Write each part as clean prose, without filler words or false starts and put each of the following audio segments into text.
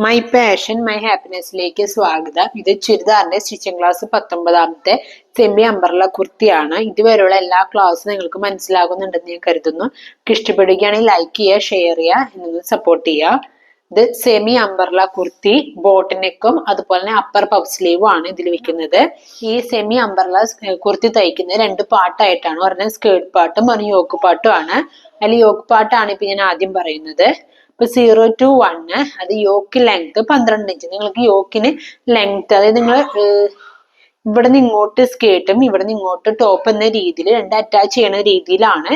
My passion my ഹാപ്പിനെസ്സിലേക്ക് സ്വാഗതം. ഇത് ചുരിദാറിന്റെ stitching class 19ാമത്തെ semi umbrella കുർത്തിയാണ്. ഇതുവരെയുള്ള എല്ലാ ക്ലാസ്സും നിങ്ങൾക്ക് മനസ്സിലാകുന്നുണ്ടെന്ന് ഞാൻ കരുതുന്നു. ഇഷ്ടപ്പെടുകയാണെങ്കിൽ ലൈക്ക് ചെയ്യുക, ഷെയർ ചെയ്യുക, എന്നൊന്ന് സപ്പോർട്ട് ചെയ്യുക. ഇത് സെമി അംബർല കുർത്തി, ബോട്ട് നെക്കും അതുപോലെ തന്നെ അപ്പർ പഫ് സ്ലീവും ആണ് ഇതിൽ വെക്കുന്നത്. ഈ സെമി അംബർല കുർത്തി തയ്ക്കുന്നത് 2 പാർട്ടായിട്ടാണ്. ഒരെണ്ണം സ്കേർട്ട് പാർട്ടും ഒരെണ്ണം യോക്ക് പാർട്ടും ആണ്. അതിൽ യോക്ക് പാർട്ടാണ് ഇപ്പൊ ഞാൻ ആദ്യം പറയുന്നത്. ഇപ്പൊ 0 to 1 അത് യോക്ക് ലെങ്ത് 12 ഇഞ്ച്. നിങ്ങൾക്ക് യോക്കിന് ലെങ്ത്, അതായത് നിങ്ങൾ ഇവിടെ നിന്ന് ഇങ്ങോട്ട് സ്കേർട്ടും ഇവിടെ നിന്ന് ഇങ്ങോട്ട് ടോപ്പ് എന്ന രീതിയിൽ 2 അറ്റാച്ച് ചെയ്യുന്ന രീതിയിലാണ്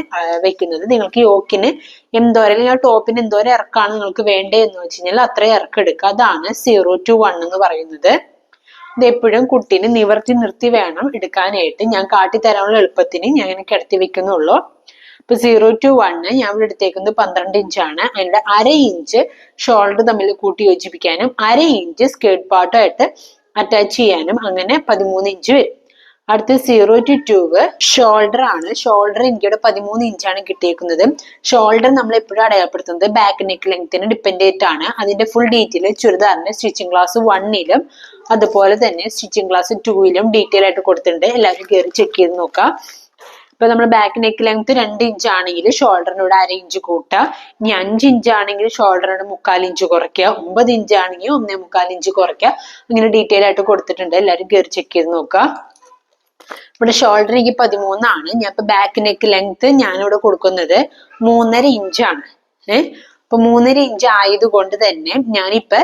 വെക്കുന്നത്. നിങ്ങൾക്ക് യോക്കിന് എന്തോരം, അല്ലെങ്കിൽ ടോപ്പിന് എന്തോരം ഇറക്കാണ് നിങ്ങൾക്ക് വേണ്ടത് എന്ന് വെച്ച് കഴിഞ്ഞാൽ അത്രയും ഇറക്കം എടുക്കുക. അതാണ് 0 to 1 എന്ന് പറയുന്നത്. ഇത് എപ്പോഴും കുട്ടീനെ നിർത്തി വേണം എടുക്കാനായിട്ട്. ഞാൻ കാട്ടിത്തരാനുള്ള എളുപ്പത്തിന് ഞാൻ ഇങ്ങനെ കിടത്തി വെക്കുന്നുള്ളൂ. ഇപ്പൊ 0 to 1 ഞാൻ ഇവിടെ എടുത്തേക്കുന്നത് 12 ഇഞ്ചാണ്. അതിന്റെ 1/2 ഇഞ്ച് ഷോൾഡർ തമ്മിൽ കൂട്ടി യോജിപ്പിക്കാനും 1/2 ഇഞ്ച് സ്കേർട്ട് പാർട്ടുമായിട്ട് അറ്റാച്ച് ചെയ്യാനും, അങ്ങനെ 13 ഇഞ്ച് വരും. അടുത്ത് 0 to 2 ഷോൾഡർ ആണ്. ഷോൾഡർ എനിക്കിവിടെ 13 ഇഞ്ചാണ് കിട്ടിയേക്കുന്നത്. ഷോൾഡർ നമ്മൾ എപ്പോഴും അടയാളപ്പെടുത്തുന്നത് ബാക്ക് നെക്ക് ലെങ്ത്തിന് ഡിപ്പെൻഡ് ചെയ്തിട്ടാണ്. അതിന്റെ ഫുൾ ഡീറ്റെയിൽ ചുരിദാറിന്റെ സ്റ്റിച്ചിങ് ക്ലാസ് 1ലും അതുപോലെ തന്നെ സ്റ്റിച്ചിങ് ക്ലാസ് 2ലും ഡീറ്റെയിൽ ആയിട്ട് കൊടുത്തിട്ടുണ്ട്. എല്ലാവരും കയറി ചെക്ക് ചെയ്ത് നോക്കാം. ഇപ്പൊ നമ്മൾ ബാക്ക് നെക്ക് ലെങ്ത് 2 ഇഞ്ച് ആണെങ്കിൽ ഷോൾഡറിനോട് 1/2 ഇഞ്ച് കൂട്ടുക. ഇനി 5 ഇഞ്ച് ആണെങ്കിൽ ഷോൾഡറിനോട് 3/4 ഇഞ്ച് കുറയ്ക്കുക. 9 ഇഞ്ച് ആണെങ്കിൽ 1.25 ഇഞ്ച് കുറയ്ക്കുക. അങ്ങനെ ഡീറ്റെയിൽ ആയിട്ട് കൊടുത്തിട്ടുണ്ട്. എല്ലാവരും കയറി ചെക്ക് ചെയ്ത് നോക്കുക. ഇവിടെ ഷോൾഡർ എനിക്ക് 13 ആണ്. ഞാൻ ഇപ്പൊ ബാക്ക് നെക്ക് ലെങ്ത് ഞാനിവിടെ കൊടുക്കുന്നത് 3.5 ഇഞ്ചാണ്. അപ്പൊ 3.5 ഇഞ്ച് ആയതുകൊണ്ട് തന്നെ ഞാനിപ്പോ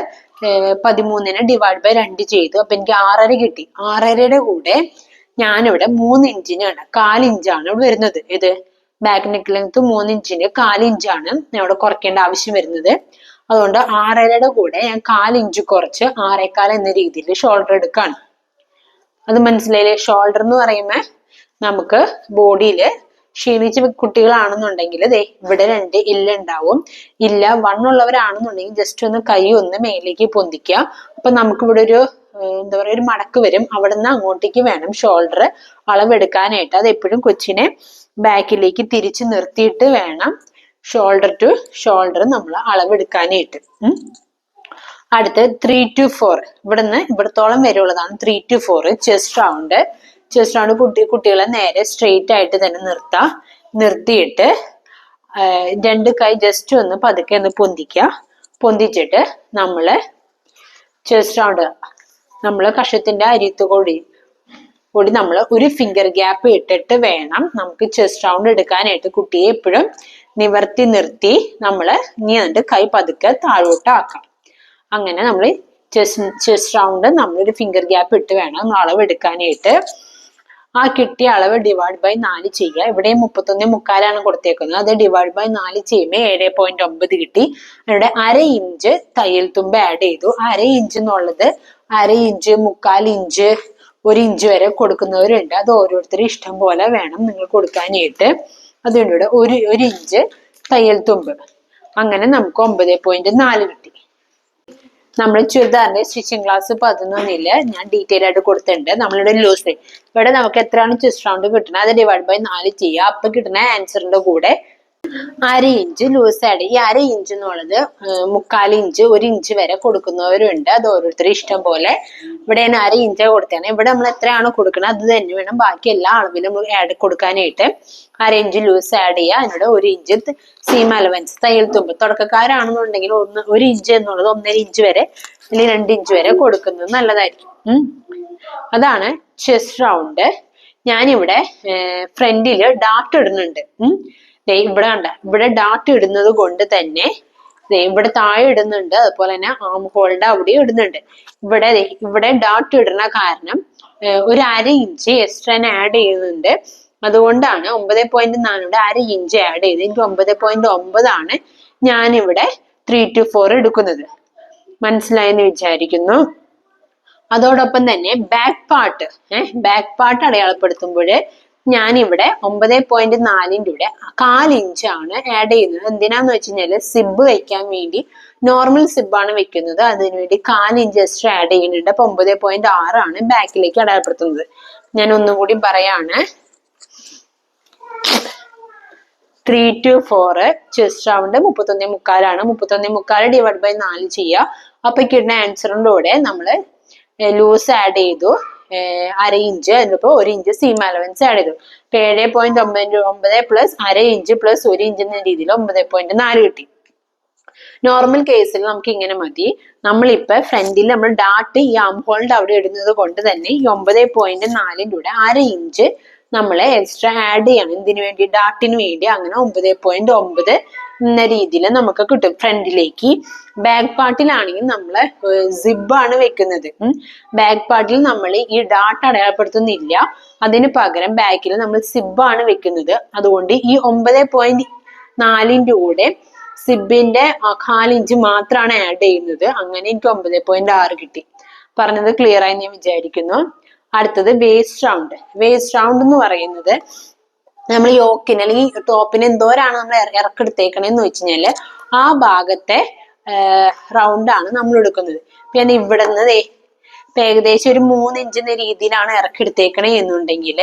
13നെ ഡിവൈഡ് ബൈ 2 ചെയ്തു. അപ്പൊ എനിക്ക് 6.5 കിട്ടി. 6.5യുടെ കൂടെ ഞാനിവിടെ 3 ഇഞ്ചിനാണ്, 1/4 ഇഞ്ചാണ് ഇവിടെ വരുന്നത്. ഇത് ബാക്ക് നെക്ക് ലെങ്ത് 3 ഇഞ്ചിന് 1/4 ഇഞ്ചാണ് ഇവിടെ കുറയ്ക്കേണ്ട ആവശ്യം വരുന്നത്. അതുകൊണ്ട് 6.5യുടെ കൂടെ ഞാൻ 1/4 ഇഞ്ച് കുറച്ച് 6.25 എന്ന രീതിയിൽ ഷോൾഡർ എടുക്കാണ്. അത് മനസ്സിലായില്ലേ? ഷോൾഡർ എന്ന് പറയുമ്പോ നമുക്ക് ബോഡിയില് ക്ഷീണിച്ച കുട്ടികളാണെന്നുണ്ടെങ്കിൽ ഇവിടെ 2 ഇല്ല ഉണ്ടാവും. ഇല്ല 1 ഉള്ളവരാണെന്നുണ്ടെങ്കിൽ ജസ്റ്റ് ഒന്ന് കൈ ഒന്ന് മേലേക്ക് പൊന്തിക്കുക. അപ്പൊ നമുക്കിവിടെ ഒരു എന്താ പറയുക, ഒരു മടക്ക് വരും. അവിടെ നിന്ന് അങ്ങോട്ടേക്ക് വേണം ഷോൾഡർ അളവെടുക്കാനായിട്ട്. അത് എപ്പോഴും കൊച്ചിനെ ബാക്കിലേക്ക് തിരിച്ച് നിർത്തിയിട്ട് വേണം ഷോൾഡർ ടു ഷോൾഡർ നമ്മൾ അളവെടുക്കാനായിട്ട്. അടുത്ത് 3 to 4 ഇവിടുന്ന് ഇവിടത്തോളം വരെയുള്ളതാണ് 3 to 4 chest round. Chest round കുട്ടികളെ നേരെ സ്ട്രെയിറ്റ് ആയിട്ട് തന്നെ നിർത്തിയിട്ട് 2 കൈ ജസ്റ്റ് ഒന്ന് പതുക്കെ ഒന്ന് പൊന്തിച്ചിട്ട് നമ്മള് ചെസ്റ്റ് റൗണ്ട് നമ്മള് കഷത്തിന്റെ അരിയത്ത് കൂടി നമ്മൾ ഒരു ഫിംഗർ ഗ്യാപ്പ് ഇട്ടിട്ട് വേണം നമുക്ക് ചെസ്റ്റ് റൗണ്ട് എടുക്കാനായിട്ട്. കുട്ടിയെ എപ്പോഴും നിർത്തി നമ്മള് ഇനി എന്നിട്ട് കൈ പതുക്കെ താഴോട്ടാക്കാം. അങ്ങനെ നമ്മൾ ചെസ്റ്റ് റൗണ്ട് നമ്മളൊരു ഫിംഗർ ഗ്യാപ്പ് ഇട്ട് വേണം നമ്മൾ അളവ് എടുക്കാനായിട്ട്. ആ കിട്ടിയ അളവ് ഡിവൈഡ് ബൈ 4 ചെയ്യുക. ഇവിടെ 31.25 കൊടുത്തേക്കുന്നത്. അത് ഡിവൈഡ് ബൈ 4 ചെയ്യുമ്പോൾ 7.9 കിട്ടി. അവിടെ 1/2 ഇഞ്ച് തയ്യൽ തുമ്പ് ആഡ് ചെയ്തു. 1/2 ഇഞ്ച് എന്നുള്ളത് 1/2 ഇഞ്ച്, 3/4 ഇഞ്ച്, 1 ഇഞ്ച് വരെ കൊടുക്കുന്നവരുണ്ട്. അത് ഓരോരുത്തരും ഇഷ്ടം പോലെ വേണം നിങ്ങൾ കൊടുക്കാനായിട്ട്. അതുകൊണ്ട് ഇവിടെ 1 ഇഞ്ച് തയ്യൽ തുമ്പ്. അങ്ങനെ നമുക്ക് 9.4 കിട്ടി. നമ്മൾ ചുരിദാറിന്റെ സ്റ്റിച്ചിങ് ക്ലാസ് 11ല് ഞാൻ ഡീറ്റെയിൽ ആയിട്ട് കൊടുത്തിട്ടുണ്ട്. നമ്മളിവിടെ ലൂസ് ഇവിടെ നമുക്ക് എത്രയാണ് ചെസ്റ്റ് റൗണ്ട് കിട്ടുന്നത് അത് ഡിവൈഡ് ബൈ 4 ചെയ്യുക. അപ്പൊ കിട്ടുന്ന ആൻസറിന്റെ കൂടെ 1/2 ഇഞ്ച് ലൂസ് ആഡ്. ഈ 1/2 ഇഞ്ച് എന്നുള്ളത് 3/4 ഇഞ്ച്, 1 ഇഞ്ച് വരെ കൊടുക്കുന്നവരുണ്ട്. അത് ഓരോരുത്തരും ഇഷ്ടം പോലെ. ഇവിടെ ഞാൻ 1/2 ഇഞ്ച് കൊടുത്താണ്. ഇവിടെ നമ്മൾ എത്രയാണ് കൊടുക്കുന്നത് അത് തന്നെ വേണം ബാക്കി എല്ലാ അളവിലും ആഡ് കൊടുക്കാനായിട്ട്. 1/2 ഇഞ്ച് ലൂസ് ആഡ് ചെയ്യുക. അതിനോട് 1 ഇഞ്ച് സീം അലവൻസ് തയ്യൽ തുമ്പ്. തുടക്കക്കാരാണെന്നുണ്ടെങ്കിൽ 1 ഇഞ്ച് എന്നുള്ളത് 1.5 ഇഞ്ച് വരെ അല്ലെങ്കിൽ 2 ഇഞ്ച് വരെ കൊടുക്കുന്നത് നല്ലതായിരിക്കും. അതാണ് ചെസ്റ്റ് റൗണ്ട്. ഞാനിവിടെ ഫ്രണ്ടില് ഡാർട്ട് ഇടുന്നുണ്ട്. ഇവിടെ കണ്ട, ഇവിടെ ഡാർട്ട് ഇടുന്നത് കൊണ്ട് തന്നെ ഇവിടെ താഴെ ഇടുന്നുണ്ട്. അതുപോലെ തന്നെ ആം ഹോളിന്റെ അവിടെ ഇടുന്നുണ്ട്. ഇവിടെ ഡാർട്ട് ഇടുന്ന കാരണം ഒരു 1/2 ഇഞ്ച് എക്സ്ട്രാ ആഡ് ചെയ്യുന്നുണ്ട്. അതുകൊണ്ടാണ് 9.4 1/2 ഇഞ്ച് ആഡ് ചെയ്ത് എനിക്ക് 9.9 ആണ് ഞാനിവിടെ 3 to 4 എടുക്കുന്നത്. മനസ്സിലായെന്ന് വിചാരിക്കുന്നു. അതോടൊപ്പം തന്നെ ബാക്ക് പാർട്ട് അടയാളപ്പെടുത്തുമ്പോൾ ഞാനിവിടെ 9.4ന്റെ കൂടെ 1/4 ഇഞ്ചാണ് ആഡ് ചെയ്യുന്നത്. എന്തിനാന്ന് വെച്ച് കഴിഞ്ഞാല് സിബ് വെക്കാൻ വേണ്ടി നോർമൽ സിബാണ് വെക്കുന്നത്. അതിനുവേണ്ടി 1/4 ഇഞ്ച് എക്സ്ട്രാ ആഡ് ചെയ്യുന്നുണ്ട്. അപ്പൊ 9.6 ആണ് ബാക്കിലേക്ക് അടയാളപ്പെടുത്തുന്നത്. ഞാൻ ഒന്നും കൂടി പറയാണ്. 3 to 4 ചെസ്റ്റ് റൗണ്ട് 31.25 ആണ്. 31.25 ഡിവൈഡ് ബൈ 4 ചെയ്യുക. അപ്പൊ കിട്ടുന്ന ആൻസറിന്റെ കൂടെ നമ്മള് ലൂസ് ആഡ് ചെയ്തു, 1/2 ഇഞ്ച്, അതിനിപ്പോ 1 ഇഞ്ച് സീം അലവൻസ് ആഡ് ചെയ്തു. ഇപ്പൊ 7.9 പ്ലസ് 1/2 ഇഞ്ച് പ്ലസ് 1 ഇഞ്ച് എന്ന രീതിയിൽ 9.4 കിട്ടി. നോർമൽ കേസിൽ നമുക്ക് ഇങ്ങനെ മതി. നമ്മളിപ്പോ ഫ്രണ്ടിൽ നമ്മൾ ഡാട്ട് ഈ ആം ഹോളിന്റെ അവിടെ ഇടുന്നത് കൊണ്ട് തന്നെ ഈ 9.4ന്റെ കൂടെ 1/2 ഇഞ്ച് നമ്മളെ എക്സ്ട്രാ ആഡ് ചെയ്യണം. എന്തിനു വേണ്ടി? ഡാട്ടിന് വേണ്ടി. അങ്ങനെ 9.9 എന്ന രീതിയിൽ നമുക്ക് കിട്ടും ഫ്രണ്ടിലേക്ക്. ബാക്ക് പാർട്ടിലാണെങ്കിൽ നമ്മള് സിബാണ് വെക്കുന്നത്. ബാക്ക് പാർട്ടിൽ നമ്മൾ ഈ ഡാട്ട് അടയാളപ്പെടുത്തുന്നില്ല, അതിന് പകരം ബാക്കിൽ നമ്മൾ സിബാണ് വെക്കുന്നത്. അതുകൊണ്ട് ഈ 9.4ന്റെ കൂടെ സിബിന്റെ 1/4 ഇഞ്ച് മാത്രമാണ് ആഡ് ചെയ്യുന്നത്. അങ്ങനെ എനിക്ക് 9.6 കിട്ടി. പറഞ്ഞത് ക്ലിയർ ആയി ഞാൻ വിചാരിക്കുന്നു. അടുത്തത് വേസ്റ്റ് റൗണ്ട്. വേസ്റ്റ് റൗണ്ട് എന്ന് പറയുന്നത് നമ്മൾ യോക്കിന് അല്ലെങ്കിൽ ടോപ്പിന് എന്തോരാണ് നമ്മൾ ഇറക്കെടുത്തേക്കണെന്ന് വെച്ച് കഴിഞ്ഞാല് ആ ഭാഗത്തെ റൗണ്ടാണ് നമ്മൾ എടുക്കുന്നത്. പിന്നെ ഇവിടെ നിന്ന് ഏകദേശം ഒരു 3 ഇഞ്ച് എന്ന രീതിയിലാണ് ഇറക്കെടുത്തേക്കണേ എന്നുണ്ടെങ്കിൽ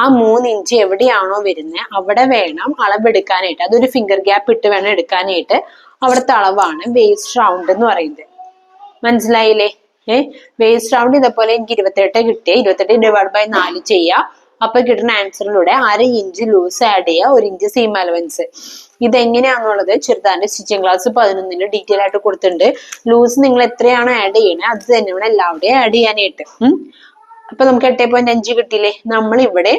ആ 3 ഇഞ്ച് എവിടെയാണോ വരുന്നത് അവിടെ വേണം അളവെടുക്കാനായിട്ട്. അതൊരു ഫിംഗർ ഗ്യാപ്പ് ഇട്ട് വേണം എടുക്കാനായിട്ട്. അവിടുത്തെ അളവാണ് വേസ്റ്റ് റൗണ്ട് എന്ന് പറയുന്നത്. മനസ്സിലായില്ലേ? വേസ്റ്റ് റൗണ്ട് ഇതേപോലെ എനിക്ക് 28 കിട്ടിയ 28 ഡിവൈഡ് ബൈ 4 ചെയ്യുക. അപ്പൊ കിട്ടുന്ന ആൻസറിലൂടെ 1/2 ഇഞ്ച് ലൂസ് ആഡ് ചെയ്യുക, 1 ഇഞ്ച് സീം അലവൻസ്. ഇതെങ്ങനെയാണെന്നുള്ളത് ചെറുതാന്റെ സ്റ്റിച്ചിങ് ക്ലാസ് 11 ഡീറ്റെയിൽ ആയിട്ട് കൊടുത്തിട്ടുണ്ട്. ലൂസ് നിങ്ങൾ എത്രയാണോ ആഡ് ചെയ്യണേ അത് തന്നെയാണ് എല്ലാവരുടെയും ആഡ് ചെയ്യാനായിട്ട്. അപ്പൊ നമുക്ക് 8.5 കിട്ടിയില്ലേ? നമ്മൾ ഇവിടെ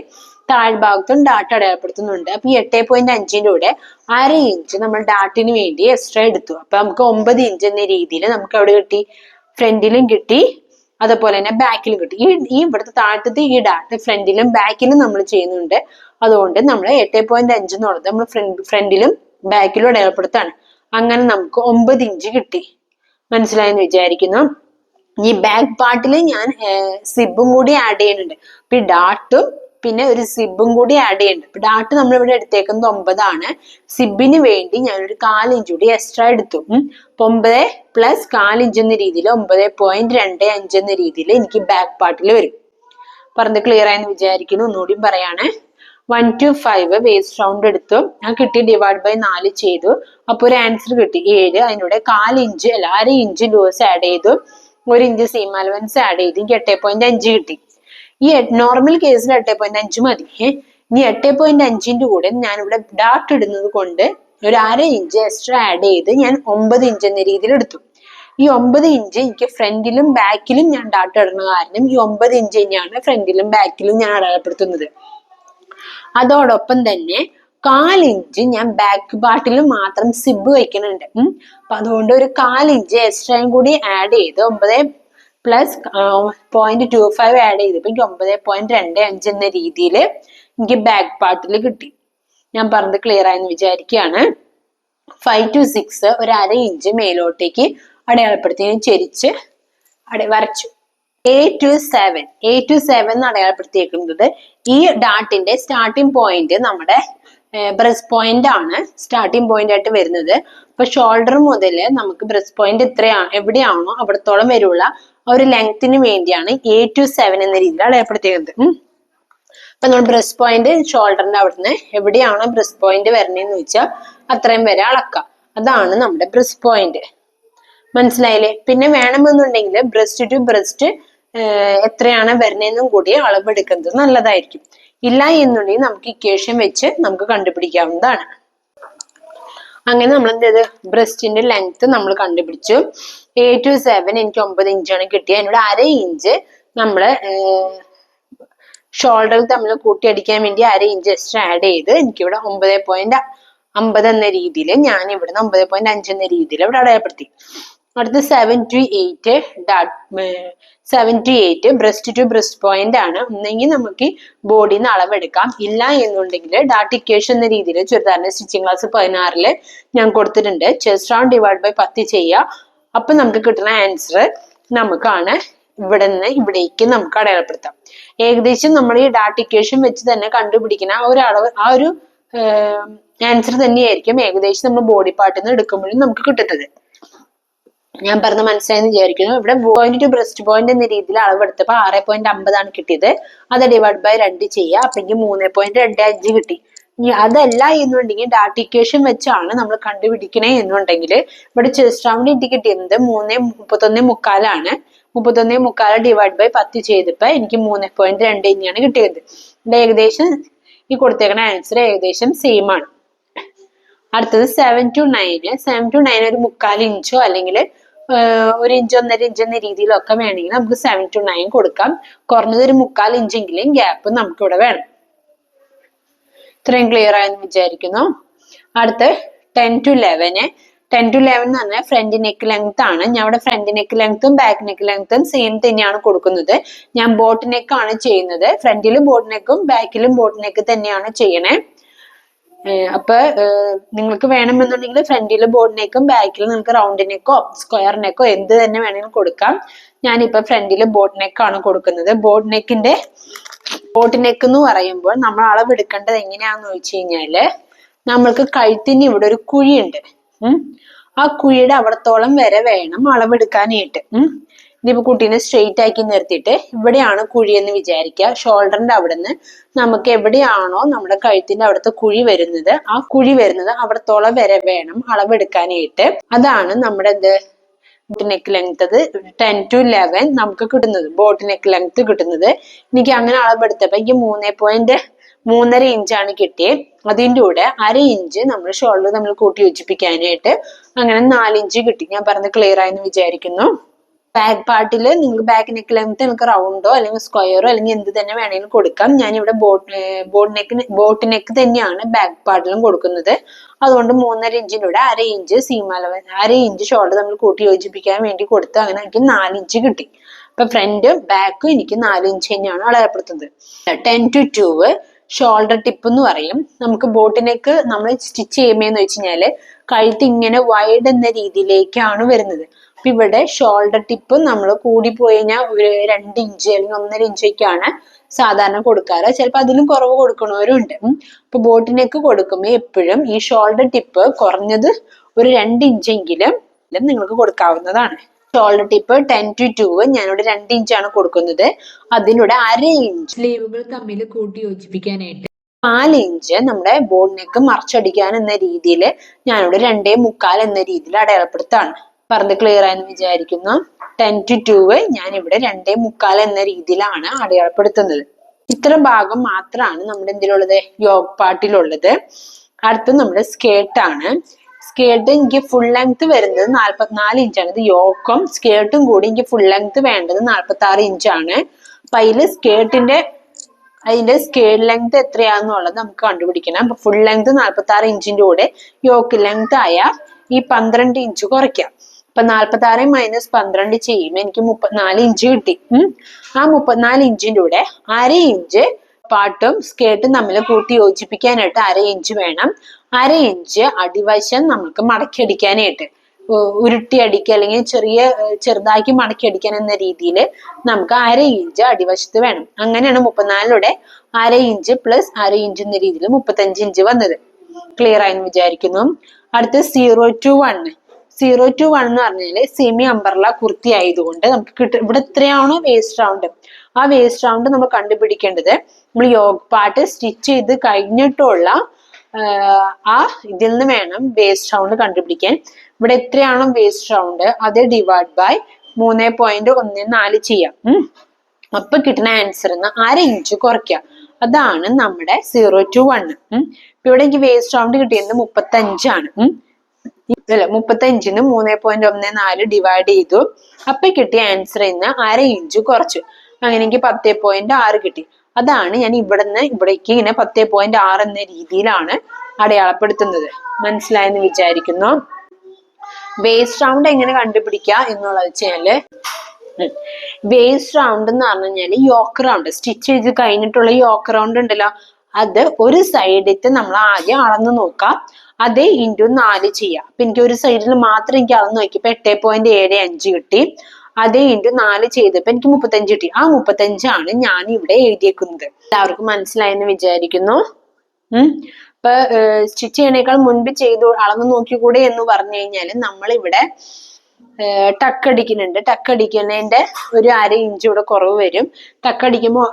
താഴ്ഭാഗത്തും ഡാട്ട് അടയാളപ്പെടുത്തുന്നുണ്ട്. അപ്പൊ ഈ 8.5ന്റെ കൂടെ 1/2 ഇഞ്ച് നമ്മൾ ഡാട്ടിന് വേണ്ടി എക്സ്ട്രാ എടുത്തു. അപ്പൊ നമുക്ക് 9 ഇഞ്ച് എന്ന രീതിയിൽ നമുക്ക് അവിടെ കിട്ടി. ഫ്രണ്ടിലും കിട്ടി, അതുപോലെ തന്നെ ബാക്കിലും കിട്ടി. ഈ ഇവിടുത്തെ താഴത്തെ ഈ ഡാട്ട് ഫ്രണ്ടിലും ബാക്കിലും നമ്മൾ ചെയ്യുന്നുണ്ട്. അതുകൊണ്ട് നമ്മൾ 8.5 എന്നുള്ളത് നമ്മൾ ഫ്രണ്ടിലും ബാക്കിലും അടയാളപ്പെടുത്താണ്. അങ്ങനെ നമുക്ക് 9 ഇഞ്ച് കിട്ടി. മനസ്സിലായെന്ന് വിചാരിക്കുന്നു. ഈ ബാക്ക് പാർട്ടിൽ ഞാൻ സിബും കൂടി ആഡ് ചെയ്യുന്നുണ്ട്. അപ്പൊ ഈ ഡാട്ടും പിന്നെ ഒരു സിബും കൂടി ആഡ് ചെയ്യുന്നുണ്ട്. ഡാട്ട് നമ്മൾ ഇവിടെ എടുത്തേക്കുന്നത് 9 ആണ്. സിബിന് വേണ്ടി ഞാനൊരു 1/4 ഇഞ്ച് കൂടി എക്സ്ട്രാ എടുത്തു. 9 പ്ലസ് 1/4 ഇഞ്ച് എന്ന രീതിയിൽ 9.25 എന്ന രീതിയിൽ എനിക്ക് ബാക്ക് പാർട്ടിൽ വരും. പറഞ്ഞത് ക്ലിയർ ആയെന്ന് വിചാരിക്കുന്നു. ഒന്നുകൂടി പറയാണ്. 1 to 5 വേസ്റ്റ് റൗണ്ട് എടുത്തു. ഞാൻ കിട്ടി ഡിവൈഡ് ബൈ 4 ചെയ്തു. അപ്പൊ ഒരു ആൻസർ കിട്ടി 7. അതിനൂടെ 1/4 ഇഞ്ച് അല്ല 1/2 ഇഞ്ച് ലൂസ് ആഡ് ചെയ്തു, 1 ഇഞ്ച് സീം അലവൻസ് ആഡ് ചെയ്ത് എനിക്ക് 8.5 കിട്ടി. ഈ നോർമൽ കേസിൽ 8.5 മതി. ഇനി 8.5ന്റെ കൂടെ ഞാനിവിടെ ഡാട്ട് ഇടുന്നത് കൊണ്ട് ഒരു 1/2 ഇഞ്ച് എക്സ്ട്രാ ആഡ് ചെയ്ത് ഞാൻ 9 ഇഞ്ച് എന്ന രീതിയിൽ എടുത്തു. ഈ 9 ഇഞ്ച് എനിക്ക് ഫ്രണ്ടിലും ബാക്കിലും ഞാൻ ഡാട്ട് ഇടുന്ന കാരണം ഈ 9 ഇഞ്ച് തന്നെയാണ് ഫ്രണ്ടിലും ബാക്കിലും ഞാൻ അടയാളപ്പെടുത്തുന്നത്. അതോടൊപ്പം തന്നെ 1/4 ഇഞ്ച് ഞാൻ ബാക്ക് പാർട്ടിൽ മാത്രം സിബ് വയ്ക്കുന്നുണ്ട്. അപ്പൊ അതുകൊണ്ട് ഒരു 1/4 ഇഞ്ച് എക്സ്ട്രയും കൂടി ആഡ് ചെയ്ത് 9 പ്ലസ് 0.25 ആഡ് ചെയ്തപ്പോ എനിക്ക് 9.25 എന്ന രീതിയിൽ എനിക്ക് ബാക്ക് പാർട്ടിൽ കിട്ടി. ഞാൻ പറഞ്ഞത് ക്ലിയർ ആയെന്ന് വിചാരിക്കുകയാണ്. 5 to 6 ഒരു 1/2 ഇഞ്ച് മേലോട്ടേക്ക് അടയാളപ്പെടുത്തി ചെരിച്ച് വരച്ചു. 8 to 7 എന്ന് അടയാളപ്പെടുത്തിയേക്കുന്നത് ഈ ഡാട്ടിന്റെ സ്റ്റാർട്ടിംഗ് പോയിന്റ് നമ്മുടെ ബ്രസ്റ്റ് പോയിന്റ് ആണ് സ്റ്റാർട്ടിംഗ് പോയിന്റ് ആയിട്ട് വരുന്നത്. അപ്പൊ ഷോൾഡർ മുതൽ നമുക്ക് ബ്രസ്റ്റ് പോയിന്റ് എവിടെയാണോ അവിടത്തോളം വരെയുള്ള ഒരു ലെങ്ത്തിന് വേണ്ടിയാണ് 8 to 7 എന്ന രീതിയിൽ അടയാളപ്പെടുത്തിയത്. അപ്പൊ നമ്മൾ ബ്രസ്റ്റ് പോയിന്റ് ഷോൾഡറിന്റെ അവിടുന്ന് എവിടെയാണോ ബ്രസ്റ്റ് പോയിന്റ് വരണേന്ന് വെച്ചാൽ അത്രയും വരെ അളക്കാം. അതാണ് നമ്മുടെ ബ്രസ്റ്റ് പോയിന്റ്. മനസ്സിലായില്ലേ? പിന്നെ വേണമെന്നുണ്ടെങ്കിൽ ബ്രസ്റ്റ് ടു ബ്രസ്റ്റ് എത്രയാണ് വരുന്നതെന്നും കൂടി അളവെടുക്കുന്നത് നല്ലതായിരിക്കും. ഇല്ല എന്നുണ്ടെങ്കിൽ നമുക്ക് ഇക്വേഷൻ വെച്ച് നമുക്ക് കണ്ടുപിടിക്കാവുന്നതാണ്. അങ്ങനെ നമ്മൾ എന്ത് ചെയ്ത് ബ്രസ്റ്റിന്റെ ലെങ്ത് നമ്മൾ കണ്ടുപിടിച്ചു. 8 to 7 എനിക്ക് 9 ഇഞ്ചാണ് കിട്ടിയത്. അതിനോട് 1/2 ഇഞ്ച് നമ്മള് ഷോൾഡറിൽ തമ്മിൽ കൂട്ടിയടിക്കാൻ വേണ്ടി 1/2 ഇഞ്ച് എക്സ്ട്രാ ആഡ് ചെയ്ത് എനിക്കിവിടെ 9.50 എന്ന രീതിയിൽ ഞാൻ ഇവിടുന്ന് 9.5 എന്ന രീതിയിൽ ഇവിടെ അടയാളപ്പെടുത്തി. അടുത്ത് 7 to 8 breast to breast point ആണ്. ഒന്നെങ്കിൽ നമുക്ക് ബോഡിന്ന് അളവെടുക്കാം, ഇല്ല എന്നുണ്ടെങ്കിൽ ഡാട്ട് ഇക്വേഷൻ എന്ന രീതിയിൽ ചുരിദാറിന്റെ സ്റ്റിച്ചിങ് ക്ലാസ് 16 ഞാൻ കൊടുത്തിട്ടുണ്ട്. ചെസ്റ്റ് റൗണ്ട് ഡിവൈഡ് ബൈ 10 ചെയ്യുക. അപ്പൊ നമുക്ക് കിട്ടുന്ന ആൻസർ നമുക്കാണ് ഇവിടെ നിന്ന് ഇവിടേക്ക് നമുക്ക് അടയാളപ്പെടുത്താം. ഏകദേശം നമ്മൾ ഈ ഡാട്ട് ഇക്വേഷൻ വെച്ച് തന്നെ കണ്ടുപിടിക്കുന്ന ആ ഒരു ആൻസർ തന്നെയായിരിക്കും ഏകദേശം നമ്മൾ ബോഡി പാർട്ടിൽ നിന്ന് എടുക്കുമ്പോഴും നമുക്ക് കിട്ടുന്നത്. ഞാൻ പറഞ്ഞ മനസ്സിലായെന്ന് വിചാരിക്കുന്നു. ഇവിടെ പോയിന്റ് ടു ബ്രസ്റ്റ് പോയിന്റ് എന്ന രീതിയിൽ അളവെടുത്തപ്പോ 6.50 ആണ് കിട്ടിയത്. അത് ഡിവൈഡ് ബൈ 2 ചെയ്യുക. അപ്പൊ എനിക്ക് 3.25 കിട്ടി. ഇനി അതല്ല എന്നുണ്ടെങ്കിൽ ഡാറ്റ ഇക്വേഷൻ വെച്ചാണ് നമ്മൾ കണ്ടുപിടിക്കണേ എന്നുണ്ടെങ്കിൽ ഇവിടെ ചെസ്റ്റ് റൗണ്ട് എനിക്ക് കിട്ടിയത് 3:31 31 ഡിവൈഡ് ബൈ 10 ചെയ്തപ്പോ എനിക്ക് 3.2 തന്നെയാണ് കിട്ടിയത്. ഇവിടെ ഏകദേശം ഈ കൊടുത്തേക്കണ ആൻസർ ഏകദേശം സെയിം ആണ്. അടുത്തത് 7 to 9 ഒരു 1/4 ഇഞ്ചോ അല്ലെങ്കിൽ 1 ഇഞ്ച് 1.5 ഇഞ്ച് എന്ന രീതിയിലൊക്കെ വേണമെങ്കിൽ നമുക്ക് 7 to 9 കൊടുക്കാം. കുറഞ്ഞത് ഒരു 1/4 ഇഞ്ചെങ്കിലും ഗ്യാപ്പ് നമുക്ക് ഇവിടെ വേണം. ഇത്രയും ക്ലിയർ ആയെന്ന് വിചാരിക്കുന്നു. അടുത്ത് 10 to 11 എന്ന് പറഞ്ഞാൽ ഫ്രണ്ട് നെക്ക് ലെങ്ത് ആണ്. ഞാൻ ഇവിടെ ഫ്രണ്ട് നെക്ക് ലെങ്ത്തും ബാക്ക് നെക്ക് ലെങ്ത്തും സെയിം തന്നെയാണ് കൊടുക്കുന്നത്. ഞാൻ ബോട്ട് നെക്ക് ആണ് ചെയ്യുന്നത്. ഫ്രണ്ടിലും ബോട്ട് നെക്കും ബാക്കിലും ബോട്ട് നെക്ക് തന്നെയാണ് ചെയ്യണേ. അപ്പൊ നിങ്ങൾക്ക് വേണമെന്നുണ്ടെങ്കിൽ ഫ്രണ്ടിൽ ബോട്ട് നെക്കും ബാക്കിൽ നിങ്ങൾക്ക് റൗണ്ട് നെക്കോ സ്ക്വയർ നെക്കോ എന്ത് തന്നെ വേണമെങ്കിലും കൊടുക്കാം. ഞാനിപ്പോ ഫ്രണ്ടിൽ ബോട്ട് നെക്കാണ് കൊടുക്കുന്നത്. ബോട്ട് നെക്ക് എന്ന് പറയുമ്പോൾ നമ്മൾ അളവെടുക്കേണ്ടത് എങ്ങനെയാന്ന് ചോദിച്ചു കഴിഞ്ഞാല് നമ്മൾക്ക് കഴുത്തിന് ഇവിടെ ഒരു കുഴിയുണ്ട്. ആ കുഴിയുടെ അവിടത്തോളം വരെ വേണം അളവെടുക്കാനായിട്ട്. ഇതിപ്പോ കുട്ടീനെ സ്ട്രെയിറ്റ് ആക്കി നിർത്തിയിട്ട് ഇവിടെയാണ് കുഴി എന്ന് വിചാരിക്കുക. ഷോൾഡറിന്റെ അവിടെ നിന്ന് നമുക്ക് എവിടെയാണോ നമ്മുടെ കഴുത്തിന്റെ അവിടുത്തെ കുഴി വരുന്നത് ആ കുഴി വരുന്നത് അവിടത്തോളം വരെ വേണം അളവെടുക്കാനായിട്ട്. അതാണ് നമ്മുടെ ബോട്ട് നെക്ക് ലെങ്ത്. അത് 10 to 11 നമുക്ക് കിട്ടുന്നത് ബോട്ട് നെക്ക് ലെങ്ത് കിട്ടുന്നത്. എനിക്ക് അങ്ങനെ അളവെടുത്തപ്പോ എനിക്ക് 3.5 ഇഞ്ചാണ് കിട്ടിയത്. അതിൻ്റെ കൂടെ 1/2 ഇഞ്ച് നമ്മൾ ഷോൾഡർ നമ്മൾ കൂട്ടി യോജിപ്പിക്കാനായിട്ട് അങ്ങനെ 4 ഇഞ്ച് കിട്ടി. ഞാൻ പറഞ്ഞത് ക്ലിയർ ആയെന്ന് വിചാരിക്കുന്നു. ബാക്ക് പാർട്ടില് നിങ്ങൾക്ക് ബാക്ക് നെക്ക് ലെങ്ത് നിങ്ങൾക്ക് റൗണ്ടോ അല്ലെങ്കിൽ സ്ക്വയറോ അല്ലെങ്കിൽ എന്ത് തന്നെ വേണമെങ്കിലും കൊടുക്കാം. ഞാനിവിടെ ബോട്ട് നെക്ക് തന്നെയാണ് ബാക്ക് പാർട്ടിലും കൊടുക്കുന്നത്. അതുകൊണ്ട് 3.5 ഇഞ്ചിൻ്റെ കൂടെ 1/2 ഇഞ്ച് സീം അളവ് 1/2 ഇഞ്ച് ഷോൾഡർ നമ്മൾ കൂട്ടി യോജിപ്പിക്കാൻ വേണ്ടി കൊടുത്ത് അങ്ങനെ എനിക്ക് 4 ഇഞ്ച് കിട്ടി. അപ്പൊ ഫ്രണ്ടും ബാക്കും എനിക്ക് 4 ഇഞ്ച് തന്നെയാണ് അളവപ്പെടുത്തുന്നത്. 10 to 2 ഷോൾഡർ ടിപ്പ് എന്ന് പറയും. നമുക്ക് ബോട്ട് നെക്ക് നമ്മൾ സ്റ്റിച്ച് ചെയ്യുമ്പോന്ന് വെച്ച് കഴിഞ്ഞാല് കഴുത്ത് ഇങ്ങനെ വൈഡ് എന്ന രീതിയിലേക്കാണ് വരുന്നത്. അപ്പൊ ഇവിടെ ഷോൾഡർ ടിപ്പ് നമ്മൾ കൂടിപ്പോയി കഴിഞ്ഞാൽ ഒരു 2 ഇഞ്ച് അല്ലെങ്കിൽ 1.5 ഇഞ്ചൊക്കെയാണ് സാധാരണ കൊടുക്കാറ്. ചിലപ്പോൾ അതിലും കുറവ് കൊടുക്കണവരും ഉണ്ട്. അപ്പൊ ബോട്ട് നെക്ക് കൊടുക്കുമ്പോൾ എപ്പോഴും ഈ ഷോൾഡർ ടിപ്പ് കുറഞ്ഞത് ഒരു 2 ഇഞ്ചെങ്കിലും നിങ്ങൾക്ക് കൊടുക്കാവുന്നതാണ്. ഷോൾഡർ ടിപ്പ് 10 to 2 ഞാനിവിടെ 2 ഇഞ്ചാണ് കൊടുക്കുന്നത്. അതിലൂടെ 1/2 ഇഞ്ച് സ്ലീവുകൾ തമ്മിൽ കൂട്ടി യോജിപ്പിക്കാനായിട്ട് 4 ഇഞ്ച് നമ്മുടെ ബോട്ട് നെക്ക് മറച്ചടിക്കാൻ എന്ന രീതിയിൽ ഞാനിവിടെ 2.25 എന്ന രീതിയിൽ അടയാളപ്പെടുത്താണ്. പറഞ്ഞത് ക്ലിയർ ആയെന്ന് വിചാരിക്കുന്നു. 10 to 2 ഞാൻ ഇവിടെ 2.25 എന്ന രീതിയിലാണ് അടയാളപ്പെടുത്തുന്നത്. ഇത്ര ഭാഗം മാത്രമാണ് നമ്മുടെ എന്തിലുള്ളത് യോഗ് പാർട്ടിലുള്ളത്. അടുത്ത് നമ്മുടെ സ്കേർട്ടാണ്. സ്കേർട്ട് എനിക്ക് ഫുൾ ലെങ്ത് വരുന്നത് 44 ഇഞ്ചാണ്. ഇത് യോക്കും സ്കേർട്ടും കൂടി എനിക്ക് ഫുൾ ലെങ്ത് വേണ്ടത് 46 ഇഞ്ചാണ്. അപ്പൊ അതിന്റെ സ്കേർട്ട് ലെങ്ത് എത്രയാണെന്നുള്ളത് നമുക്ക് കണ്ടുപിടിക്കണം. അപ്പൊ ഫുൾ ലെങ്ത് 46 ഇഞ്ചിന്റെ കൂടെ യോക്ക് ലെങ്ത് ആയ ഈ 12 ഇഞ്ച് കുറയ്ക്കാം. അപ്പൊ 46 - 12 ചെയ്യുമ്പോൾ എനിക്ക് 34 ഇഞ്ച് കിട്ടി. ആ 34 ഇഞ്ചിന്റെ കൂടെ 1/2 ഇഞ്ച് പാട്ടും സ്കേർട്ടും തമ്മിൽ കൂട്ടി യോജിപ്പിക്കാനായിട്ട് 1/2 ഇഞ്ച് വേണം. 1/2 ഇഞ്ച് അടിവശം നമുക്ക് മടക്കി അടിക്കാനായിട്ട് ഉരുട്ടി അടിക്കുക അല്ലെങ്കിൽ ചെറുതാക്കി മടക്കി അടിക്കാൻ എന്ന രീതിയിൽ നമുക്ക് 1/2 ഇഞ്ച് അടിവശത്ത് വേണം. അങ്ങനെയാണ് 34-യുടെ 1/2 ഇഞ്ച് പ്ലസ് 1/2 ഇഞ്ച് എന്ന രീതിയിൽ 35 ഇഞ്ച് വന്നത്. ക്ലിയർ ആയെന്ന് വിചാരിക്കുന്നു. അടുത്ത് 0 to 1 എന്ന് പറഞ്ഞാല് സെമി അംബർല കുർത്തി ആയതുകൊണ്ട് നമുക്ക് ഇവിടെ എത്രയാണോ വേസ്റ്റ് റൗണ്ട് ആ വേസ്റ്റ് റൗണ്ട് നമ്മൾ കണ്ടുപിടിക്കേണ്ടത് നമ്മൾ യോഗ് പാർട്ട് സ്റ്റിച്ച് ചെയ്ത് കഴിഞ്ഞിട്ടുള്ള ഇതിൽ നിന്ന് വേണം വേസ്റ്റ് റൗണ്ട് കണ്ടുപിടിക്കാൻ. ഇവിടെ എത്രയാണോ വേസ്റ്റ് റൗണ്ട് അത് ഡിവൈഡ് ബൈ 3.14 ചെയ്യാം. അപ്പൊ കിട്ടുന്ന ആൻസറിന്ന് 1/2 ഇഞ്ച് കുറയ്ക്കാം. അതാണ് നമ്മുടെ 0 to 1. ഇപ്പൊ ഇവിടെ എനിക്ക് വേസ്റ്റ് റൗണ്ട് കിട്ടിയത് 35 ആണ്. 35-ന് 3.14 ഡിവൈഡ് ചെയ്തു. അപ്പൊ കിട്ടിയ ആൻസറിന്ന് 1/2 ഇഞ്ച് കുറച്ചു. അങ്ങനെ എനിക്ക് 10.6 കിട്ടി. അതാണ് ഞാൻ ഇവിടുന്ന് ഇവിടേക്ക് ഇങ്ങനെ 10.6 എന്ന രീതിയിലാണ് അടയാളപ്പെടുത്തുന്നത്. മനസ്സിലായെന്ന് വിചാരിക്കുന്നു. വേസ്റ്റ് റൗണ്ട് എങ്ങനെ കണ്ടുപിടിക്കുക എന്നുള്ളത് വെച്ചാല് വേസ്റ്റ് റൗണ്ട് എന്ന് പറഞ്ഞു കഴിഞ്ഞാല് യോക്ക് റൗണ്ട് സ്റ്റിച്ച് ചെയ്ത് കഴിഞ്ഞിട്ടുള്ള യോക്ക് റൗണ്ട് ഉണ്ടല്ലോ അത് ഒരു സൈഡിൽ നമ്മൾ ആദ്യം അളന്ന് നോക്കാം. അതേ ഇൻറ്റു 4 ചെയ്യാം. അപ്പൊ എനിക്ക് ഒരു സൈഡിൽ മാത്രം എനിക്ക് അളന്ന് നോക്കിയപ്പോ 8.75 കിട്ടി. അതേ ഇൻറ്റു 4 ചെയ്തപ്പോ എനിക്ക് 35 കിട്ടി. ആ 35 ആണ് ഞാൻ ഇവിടെ എഴുതിയേക്കുന്നത്. എല്ലാവർക്കും മനസ്സിലായെന്ന് വിചാരിക്കുന്നു. ഇപ്പൊ സ്റ്റിച്ച് ചെയ്യണേക്കാൾ മുൻപ് അളന്ന് നോക്കിക്കൂടെ എന്ന് പറഞ്ഞു കഴിഞ്ഞാല് നമ്മളിവിടെ ടക്ക് അടിക്കുന്നുണ്ട്. ടക്ക് അടിക്കുന്നതിന്റെ ഒരു 1/2 ഇഞ്ച് ഇവിടെ കുറവ് വരും. ടക്ക് അടിക്കുമ്പോൾ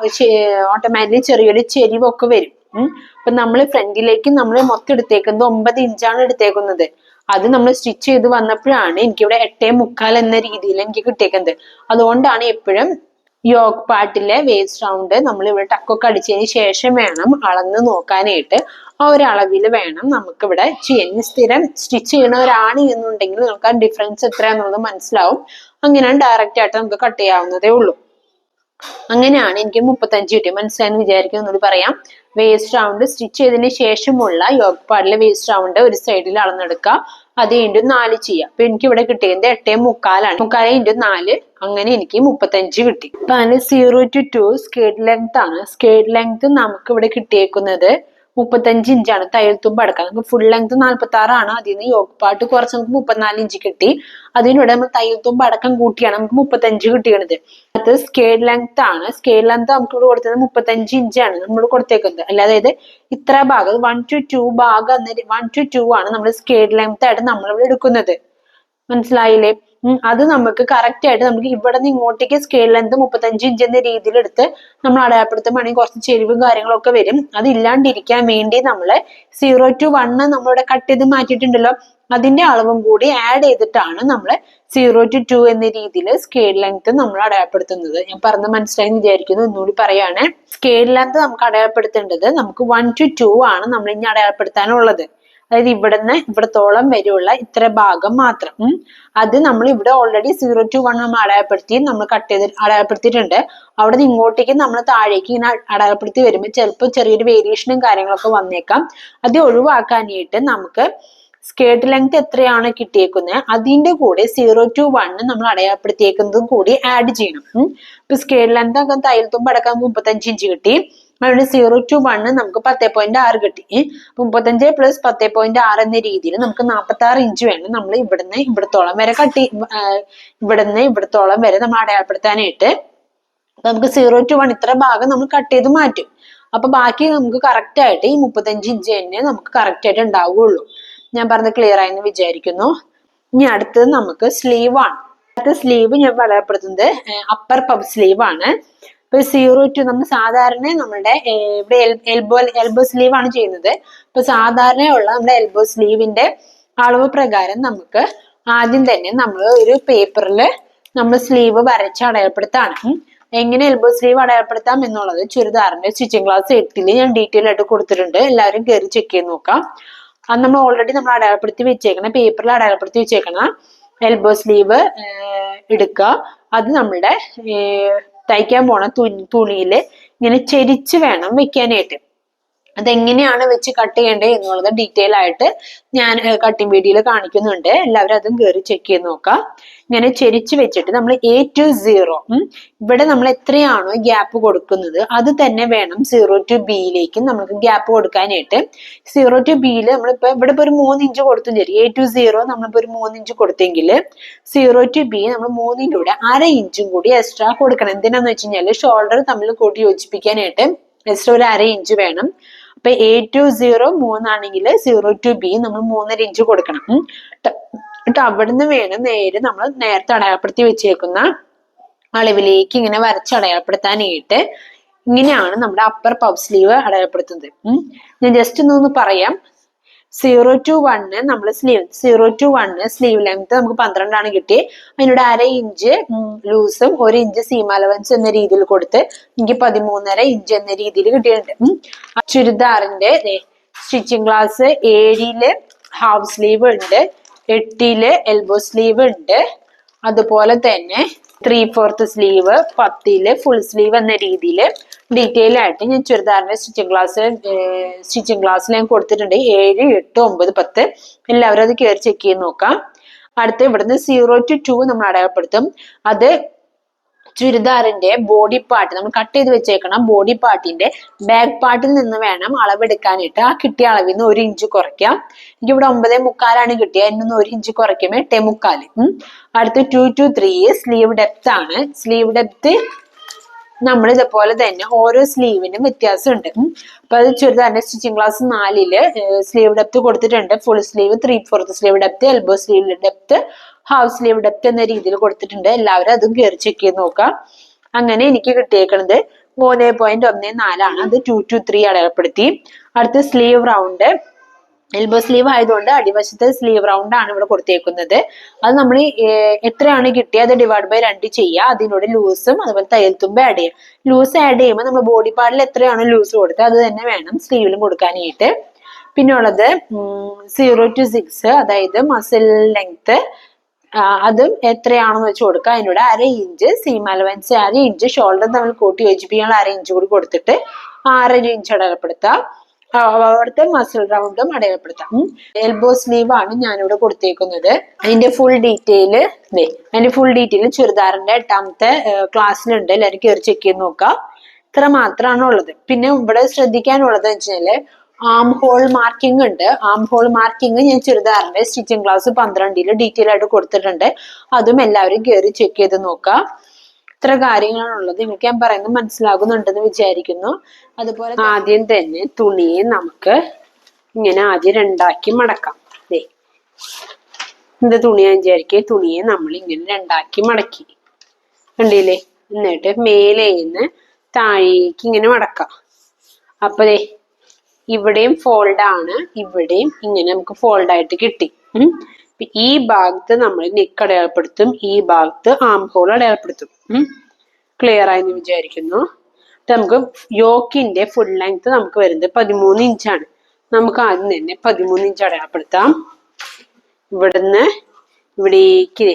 ഓട്ടോമാറ്റിക്കലി ചെറിയൊരു ചെരിവൊക്കെ വരും. അപ്പൊ നമ്മൾ ഫ്രണ്ടിലേക്ക് നമ്മൾ മൊത്തം എടുത്തേക്കുന്നത് 9 ഇഞ്ചാണ് എടുത്തേക്കുന്നത്. അത് നമ്മൾ സ്റ്റിച്ച് ചെയ്ത് വന്നപ്പോഴാണ് എനിക്കിവിടെ 8.25 എന്ന രീതിയിൽ എനിക്ക് കിട്ടിയേക്കുന്നത്. അതുകൊണ്ടാണ് എപ്പോഴും യോക്ക് പാർട്ടിലെ വേസ്റ്റ് റൗണ്ട് നമ്മൾ ഇവിടെ ടക്കൊക്കെ അടിച്ചതിന് ശേഷം വേണം അളന്ന് നോക്കാനായിട്ട്. ആ ഒരു അളവിൽ വേണം നമുക്ക് ഇവിടെ ചെയ്യാൻ. സ്ഥിരം സ്റ്റിച്ച് ചെയ്യണവരാണ് എന്നുണ്ടെങ്കിൽ നമുക്ക് ആ ഡിഫറൻസ് എത്രയാണെന്നുള്ളത് മനസ്സിലാവും. അങ്ങനെയാണ് ഡയറക്റ്റ് ആയിട്ട് നമുക്ക് കട്ട് ചെയ്യാവുന്നതേ ഉള്ളൂ. അങ്ങനെയാണ് എനിക്ക് 35 കിട്ടി. മനസ്സിലായെന്ന് വിചാരിക്കും. ഒന്നുകൂടി പറയാം. വേസ്റ്റ് റൗണ്ട് സ്റ്റിച്ച് ചെയ്തതിന് ശേഷമുള്ള യോക്ക് പാർട്ടിലെ വേസ്റ്റ് റൗണ്ട് ഒരു സൈഡിൽ അളന്നെടുക്കുക. അത് ഇൻറ്റു 4 ചെയ്യാം. അപ്പൊ എനിക്ക് ഇവിടെ കിട്ടിയത് 8.25 3/4 × 4. അങ്ങനെ എനിക്ക് 35 കിട്ടി. അപ്പൊ അതിന് 0 to 2 സ്കേർട്ട് ലെങ്ത് ആണ്. സ്കേർട്ട് ലെങ്ത് നമുക്ക് ഇവിടെ കിട്ടിയേക്കുന്നത് 35 ഇഞ്ചാണ്. തയ്യൽ തുമ്പ് അടക്കം നമുക്ക് ഫുൾ ലെങ്ത് 46 ആണ്. അതിൽ നിന്ന് യോക്ക് പാർട്ട് കുറച്ച് നമുക്ക് 34 ഇഞ്ച് കിട്ടി. അതിലൂടെ നമ്മൾ തയ്യൽ തുമ്പ് അടക്കം കൂട്ടിയാണ് നമുക്ക് 35 കിട്ടിയത്. അത് സ്കേർട്ട് ലെങ്ത് ആണ്. സ്കേർട്ട് ലെങ്ത് നമുക്ക് ഇവിടെ കൊടുത്തത് 35 ഇഞ്ചാണ് നമ്മൾ കൊടുത്തേക്കുന്നത്. അല്ലാതെ ഇത്ര ഭാഗം 1 to 2 ഭാഗം 1 to 2 ആണ് നമ്മൾ സ്കേർട്ട് ലെങ്ത് ആയിട്ട് നമ്മളിവിടെ എടുക്കുന്നത്. മനസ്സിലായില്ലേ? അത് നമുക്ക് കറക്റ്റ് ആയിട്ട് നമുക്ക് ഇവിടെ നിന്ന് ഇങ്ങോട്ടേക്ക് സ്കെയിൽ ലെങ്ത് 35 ഇഞ്ച് എന്ന രീതിയിൽ എടുത്ത് നമ്മൾ അടയാളപ്പെടുത്തുമ്പോഴാണെങ്കിൽ കുറച്ച് ചെരിവും കാര്യങ്ങളൊക്കെ വരും. അത് ഇല്ലാണ്ടിരിക്കാൻ വേണ്ടി നമ്മൾ 0 to 1 നമ്മളിവിടെ കട്ട് ചെയ്ത് മാറ്റിയിട്ടുണ്ടല്ലോ, അതിന്റെ അളവും കൂടി ആഡ് ചെയ്തിട്ടാണ് നമ്മൾ 0 to 2 എന്ന രീതിയിൽ സ്കെയിൽ ലെങ്ത് നമ്മൾ അടയാളപ്പെടുത്തുന്നത്. ഞാൻ പറഞ്ഞത് മനസ്സിലായി വിചാരിക്കുന്നു. ഒന്നുകൂടി പറയാണ്. സ്കെയിൽ ലെങ്ത് നമുക്ക് അടയാളപ്പെടുത്തേണ്ടത് നമുക്ക് 1 to 2 ആണ് നമ്മൾ ഇനി അടയാളപ്പെടുത്താനുള്ളത്. അതായത് ഇവിടുന്ന് ഇവിടത്തോളം വരെയുള്ള ഇത്ര ഭാഗം മാത്രം. അത് നമ്മൾ ഇവിടെ ഓൾറെഡി 0 to 1 നമ്മൾ അടയാളപ്പെടുത്തി നമ്മൾ കട്ട് ചെയ്ത് അടയാളപ്പെടുത്തിയിട്ടുണ്ട്. അവിടെ നിന്ന് ഇങ്ങോട്ടേക്ക് നമ്മൾ താഴേക്ക് ഇങ്ങനെ അടയാളപ്പെടുത്തി വരുമ്പോൾ ചിലപ്പോൾ ചെറിയൊരു വേരിയേഷനും കാര്യങ്ങളൊക്കെ വന്നേക്കാം. അത് ഒഴിവാക്കാനായിട്ട് നമുക്ക് സ്കേർട്ട് ലെങ്ത് എത്രയാണ് കിട്ടിയേക്കുന്നത് അതിന്റെ കൂടെ 0 to 1 നമ്മൾ അടയാളപ്പെടുത്തിയേക്കുന്നതും കൂടി ആഡ് ചെയ്യണം. ഇപ്പൊ സ്കേർട്ട് ലെങ്ത് ഒക്കെ തയ്യൽ തുമ്പ് അടക്കം 35 ഇഞ്ച് കിട്ടി. അതുകൊണ്ട് 0 to 1 നമുക്ക് 10.6 കിട്ടി. 35 + 10.6 എന്ന രീതിയിൽ നമുക്ക് 46 ഇഞ്ച് വേണം നമ്മൾ ഇവിടുന്ന് ഇവിടത്തോളം വരെ ഇവിടുന്ന് ഇവിടത്തോളം വരെ നമ്മൾ അടയാളപ്പെടുത്താനായിട്ട്. അപ്പൊ നമുക്ക് 0 to 1 ഇത്ര ഭാഗം നമ്മൾ കട്ട് ചെയ്ത് മാറ്റും. അപ്പൊ ബാക്കി നമുക്ക് കറക്റ്റ് ആയിട്ട് ഈ 35 ഇഞ്ച് തന്നെ നമുക്ക് കറക്റ്റ് ആയിട്ട് ഉണ്ടാവുകയുള്ളൂ. ഞാൻ പറഞ്ഞത് ക്ലിയർ ആയെന്ന് വിചാരിക്കുന്നു. ഇനി അടുത്തത് നമുക്ക് സ്ലീവ് ആണ്. അടുത്ത സ്ലീവ് ഞാൻ അടയാളപ്പെടുത്തുന്നത് അപ്പർ പഫ് സ്ലീവ് ആണ്. ഇപ്പൊ 0 to നമ്മൾ സാധാരണ നമ്മുടെ ഇവിടെ എൽബോ സ്ലീവ് ആണ് ചെയ്യുന്നത്. ഇപ്പൊ സാധാരണയുള്ള നമ്മുടെ എൽബോ സ്ലീവിന്റെ അളവ് പ്രകാരം നമുക്ക് ആദ്യം തന്നെ നമ്മൾ ഒരു പേപ്പറിൽ നമ്മൾ സ്ലീവ് വരച്ച് അടയാളപ്പെടുത്താണ്. എങ്ങനെ എൽബോ സ്ലീവ് അടയാളപ്പെടുത്താം എന്നുള്ളത് ചുരിദാറിന്റെ സ്റ്റിച്ചിങ് ക്ലാസ് 8 ഞാൻ ഡീറ്റെയിൽ ആയിട്ട് കൊടുത്തിട്ടുണ്ട്. എല്ലാവരും കയറി ചെക്ക് ചെയ്ത് നോക്കാം. അത് നമ്മൾ ഓൾറെഡി നമ്മൾ അടയാളപ്പെടുത്തി വെച്ചേക്കണം, പേപ്പറിൽ അടയാളപ്പെടുത്തി വെച്ചേക്കണം എൽബോ സ്ലീവ് എടുക്കുക. അത് നമ്മുടെ തയ്ക്കാൻ പോണ തുണിയിൽ ഇങ്ങനെ ചെരിച്ച് വേണം വെക്കാനായിട്ട്. അതെങ്ങനെയാണ് വെച്ച് കട്ട് ചെയ്യേണ്ടത് എന്നുള്ളത് ഡീറ്റെയിൽ ആയിട്ട് ഞാൻ കട്ടിംഗ് വീഡിയോയിൽ കാണിക്കുന്നുണ്ട്. എല്ലാവരും അതും കയറി ചെക്ക് ചെയ്ത് നോക്കാം. ഇങ്ങനെ ചെരിച്ച് വെച്ചിട്ട് നമ്മൾ A to 0 ഇവിടെ നമ്മൾ എത്രയാണോ ഗ്യാപ്പ് കൊടുക്കുന്നത് അത് തന്നെ വേണം 0 to Bയിലേക്ക് നമുക്ക് ഗ്യാപ്പ് കൊടുക്കാനായിട്ട്. 0 to Bയിൽ നമ്മളിപ്പോ ഇവിടെ ഇപ്പൊ ഒരു 3 ഇഞ്ച് കൊടുത്തു തരും. A to 0 നമ്മളിപ്പോ ഒരു 3 ഇഞ്ച് കൊടുത്തെങ്കിൽ 0 to B നമ്മൾ 3ന്റെ കൂടെ 1/2 ഇഞ്ചും കൂടി എക്സ്ട്രാ കൊടുക്കണം. എന്തിനാന്ന് വെച്ച് കഴിഞ്ഞാൽ ഷോൾഡർ തമ്മിൽ കൂട്ടി യോജിപ്പിക്കാനായിട്ട് എക്സ്ട്രാ ഒരു 1/2 ഇഞ്ച് വേണം. അപ്പൊ A to 0 3 ആണെങ്കിൽ 0 to B നമ്മൾ 3.5 ഇഞ്ച് കൊടുക്കണം. എന്നിട്ട് അവിടുന്ന് വേണം നേരെ നമ്മൾ നേരത്തെ അടയാളപ്പെടുത്തി വെച്ചേക്കുന്ന അളവിലേക്ക് ഇങ്ങനെ വരച്ച് അടയാളപ്പെടുത്താനായിട്ട്. ഇങ്ങനെയാണ് നമ്മുടെ അപ്പർ പഫ് സ്ലീവ് അടയാളപ്പെടുത്തുന്നത്. ഞാൻ ജസ്റ്റ് ഒന്ന് പറയാം. 0 to 1 നമ്മൾ 0 to 1 സ്ലീവ് ലെങ്ത് നമുക്ക് 12 ആണ് കിട്ടി. അതിനോട് 1/2 ഇഞ്ച് ലൂസും 1 ഇഞ്ച് സീം അലവൻസ് എന്ന രീതിയിൽ കൊടുത്ത് എനിക്ക് 13.5 ഇഞ്ച് എന്ന രീതിയിൽ കിട്ടിയിട്ടുണ്ട്. ചുരിദാറിന്റെ സ്റ്റിച്ചിങ് ക്ലാസ് 7 ഹാഫ് സ്ലീവ് ഉണ്ട്, 8 എൽബോ സ്ലീവ് ഉണ്ട്, അതുപോലെ തന്നെ 3/4 സ്ലീവ്, 10 ഫുൾ സ്ലീവ് എന്ന രീതിയിൽ ഡീറ്റെയിൽ ആയിട്ട് ഞാൻ ചുരിദാറിന്റെ സ്റ്റിച്ചിങ് ക്ലാസ്സിൽ ഞാൻ കൊടുത്തിട്ടുണ്ട്. 7, 8, 9, 10 എല്ലാവരും അത് കയറി ചെക്ക് ചെയ്ത് നോക്കാം. അടുത്ത ഇവിടുന്ന് 0 to 2 നമ്മൾ അടയാളപ്പെടുത്തും. അത് ചുരിദാറിന്റെ ബോഡി പാർട്ട് നമ്മൾ കട്ട് ചെയ്ത് വെച്ചേക്കണം. ബോഡി പാർട്ടിന്റെ ബാക്ക് പാർട്ടിൽ നിന്ന് വേണം അളവെടുക്കാനായിട്ട്. ആ കിട്ടിയ അളവിൽ നിന്ന് 1 ഇഞ്ച് കുറയ്ക്കാം. എനിക്ക് ഇവിടെ 9.25 കിട്ടിയത്. അതിൽ നിന്ന് 1 ഇഞ്ച് കുറയ്ക്കുമ്പോൾ 8.25. അടുത്ത് 2 to 3 സ്ലീവ് ഡെപ്ത് ആണ്. സ്ലീവ് ഡെപ്ത് നമ്മൾ ഇതുപോലെ തന്നെ ഓരോ സ്ലീവിനും വ്യത്യാസമുണ്ട്. അപ്പൊ അത് ചുരിദാറിന്റെ സ്റ്റിച്ചിങ് ക്ലാസ് 4 സ്ലീവ് ഡെപ്ത് കൊടുത്തിട്ടുണ്ട്. Full sleeve, 3/4 sleeve depth, elbow sleeve depth, half sleeve depth എന്ന രീതിയിൽ കൊടുത്തിട്ടുണ്ട്. എല്ലാവരും അതും കയറി ചെക്ക് ചെയ്ത് നോക്കാം. അങ്ങനെ എനിക്ക് കിട്ടിയേക്കണത് 3.14 അത് 2 to 3 അടയാളപ്പെടുത്തി. അടുത്ത സ്ലീവ് റൗണ്ട്, എൽബോ സ്ലീവ് ആയതുകൊണ്ട് അടിവശത്തെ സ്ലീവ് റൗണ്ട് ആണ് ഇവിടെ കൊടുത്തേക്കുന്നത്. അത് നമ്മൾ എത്രയാണ് കിട്ടിയത് അത് ഡിവൈഡ് ബൈ 2 ചെയ്യുക. അതിനോട് ലൂസും അതുപോലെ തയ്യൽ തുമ്പ് ആഡ് ചെയ്യുക. ലൂസ് ആഡ് ചെയ്യുമ്പോൾ നമ്മൾ ബോഡി പാർട്ടിൽ എത്രയാണ് ലൂസ് കൊടുത്തത് അത് തന്നെ വേണം സ്ലീവിലും കൊടുക്കാനായിട്ട്. പിന്നെ ഉള്ളത് 0 to 6, അതായത് മസിൽ ലെങ്ത്, അതും എത്രയാണെന്ന് വെച്ച് കൊടുക്കുക. അതിനോട് 1/2 inch seam allowance, 1/2 inch shoulder തമ്മിൽ കൂട്ടി യോജിപ്പിക്കാനുള്ള 1/2 ഇഞ്ച് കൂടി കൊടുത്തിട്ട് 6 ഇഞ്ച് അടയാളപ്പെടുത്താം. അവിടുത്തെ മസിൽ റൗണ്ടും അടയാളപ്പെടുത്താം. എൽബോ സ്ലീവ് ആണ് ഞാനിവിടെ കൊടുത്തേക്കുന്നത്. അതിന്റെ ഫുൾ ഡീറ്റെയിൽ ചുരിദാറിന്റെ 8ാമത്തെ ക്ലാസ്സിലുണ്ട്. എല്ലാവരും കയറി ചെക്ക് ചെയ്ത് നോക്കാം. ഇത്ര മാത്രമാണ് ഉള്ളത്. പിന്നെ ഇവിടെ ശ്രദ്ധിക്കാനുള്ളത് വെച്ചാല് ആം ഹോൾ മാർക്കിംഗ് ഉണ്ട്. ആം ഹോൾ മാർക്കിംഗ് ഞാൻ ചുരിദാറിന്റെ സ്റ്റിച്ചിങ് ക്ലാസ് 12 ഡീറ്റെയിൽ ആയിട്ട് കൊടുത്തിട്ടുണ്ട്. അതും എല്ലാവരും കയറി ചെക്ക് ചെയ്ത് നോക്കാം. ഇത്ര കാര്യങ്ങളാണുള്ളത്. നിങ്ങൾക്ക് ഞാൻ പറയുന്നത് മനസ്സിലാകുന്നുണ്ടെന്ന് വിചാരിക്കുന്നു. അതുപോലെ ആദ്യം തന്നെ തുണിയെ നമുക്ക് ഇങ്ങനെ ആദ്യം 2ആക്കി മടക്കാം. ഇത് തുണിയാന്ന് വിചാരിക്കുക. തുണിയെ നമ്മൾ ഇങ്ങനെ 2ആക്കി മടക്കി, കണ്ടില്ലേ? എന്നിട്ട് മേലേന്ന് താഴേക്ക് ഇങ്ങനെ മടക്കാം. അപ്പൊ ഇവിടെയും ഫോൾഡ് ആണ്, ഇവിടെയും ഇങ്ങനെ നമുക്ക് ഫോൾഡ് ആയിട്ട് കിട്ടി. ഈ ഭാഗത്ത് നമ്മൾ നെക്ക് അടയാളപ്പെടുത്തും, ഈ ഭാഗത്ത് ആം ഹോൾ അടയാളപ്പെടുത്തും. ക്ലിയർ ആയെന്ന് വിചാരിക്കുന്നു. നമുക്ക് യോക്കിന്റെ ഫുൾ ലെങ്ത് നമുക്ക് വരുന്നത് 13 ഇഞ്ചാണ്. നമുക്ക് ആദ്യം തന്നെ 13 ഇഞ്ച് അടയാളപ്പെടുത്താം. ഇവിടുന്ന് ഇവിടേക്ക്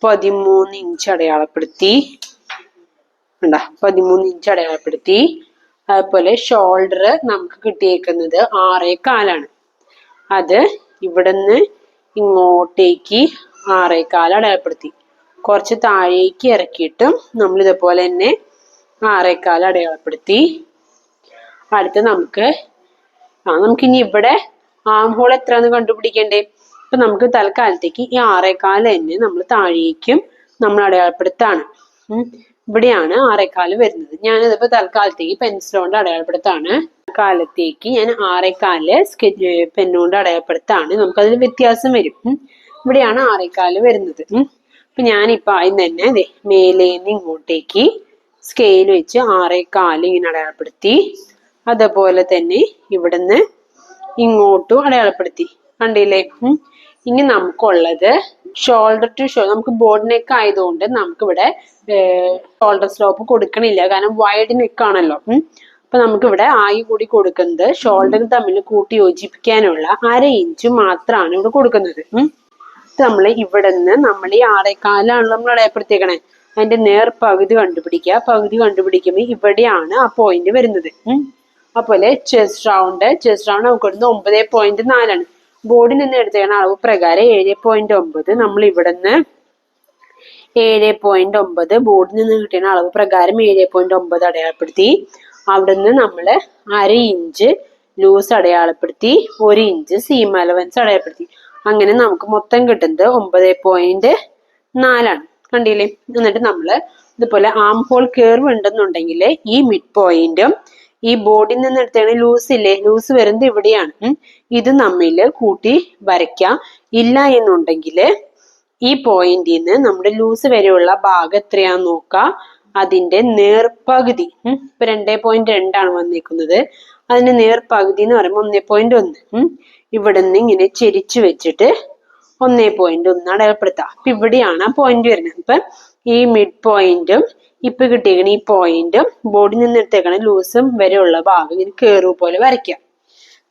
13 ഇഞ്ച് അടയാളപ്പെടുത്തി. 13 ഇഞ്ച് അടയാളപ്പെടുത്തി. അതുപോലെ ഷോൾഡർ നമുക്ക് കിട്ടിയേക്കുന്നത് 6.25 അത് ഇവിടുന്ന് ഇങ്ങോട്ടേക്ക് 6.25 അടയാളപ്പെടുത്തി. കുറച്ച് താഴേക്ക് ഇറക്കിയിട്ടും നമ്മൾ ഇതുപോലെ തന്നെ 6.25 അടയാളപ്പെടുത്തി. അടുത്ത് നമുക്കിനി ഇവിടെ ആം ഹോൾ എത്രയാന്ന് കണ്ടുപിടിക്കണ്ടേ? അപ്പൊ നമുക്ക് തൽക്കാലത്തേക്ക് ഈ 6.25 തന്നെ നമ്മൾ താഴേക്കും നമ്മൾ അടയാളപ്പെടുത്താണ്. ഇവിടെയാണ് 6.25 വരുന്നത്. ഞാനിതിപ്പോ തൽക്കാലത്തേക്ക് പെൻസിൽ കൊണ്ട് അടയാളപ്പെടുത്താണ്. കാലത്തേക്ക് ഞാൻ 6.25 പെന്നുകൊണ്ട് അടയാളപ്പെടുത്താണ്. നമുക്കതിൽ വ്യത്യാസം വരും. ഇവിടെയാണ് 6.25 വരുന്നത്. അപ്പൊ ഞാനിപ്പോ ആദ്യം തന്നെ മേലേന്ന് ഇങ്ങോട്ടേക്ക് സ്കെയിൽ വെച്ച് 6.25 ഇങ്ങനെ അടയാളപ്പെടുത്തി. അതുപോലെ തന്നെ ഇവിടുന്ന് ഇങ്ങോട്ടും അടയാളപ്പെടുത്തി. കണ്ടില്ലേ? ഇനി നമുക്കുള്ളത് ഷോൾഡർ ടു നമുക്ക് ബോർഡ് നെക്ക് ആയതുകൊണ്ട് നമുക്കിവിടെ ഷോൾഡർ സ്ലോപ്പ് കൊടുക്കണില്ല, കാരണം വൈഡ് നെക്ക് ആണല്ലോ. അപ്പൊ നമുക്കിവിടെ ആയി കൂടി കൊടുക്കുന്നത് ഷോൾഡർ തമ്മിൽ കൂട്ടി യോജിപ്പിക്കാനുള്ള 1/2 ഇഞ്ച് മാത്രമാണ് ഇവിടെ കൊടുക്കുന്നത്. നമ്മൾ ഇവിടുന്ന് നമ്മൾ ഈ 6.25 നമ്മൾ അടയാളപ്പെടുത്തിയേക്കണേ. അതിന്റെ നേർ പകുതി കണ്ടുപിടിക്കുക. പകുതി കണ്ടുപിടിക്കുമ്പോൾ ഇവിടെയാണ് ആ പോയിന്റ് വരുന്നത്. അതുപോലെ ചെസ്റ്റ് റൗണ്ട് നമുക്ക് ഇവിടുന്ന് 9.4 ബോർഡിൽ നിന്ന് എടുത്തേക്കണ അളവ് പ്രകാരം 7.9. നമ്മൾ ഇവിടുന്ന് 7.9 ബോർഡിൽ നിന്ന് കിട്ടിയ അളവ് പ്രകാരം 7.9 അടയാളപ്പെടുത്തി. അവിടുന്ന് നമ്മൾ 1/2 ഇഞ്ച് ലൂസ് അടയാളപ്പെടുത്തി, 1 ഇഞ്ച് സീം അലവൻസ് അടയാളപ്പെടുത്തി. അങ്ങനെ നമുക്ക് മൊത്തം കിട്ടുന്നത് 9.4 കണ്ടില്ലേ? എന്നിട്ട് നമ്മൾ ഇതുപോലെ ആം ഹോൾ കേർവ് ഉണ്ടെന്നുണ്ടെങ്കിൽ ഈ മിഡ് പോയിന്റും ഈ ബോർഡിൽ നിന്ന് എടുത്തേക്കണ ലൂസ് ഇല്ലേ, ലൂസ് വരുന്നത് ഇവിടെയാണ്. ഇത് തമ്മിൽ കൂട്ടി വരയ്ക്കാം. ഇല്ല എന്നുണ്ടെങ്കിൽ ഈ പോയിന്റിൽ നിന്ന് നമ്മുടെ ലൂസ് വരെയുള്ള ഭാഗം എത്രയാന്ന് നോക്കാം. അതിന്റെ നേർപകുതി ഇപ്പൊ 2.2 ആണ് വന്നിരിക്കുന്നത്. അതിന്റെ നേർപകുതി എന്ന് പറയുമ്പോൾ 1.1. ഇവിടുന്ന് ഇങ്ങനെ ചെരിച്ചു വെച്ചിട്ട് 1.1 അടയാളപ്പെടുത്താം. അപ്പൊ ഇവിടെയാണ് ആ പോയിന്റ് വരുന്നത്. അപ്പൊ ഈ മിഡ് പോയിന്റും ഇപ്പൊ കിട്ടിയേക്കണ ഈ പോയിന്റും ബോർഡിൽ നിന്ന് എടുത്തേക്കണ ലൂസും വരെയുള്ള ഭാഗം ഇങ്ങനെ കേർവ് പോലെ വരയ്ക്കാം.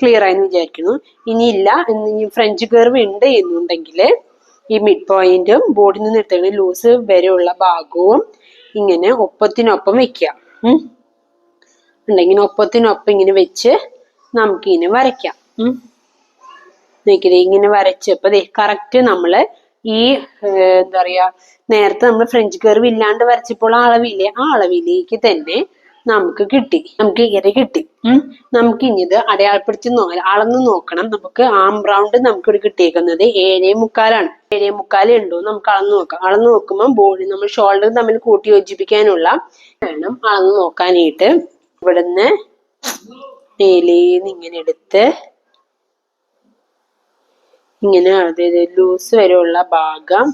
ക്ലിയർ ആയെന്ന് വിചാരിക്കുന്നു. ഇനിയില്ല, ഫ്രഞ്ച് കേർവ് ഉണ്ട് എന്നുണ്ടെങ്കിൽ ഈ മിഡ് പോയിന്റും ബോർഡിൽ നിന്ന് എടുത്തേക്കണ ലൂസ് വരെയുള്ള ഭാഗവും ഇങ്ങനെ ഒപ്പത്തിനൊപ്പം വെക്കുക. ഇങ്ങനെ ഒപ്പത്തിനൊപ്പം ഇങ്ങനെ വെച്ച് നമുക്കിങ്ങനെ വരയ്ക്കാം. ഇങ്ങനെ വരച്ചപ്പോ കറക്റ്റ് നമ്മള് ഈ എന്താ പറയാ, നേരത്തെ നമ്മൾ ഫ്രഞ്ച് കർവ് ഇല്ലാണ്ട് വരച്ചപ്പോൾ ആ അളവില്ലേ, ആ അളവിലേക്ക് തന്നെ നമുക്ക് കിട്ടി. നമുക്ക് ഇങ്ങനെ കിട്ടി. നമുക്ക് ഇനി ഇത് അടയാളപ്പെടുത്തി അളന്ന് നോക്കണം. നമുക്ക് ആം റൗണ്ട് നമുക്ക് ഇവിടെ കിട്ടിയേക്കുന്നത് 7.25 7.25 ഉണ്ടോ നമുക്ക് അളന്ന് നോക്കാം. അളന്ന് നോക്കുമ്പോൾ ബോഡി നമ്മൾ ഷോൾഡർ തമ്മിൽ കൂട്ടി യോജിപ്പിക്കാനുള്ള വേണം അളന്ന് നോക്കാനായിട്ട്. ഇവിടുന്ന് മേലേന്ന് ഇങ്ങനെ എടുത്ത് ഇങ്ങനെ അതായത് ലൂസ് വരെയുള്ള ഭാഗം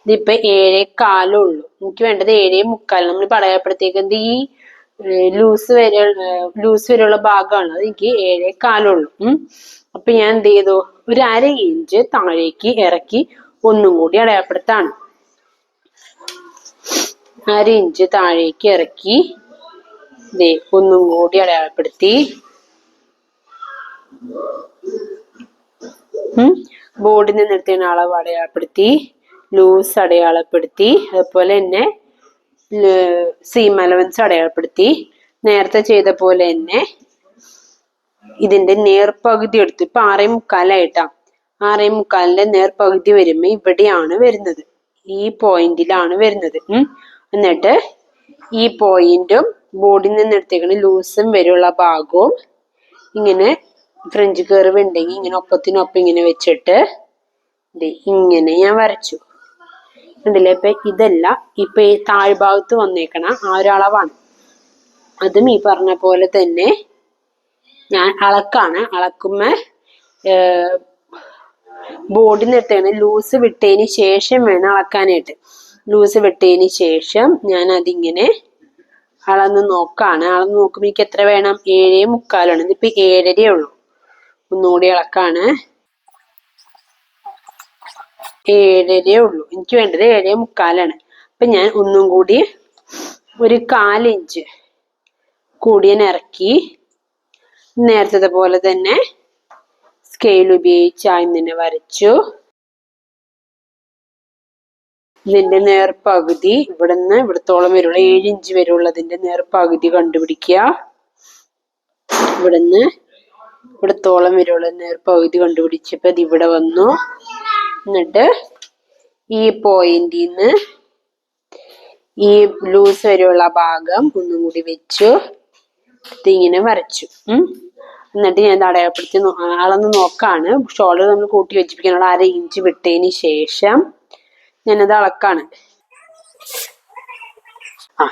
ഇതിപ്പോ 7.25 എനിക്ക് വേണ്ടത് 7.25. നമ്മൾ പടയപ്പെടുത്തേക്ക് ഈ ലൂസ് വരെയുള്ള ഭാഗമാണ്, അത് എനിക്ക് 7.25. അപ്പൊ ഞാൻ എന്ത് ചെയ്തു, ഒരു 1/2 ഇഞ്ച് താഴേക്ക് ഇറക്കി ഒന്നും കൂടി അടയാളപ്പെടുത്താണ്. 1/2 ഇഞ്ച് താഴേക്ക് ഇറക്കി ഒന്നും കൂടി അടയാളപ്പെടുത്തി. ബോർഡിൽ നിന്ന് എടുത്തതിന് അളവ് അടയാളപ്പെടുത്തി, ലൂസ് അടയാളപ്പെടുത്തി, അതുപോലെ തന്നെ സീം അലവൻസ് അടയാളപ്പെടുത്തി. നേരത്തെ ചെയ്ത പോലെ തന്നെ ഇതിന്റെ നേർപകുതി എടുത്തു. ഇപ്പൊ 6.25 6.25 നേർപകുതി വരുമ്പോ ഇവിടെയാണ് വരുന്നത്, ഈ പോയിന്റിലാണ് വരുന്നത്. എന്നിട്ട് ഈ പോയിന്റും ബോർഡിൽ നിന്ന് എടുത്തേക്കുന്ന ലൂസും വരെയുള്ള ഭാഗവും ഇങ്ങനെ ഫ്രഞ്ച് കർവ് ഉണ്ടെങ്കിൽ ഇങ്ങനെ ഒപ്പത്തിനൊപ്പം ഇങ്ങനെ വെച്ചിട്ട് ഇങ്ങനെ ഞാൻ വരച്ചു. ഉണ്ടല്ലേ? ഇപ്പൊ ഇതല്ല, ഇപ്പൊ ഈ താഴ്ഭാഗത്ത് വന്നേക്കണ ആ ഒരു അളവാണ്. അതും ഈ പറഞ്ഞ പോലെ തന്നെ ഞാൻ അളക്കുമ്പോ ബോർഡിൽ നിർത്തേണ ലൂസ് വിട്ടതിന് ശേഷം വേണം അളക്കാനായിട്ട്. ലൂസ് വിട്ടതിന് ശേഷം ഞാൻ അതിങ്ങനെ അളന്ന് നോക്കാണ്. അളന്ന് നോക്കുമ്പോ എനിക്ക് എത്ര വേണം, 7.25. ഇതിപ്പോ 7.5 ഉള്ളൂ. ഒന്നുകൂടി അളക്കാണ്. 7.5 ഉള്ളൂ. എനിക്ക് വേണ്ടത് 7.25. അപ്പൊ ഞാൻ ഒന്നും കൂടി ഒരു 1/4 ഇഞ്ച് കൂടിയ ഇറക്കി നേരത്തെ പോലെ തന്നെ സ്കെയിൽ ഉപയോഗിച്ച് ആദ്യം വരച്ചു. ഇതിന്റെ നേർപകുതി ഇവിടുന്ന് ഇവിടത്തോളം വരുള്ള 7 ഇഞ്ച് വരുള്ളതിന്റെ നേർപകുതി കണ്ടുപിടിക്കുക. ഇവിടുന്ന് ഇവിടത്തോളം വരുള്ള നേർപകുതി കണ്ടുപിടിച്ചപ്പോ ഇത് ഇവിടെ വന്നു. എന്നിട്ട് ഈ പോയിന്റിൽ നിന്ന് ഈ ലൂസ് വരെയുള്ള ഭാഗം ഒന്നും കൂടി വെച്ചു, ഇതിങ്ങനെ വരച്ചു. എന്നിട്ട് ഞാൻ അടയാളപ്പെടുത്തി അളന്ന് നോക്കാണ്. ഷോൾഡർ നമ്മൾ കൂട്ടി വെച്ചിരിക്കാനുള്ള 1/2 ഇഞ്ച് വിട്ടതിന് ശേഷം ഞാനത് അളക്കാണ്.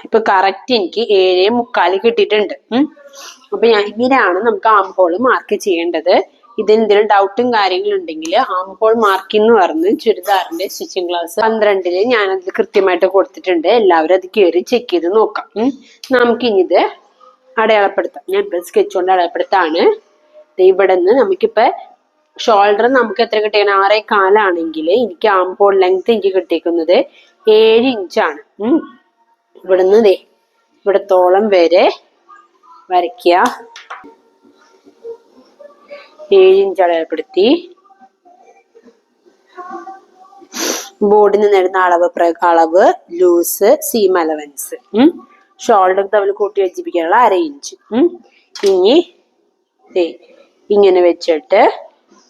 ഇപ്പൊ കറക്റ്റ് എനിക്ക് 7.25 കിട്ടിയിട്ടുണ്ട്. അപ്പൊ ഇങ്ങനെയാണ് നമുക്ക് ആം ഹോൾ മാർക്ക് ചെയ്യേണ്ടത്. ഇതിനെന്തെങ്കിലും ഡൗട്ടും കാര്യങ്ങളും ഉണ്ടെങ്കിൽ ആം ഹോൾ മാർക്കിംഗ് എന്ന് പറഞ്ഞ് ചുരിദാറിന്റെ സ്റ്റിച്ചിങ് ക്ലാസ് 12 ഞാനത് കൃത്യമായിട്ട് കൊടുത്തിട്ടുണ്ട്. എല്ലാവരും അത് കയറി ചെക്ക് ചെയ്ത് നോക്കാം. നമുക്കിനി ഇത് അടയാളപ്പെടുത്താം. ഞാൻ ഇപ്പൊ സ്കെച്ച് കൊണ്ട് അടയാളപ്പെടുത്താണ്. ഇവിടെ നിന്ന് നമുക്കിപ്പോ ഷോൾഡർ നമുക്ക് എത്ര കിട്ടിയാണ്, 6.25 ആണെങ്കിൽ എനിക്ക് ആം ഹോൾ ലെങ്ത് എനിക്ക് കിട്ടിയിരിക്കുന്നത് 7 ഇഞ്ചാണ്. ഇവിടുന്ന് ഇവിടത്തോളം വരെ വരയ്ക്കുക. 7 ഇഞ്ച് അടയാളപ്പെടുത്തി. ബോർഡിൽ നിന്ന് നേടുന്ന അളവ് ലൂസ് സീം അലവൻസ് ഷോൾഡർ തമ്മിൽ കൂട്ടി വെച്ചിരിക്കാനുള്ള 1/2 ഇഞ്ച്. ഇനി ഇങ്ങനെ വെച്ചിട്ട്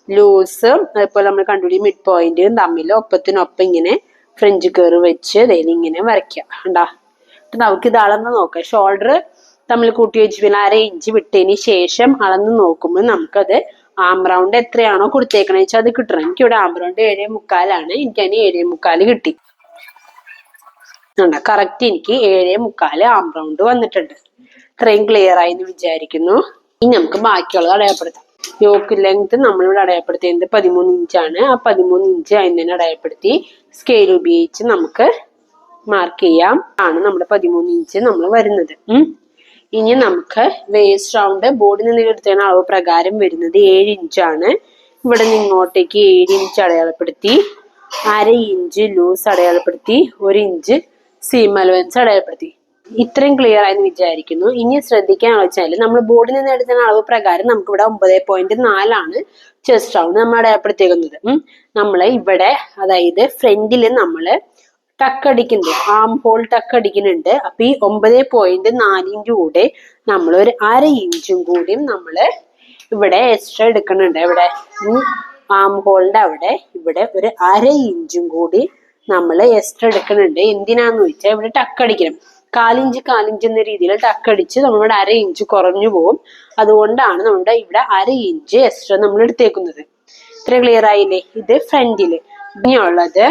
ലൂസും അതുപോലെ നമ്മൾ കണ്ടുപിടിക്കും മിഡ് പോയിന്റും തമ്മിൽ ഒപ്പത്തിനൊപ്പം ഇങ്ങനെ ഫ്രഞ്ച് കർവ് വെച്ച് ഇങ്ങനെ വരയ്ക്കാം. കണ്ടാ? നമുക്ക് ഇത് അളന്ന് നോക്കാം. ഷോൾഡർ തമ്മിൽ കൂട്ടി വെച്ച് 1/2 ഇഞ്ച് വിട്ടതിന് ശേഷം അളന്ന് നോക്കുമ്പോൾ നമുക്കത് ആം റൗണ്ട് എത്രയാണോ കൊടുത്തേക്കണെന്ന് വെച്ചാൽ അത് കിട്ടണം. എനിക്കിവിടെ ആം റൗണ്ട് 7.25 എനിക്ക് അതിന് 7.25 കിട്ടി. കറക്റ്റ് എനിക്ക് 7.25 ആം റൗണ്ട് വന്നിട്ടുണ്ട്. ഇത്രയും ക്ലിയർ ആയി എന്ന് വിചാരിക്കുന്നു. ഇനി നമുക്ക് ബാക്കിയുള്ളത് അടയാളപ്പെടുത്താം. യോക്ക് ലെങ്ത് നമ്മളിവിടെ അടയാളപ്പെടുത്തിയത് 13 ഇഞ്ചാണ്. ആ 13 ഇഞ്ച് അതിന് തന്നെ അടയാളപ്പെടുത്തി സ്കെയിൽ ഉപയോഗിച്ച് നമുക്ക് മാർക്ക് ചെയ്യാം. ആണ് നമ്മുടെ 13 ഇഞ്ച് നമ്മൾ വരുന്നത്. ഇനി നമുക്ക് വേസ്റ്റ് റൗണ്ട് ബോർഡിൽ നിന്ന് എടുത്തതിന് അളവ് പ്രകാരം വരുന്നത് 7 ഇഞ്ചാണ്. ഇവിടെ നിന്ന് ഇങ്ങോട്ടേക്ക് 7 ഇഞ്ച് അടയാളപ്പെടുത്തി, 1/2 ഇഞ്ച് ലൂസ് അടയാളപ്പെടുത്തി, 1 ഇഞ്ച് സീം അലവൻസ് അടയാളപ്പെടുത്തി. ഇത്രയും ക്ലിയർ ആയെന്ന് വിചാരിക്കുന്നു. ഇനി ശ്രദ്ധിക്കാൻ വെച്ചാൽ നമ്മൾ ബോർഡിൽ നിന്ന് എടുത്ത അളവ് പ്രകാരം നമുക്ക് ഇവിടെ 9.4 ആണ് ചെസ്റ്റ് റൗണ്ട് നമ്മൾ അടയാളപ്പെടുത്തിയേക്കുന്നത്. നമ്മള് ഇവിടെ അതായത് ഫ്രണ്ടില് നമ്മള് ടക്കടിക്കുന്നുണ്ട്, ആം ഹോൾ ടക്കടിക്കുന്നുണ്ട്. അപ്പൊ ഈ 9.4 കൂടെ നമ്മൾ ഒരു 1/2 ഇഞ്ചും കൂടിയും നമ്മള് ഇവിടെ എക്സ്ട്രാ എടുക്കുന്നുണ്ട്. ഇവിടെ ആം ഹോളിന്റെ അവിടെ ഇവിടെ ഒരു 1/2 ഇഞ്ചും കൂടി നമ്മൾ എക്സ്ട്രാ എടുക്കുന്നുണ്ട്. എന്തിനാന്ന് വെച്ചാൽ ഇവിടെ ടക്കടിക്കണം. 1/4 ഇഞ്ച് എന്ന രീതിയിൽ ടക്കടിച്ച് നമ്മളുടെ 1/2 ഇഞ്ച് കുറഞ്ഞു പോകും. അതുകൊണ്ടാണ് നമ്മുടെ ഇവിടെ 1/2 ഇഞ്ച് എക്സ്ട്രാ നമ്മൾ എടുത്തേക്കുന്നത്. ഇത്ര ക്ലിയർ ആയില്ലേ? ഇത് ഫ്രണ്ടില്. ഇനിയുള്ളത്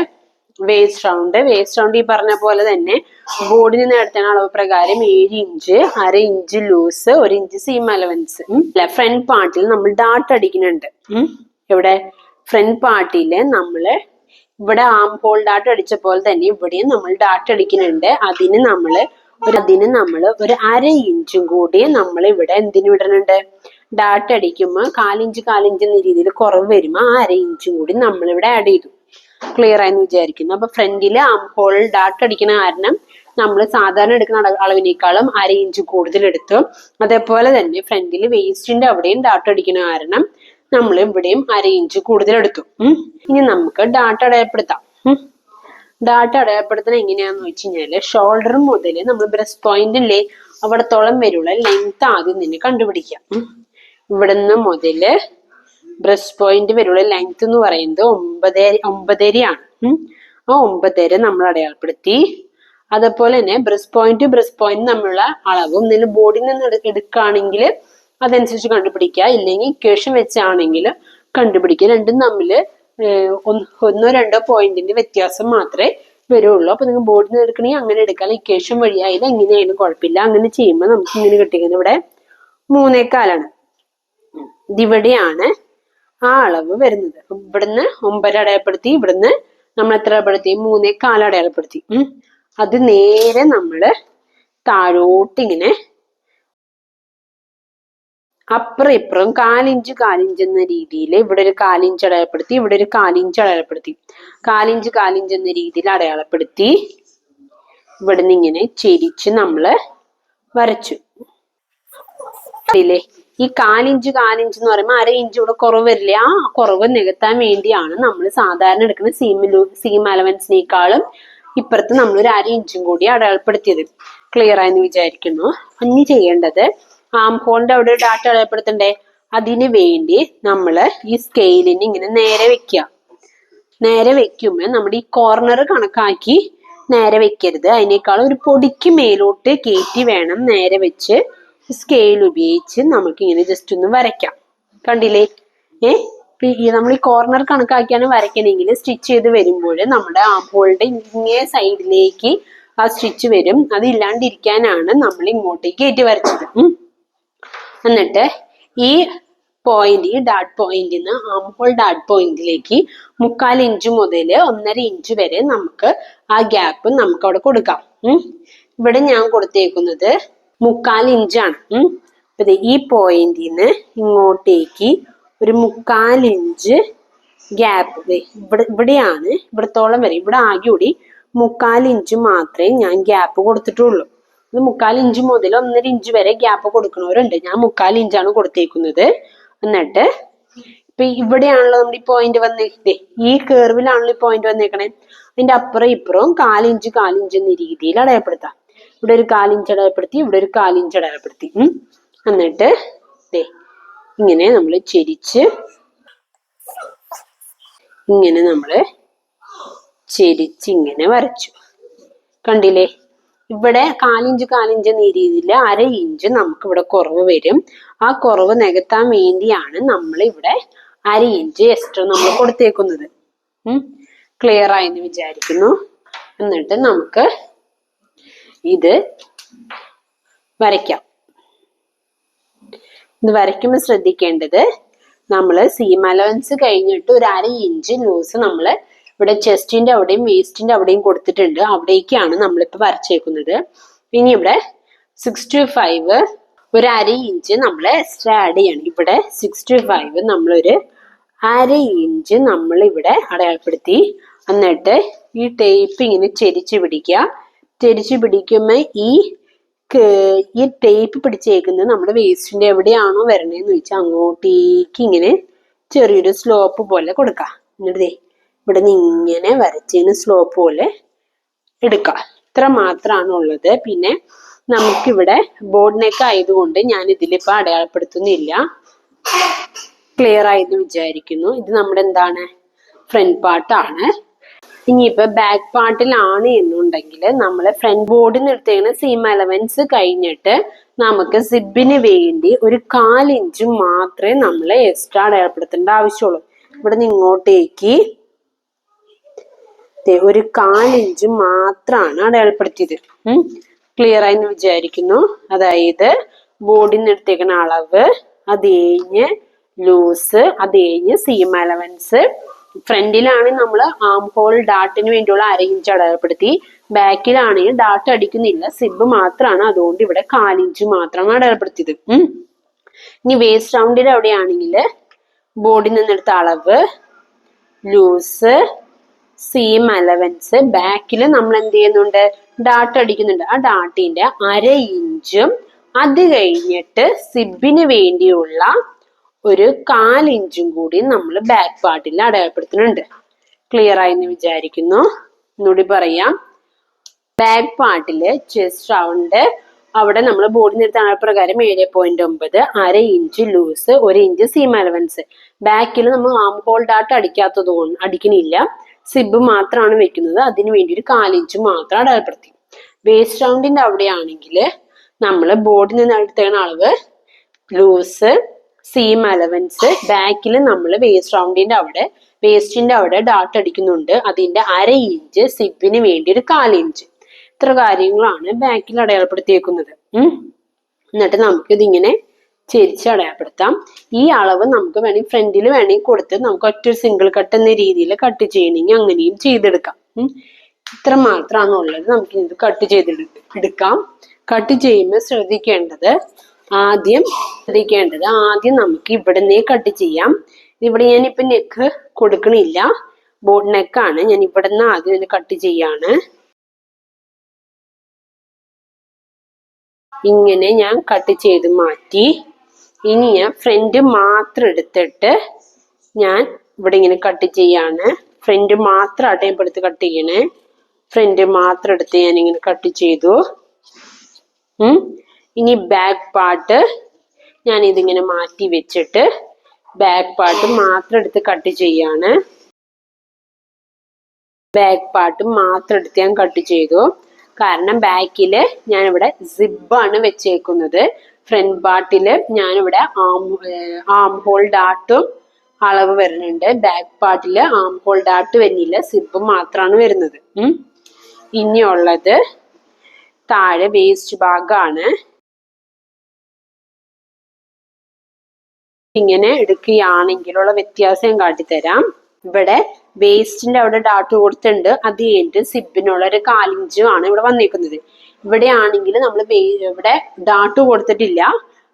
വേസ്റ്റ് റൗണ്ട്. വേസ്റ്റ് റൗണ്ട് ഈ പറഞ്ഞ പോലെ തന്നെ ബോർഡിൽ നിന്ന് എടുത്ത അളവ് പ്രകാരം 7 inch, 1/2 inch loose, 1 inch seam allowance. Front പാർട്ടിൽ നമ്മൾ ഡാട്ട് അടിക്കുന്നുണ്ട്. ഇവിടെ ഫ്രണ്ട് പാർട്ടില് നമ്മള് ഇവിടെ ആം ഹോൾ ഡാട്ട് അടിച്ച പോലെ തന്നെ ഇവിടെയും നമ്മൾ ഡാട്ട് അടിക്കുന്നുണ്ട്. അതിന് നമ്മൾ ഒരു 1/2 ഇഞ്ചും കൂടി നമ്മൾ ഇവിടെ എന്തിനു ഇടുന്നുണ്ട്, ഡാട്ട് അടിക്കുമ്പോൾ 1/4 ഇഞ്ച് എന്ന രീതിയിൽ കുറവ് വരുമ്പോൾ ആ 1/2 ഇഞ്ചും കൂടി നമ്മളിവിടെ ആഡ് ചെയ്തു. ക്ലിയർ ആയെന്ന് വിചാരിക്കുന്നു. അപ്പൊ ഫ്രണ്ടില് ആം ഹോൾ ഡാട്ട് അടിക്കുന്ന കാരണം നമ്മൾ സാധാരണ എടുക്കുന്ന അളവിനേക്കാളും 1/2 ഇഞ്ച് കൂടുതൽ എടുത്തു. അതേപോലെ തന്നെ ഫ്രണ്ടില് വേസ്റ്റിന്റെ അവിടെയും ഡാട്ട് അടിക്കുന്ന കാരണം നമ്മൾ ഇവിടെയും 1/2 ഇഞ്ച് കൂടുതൽ എടുത്തു. ഇനി നമുക്ക് ഡാട്ട് അടയാളപ്പെടുത്താം. ഡാട്ട് അടയാളപ്പെടുത്തുന്നത് എങ്ങനെയാന്ന് വെച്ച് കഴിഞ്ഞാല് ഷോൾഡർ മുതൽ നമ്മൾ ബ്രസ്റ്റ് പോയിന്റിലെ അവിടത്തോളം വരെയുള്ള ലെങ്ത് ആദ്യം തന്നെ കണ്ടുപിടിക്കാം. ഇവിടുന്ന് മുതല് ബ്രസ്റ്റ് പോയിന്റ് വരെയുള്ള ലെങ്ത് എന്ന് പറയുന്നത് 9.5 ആ 9.5 നമ്മൾ അടയാളപ്പെടുത്തി. അതേപോലെ തന്നെ ബ്രസ്റ്റ് പോയിന്റ് തമ്മിലുള്ള അളവും ബോഡിയിൽ നിന്ന് എടുക്കുകയാണെങ്കിൽ അതനുസരിച്ച് കണ്ടുപിടിക്കുക, ഇല്ലെങ്കിൽ ഇക്വേഷൻ വെച്ചാണെങ്കിൽ കണ്ടുപിടിക്കുക. രണ്ടും തമ്മിൽ 1-2 പോയിന്റിന്റെ വ്യത്യാസം മാത്രമേ വരുള്ളൂ. അപ്പൊ നിങ്ങൾ ബോഡിയിൽ നിന്ന് എടുക്കണമെങ്കിൽ അങ്ങനെ എടുക്കാം, ഇക്വേഷൻ വഴിയായാലും എങ്ങനെയായാലും കുഴപ്പമില്ല. അങ്ങനെ ചെയ്യുമ്പോൾ നമുക്ക് ഇങ്ങനെ കിട്ടിക്കുന്നത് ഇവിടെ 3.25 ഇതിവിടെയാണ് ആ അളവ് വരുന്നത്. ഇവിടുന്ന് 9 അടയാളപ്പെടുത്തി, ഇവിടുന്ന് നമ്മൾ എത്ര അടയാളപ്പെടുത്തി, 3.25 അടയാളപ്പെടുത്തി. അത് നേരെ നമ്മള് താഴോട്ടിങ്ങനെ അപ്പുറം ഇപ്പുറം 1/4 ഇഞ്ച് എന്ന രീതിയിൽ ഇവിടെ ഒരു 1/4 ഇഞ്ച് അടയാളപ്പെടുത്തി, ഇവിടെ ഒരു 1/4 ഇഞ്ച് അടയാളപ്പെടുത്തി, 1/4 ഇഞ്ച് എന്ന രീതിയിൽ അടയാളപ്പെടുത്തി ഇവിടുന്ന് ഇങ്ങനെ ചെരിച്ച് നമ്മള് വരച്ചു. ഈ 1/4 ഇഞ്ച് എന്ന് പറയുമ്പോൾ 1/2 ഇഞ്ച് ഇവിടെ കുറവ് വരില്ല. ആ കുറവ് നികത്താൻ വേണ്ടിയാണ് നമ്മൾ സാധാരണ എടുക്കുന്ന സീം അലവൻസിനേക്കാളും ഇപ്പുറത്ത് നമ്മൾ ഒരു 1/2 ഇഞ്ചും കൂടി അടയാളപ്പെടുത്തിയത്. ക്ലിയർ ആയെന്ന് വിചാരിക്കുന്നു. ഇനി ചെയ്യേണ്ടത് ആം ഹോളിന്റെ അവിടെ ഡാറ്റ അടയാളപ്പെടുത്തണ്ടേ, അതിന് വേണ്ടി നമ്മള് ഈ സ്കെയിലിന് ഇങ്ങനെ നേരെ വെക്കുക. നേരെ വെക്കുമ്പോൾ നമ്മുടെ ഈ കോർണർ കണക്കാക്കി നേരെ വെക്കരുത്, അതിനേക്കാളും ഒരു പൊടിക്ക് മേലോട്ട് കയറ്റി വേണം നേരെ വെച്ച് സ്കെയിൽ ഉപയോഗിച്ച് നമുക്ക് ഇങ്ങനെ ജസ്റ്റ് ഒന്ന് വരയ്ക്കാം. കണ്ടില്ലേ? നമ്മൾ ഈ കോർണർ കണക്കാക്കിയാണ് വരയ്ക്കണമെങ്കിൽ സ്റ്റിച്ച് ചെയ്ത് വരുമ്പോൾ നമ്മുടെ ആം ഹോളിന്റെ ഇങ്ങേ സൈഡിലേക്ക് ആ സ്റ്റിച്ച് വരും. അത് ഇല്ലാണ്ടിരിക്കാനാണ് നമ്മൾ ഇങ്ങോട്ടേക്ക് കയറ്റി വരച്ചത്. എന്നിട്ട് ഈ ഡാട്ട് പോയിന്റിൽ നിന്ന് ആം ഹോൾ ഡാട്ട് പോയിന്റിലേക്ക് 3/4 ഇഞ്ച് മുതൽ 1.5 ഇഞ്ച് വരെ നമുക്ക് ആ ഗ്യാപ്പ് നമുക്ക് അവിടെ കൊടുക്കാം. ഇവിടെ ഞാൻ കൊടുത്തേക്കുന്നത് 3/4 ഇഞ്ചാണ്. അപ്പൊ ഈ പോയിന്റിൽ നിന്ന് ഇങ്ങോട്ടേക്ക് ഒരു 3/4 ഇഞ്ച് ഗ്യാപ്പ് ഇവിടെയാണ്, ഇവിടത്തോളം വരെ. ഇവിടെ ആകെ കൂടി 3/4 ഇഞ്ച് മാത്രമേ ഞാൻ ഗ്യാപ്പ് കൊടുത്തിട്ടുള്ളൂ. ഇത് 3/4 ഇഞ്ച് മുതൽ 1.5 ഇഞ്ച് വരെ ഗ്യാപ്പ് കൊടുക്കുന്നവരുണ്ട്. ഞാൻ 3/4 ഇഞ്ചാണ് കൊടുത്തേക്കുന്നത്. എന്നിട്ട് ഇപ്പൊ ഇവിടെയാണല്ലോ നമ്മുടെ ഈ പോയിന്റ് വന്നേക്കേ, ഈ കേർവിലാണല്ലോ ഈ പോയിന്റ് വന്നേക്കണേ. അതിന്റെ അപ്പുറം ഇപ്പുറവും 1/4 ഇഞ്ച് എന്ന രീതിയിൽ അടയാളപ്പെടുത്താം. ഇവിടെ ഒരു 1/4 ഇഞ്ച് അടയാളപ്പെടുത്തി, ഇവിടെ ഒരു 1/4 ഇഞ്ച് അടയാളപ്പെടുത്തി. എന്നിട്ട് ഇങ്ങനെ നമ്മൾ ചെരിച്ച് ഇങ്ങനെ വരച്ചു. കണ്ടില്ലേ? ഇവിടെ 1/4 ഇഞ്ച് എന്ന രീതിയിൽ 1/2 ഇഞ്ച് നമുക്ക് ഇവിടെ കുറവ് വരും. ആ കുറവ് നികത്താൻ വേണ്ടിയാണ് നമ്മൾ ഇവിടെ 1/2 ഇഞ്ച് എക്സ്ട്രാ നമ്മൾ കൊടുത്തേക്കുന്നത്. ക്ലിയർ ആയെന്ന് വിചാരിക്കുന്നു. എന്നിട്ട് നമുക്ക് ഇത് വരയ്ക്കാം. ഇത് വരയ്ക്കുമ്പോൾ ശ്രദ്ധിക്കേണ്ടത്, നമ്മൾ സീം അലവൻസ് കഴിഞ്ഞിട്ട് ഒരു 1/2 ഇഞ്ച് ലൂസ് നമ്മൾ ഇവിടെ ചെസ്റ്റിന്റെ അവിടെയും വേസ്റ്റിന്റെ അവിടെയും കൊടുത്തിട്ടുണ്ട്. അവിടേക്കാണ് നമ്മളിപ്പോ വരച്ചേക്കുന്നത്. ഇനി ഇവിടെ 6 to 5 ഒരു 1/2 ഇഞ്ച് നമ്മൾ എക്സ്ട്രാ ആഡ് ചെയ്യണം. ഇവിടെ 6 to 5 നമ്മളൊരു 1/2 ഇഞ്ച് നമ്മൾ ഇവിടെ അടയാളപ്പെടുത്തി. എന്നിട്ട് ഈ ടേപ്പ് ഇങ്ങനെ ചെരിച്ച് പിടിക്കുക. ചെരിച്ച് പിടിക്കുമ്പോൾ ഈ ടേപ്പ് പിടിച്ചേക്കുന്നത് നമ്മുടെ വേസ്റ്റിന്റെ എവിടെയാണോ വരണേന്ന് വെച്ചാൽ അങ്ങോട്ടേക്ക് ഇങ്ങനെ ചെറിയൊരു സ്ലോപ്പ് പോലെ കൊടുക്കാം. എന്നിട്ട് ഇവിടെ നിന്ന് ഇങ്ങനെ വരച്ചതിന് സ്ലോപ്പ് പോലെ എടുക്കുക. ഇത്ര മാത്രമാണ് ഉള്ളത്. പിന്നെ നമുക്കിവിടെ ബോർഡ് നെക്ക് ആയതുകൊണ്ട് ഞാൻ ഇതിലിപ്പോ അടയാളപ്പെടുത്തുന്നില്ല. ക്ലിയർ ആയെന്ന് വിചാരിക്കുന്നു. ഇത് നമ്മുടെ എന്താണ്, ഫ്രണ്ട് പാർട്ടാണ്. ഇനിയിപ്പോ ബാക്ക് പാർട്ടിലാണ് എന്നുണ്ടെങ്കിൽ നമ്മൾ ഫ്രണ്ട് ബോർഡിൽ നിന്ന് എടുത്തേക്കുന്ന സീം അലവൻസ് കഴിഞ്ഞിട്ട് നമുക്ക് സിബിന് വേണ്ടി ഒരു 1/4 ഇഞ്ച് മാത്രമേ നമ്മൾ എക്സ്ട്രാ അടയാളപ്പെടുത്തേണ്ട ആവശ്യമുള്ളൂ. ഇവിടെ നിന്ന് ഇങ്ങോട്ടേക്ക് ഒരു 1/4 ഇഞ്ച് മാത്രമാണ് അടയാളപ്പെടുത്തിയത്. ക്ലിയർ ആയെന്ന് വിചാരിക്കുന്നു. അതായത് ബോർഡിൽ നിന്ന് എടുത്തേക്കുന്ന അളവ്, അത് കഴിഞ്ഞ് ലൂസ്, അത് കഴിഞ്ഞ് സീം അലവൻസ്, ഫ്രണ്ടിലാണെങ്കിൽ നമ്മൾ ആം ഹോൾ ഡാർട്ടിന് വേണ്ടിയുള്ള 1/2 ഇഞ്ച് അടയാളപ്പെടുത്തി, ബാക്കിലാണെങ്കിൽ ഡാർട്ട് അടിക്കുന്നില്ല, സിബ് മാത്രമാണ്, അതുകൊണ്ട് ഇവിടെ 1/4 ഇഞ്ച് മാത്രമാണ് അടയാളപ്പെടുത്തിയത്. ഇനി വേസ്റ്റ് റൗണ്ടിൽ എവിടെയാണെങ്കിൽ ബോർഡിൽ നിന്നെടുത്ത അളവ്, ലൂസ്, സീം അലവൻസ്, ബാക്കിൽ നമ്മൾ എന്ത് ചെയ്യുന്നുണ്ട്, ഡാർട്ട് അടിക്കുന്നുണ്ട്. ആ ഡാർട്ടിന്റെ 1/2 ഇഞ്ചും അത് കഴിഞ്ഞിട്ട് സിബിന് വേണ്ടിയുള്ള ഒരു 1/4 ഇഞ്ചും കൂടി നമ്മൾ ബാക്ക് പാർട്ടിൽ അടയാളപ്പെടുത്തുന്നുണ്ട്. ക്ലിയർ ആയെന്ന് വിചാരിക്കുന്നു. ഒന്നുകൂടി പറയാം. ബാക്ക് പാർട്ടില് ചെസ്റ്റ് റൗണ്ട്, അവിടെ നമ്മൾ ബോഡി നിർത്താൻ പ്രകാരം 7.9, 1/2 inch loose, 1 inch seam allowance. ബാക്കിൽ നമ്മൾ ആം ഹോൾ ഡാർട്ട് അടിക്കാത്തത് കൊണ്ട് അടിക്കണില്ല, സിബ് മാത്രമാണ് വെക്കുന്നത്, അതിന് വേണ്ടി ഒരു 1/4 ഇഞ്ച് മാത്രം അടയാളപ്പെടുത്തി. വേസ്റ്റ് റൗണ്ടിന്റെ അവിടെയാണെങ്കിൽ നമ്മൾ ബോർഡിൽ നിന്ന് എടുത്തേക്കുന്ന അളവ്, ലൂസ്, സീം അലവൻസ്, ബാക്കിൽ നമ്മൾ വേസ്റ്റിന്റെ അവിടെ ഡാർട്ട് അടിക്കുന്നുണ്ട്, അതിന്റെ 1/2 ഇഞ്ച്, സിബിന് വേണ്ടി ഒരു 1/4 ഇഞ്ച്. ഇത്ര കാര്യങ്ങളാണ് ബാക്കിൽ അടയാളപ്പെടുത്തിയേക്കുന്നത്. എന്നിട്ട് നമുക്ക് ഇതിങ്ങനെ ചെരിച്ച് അടയാളപ്പെടുത്താം. ഈ അളവ് നമുക്ക് വേണമെങ്കിൽ ഫ്രണ്ടിൽ വേണമെങ്കിൽ കൊടുത്ത് നമുക്ക് ഒറ്റ സിംഗിൾ കട്ട് എന്ന രീതിയിൽ കട്ട് ചെയ്യണമെങ്കിൽ അങ്ങനെയും ചെയ്തെടുക്കാം. ഇത്ര മാത്രമാണുള്ളത്. നമുക്ക് ഇത് കട്ട് ചെയ്തെടുക്കാം. കട്ട് ചെയ്യുമ്പോൾ ശ്രദ്ധിക്കേണ്ടത് ആദ്യം നമുക്ക് ഇവിടുന്നേ കട്ട് ചെയ്യാം. ഇവിടെ ഞാൻ ഇപ്പൊ നെക്ക് കൊടുക്കണില്ല, ബോട്ട് നെക്കാണ്. ഞാൻ ഇവിടുന്ന് ആദ്യം കട്ട് ചെയ്യാണ്. ഇങ്ങനെ ഞാൻ കട്ട് ചെയ്ത് മാറ്റി. ഇനി ഞാൻ ഫ്രണ്ട് മാത്രം എടുത്തിട്ട് ഞാൻ ഇവിടെ ഇങ്ങനെ കട്ട് ചെയ്യാണ്. ഫ്രണ്ട് മാത്രമായിട്ട് ഞാൻ എടുത്ത് കട്ട് ചെയ്യണേ. ഫ്രണ്ട് മാത്രം എടുത്ത് ഞാൻ ഇങ്ങനെ കട്ട് ചെയ്തു. ഇനി ബാക്ക് പാർട്ട് ഞാൻ ഇതിങ്ങനെ മാറ്റി വെച്ചിട്ട് ബാക്ക് പാർട്ട് മാത്രം എടുത്ത് കട്ട് ചെയ്യാണ്. ബാക്ക് പാർട്ട് മാത്രം എടുത്ത് ഞാൻ കട്ട് ചെയ്തു. കാരണം ബാക്കില് ഞാനിവിടെ സിബാണ് വെച്ചേക്കുന്നത്. ഫ്രണ്ട് പാർട്ടില് ഞാനിവിടെ ആം ഹോൾ ഡാർട്ടും അളവ് വരുന്നുണ്ട്. ബാക്ക് പാർട്ടില് ആം ഹോൾ ഡാർട്ട് വരുന്നില്ല, സിബ് മാത്രമാണ് വരുന്നത്. ഇനിയുള്ളത് താഴെ വേസ്റ്റ് ഭാഗമാണ്. ഇങ്ങനെ എടുക്കുകയാണെങ്കിലുള്ള വ്യത്യാസം കാട്ടിത്തരാം. ഇവിടെ വേസ്റ്റിന്റെ അവിടെ ഡാർട്ട് കൊടുത്തിട്ടുണ്ട്, അത് കഴിഞ്ഞിട്ട് സിബിനുള്ള ഒരു 1/4 ഇഞ്ചുമാണ് ഇവിടെ വന്നേക്കുന്നത്. ഇവിടെ ആണെങ്കിൽ നമ്മൾ ഇവിടെ ഡാർട്ട് കൊടുത്തിട്ടില്ല,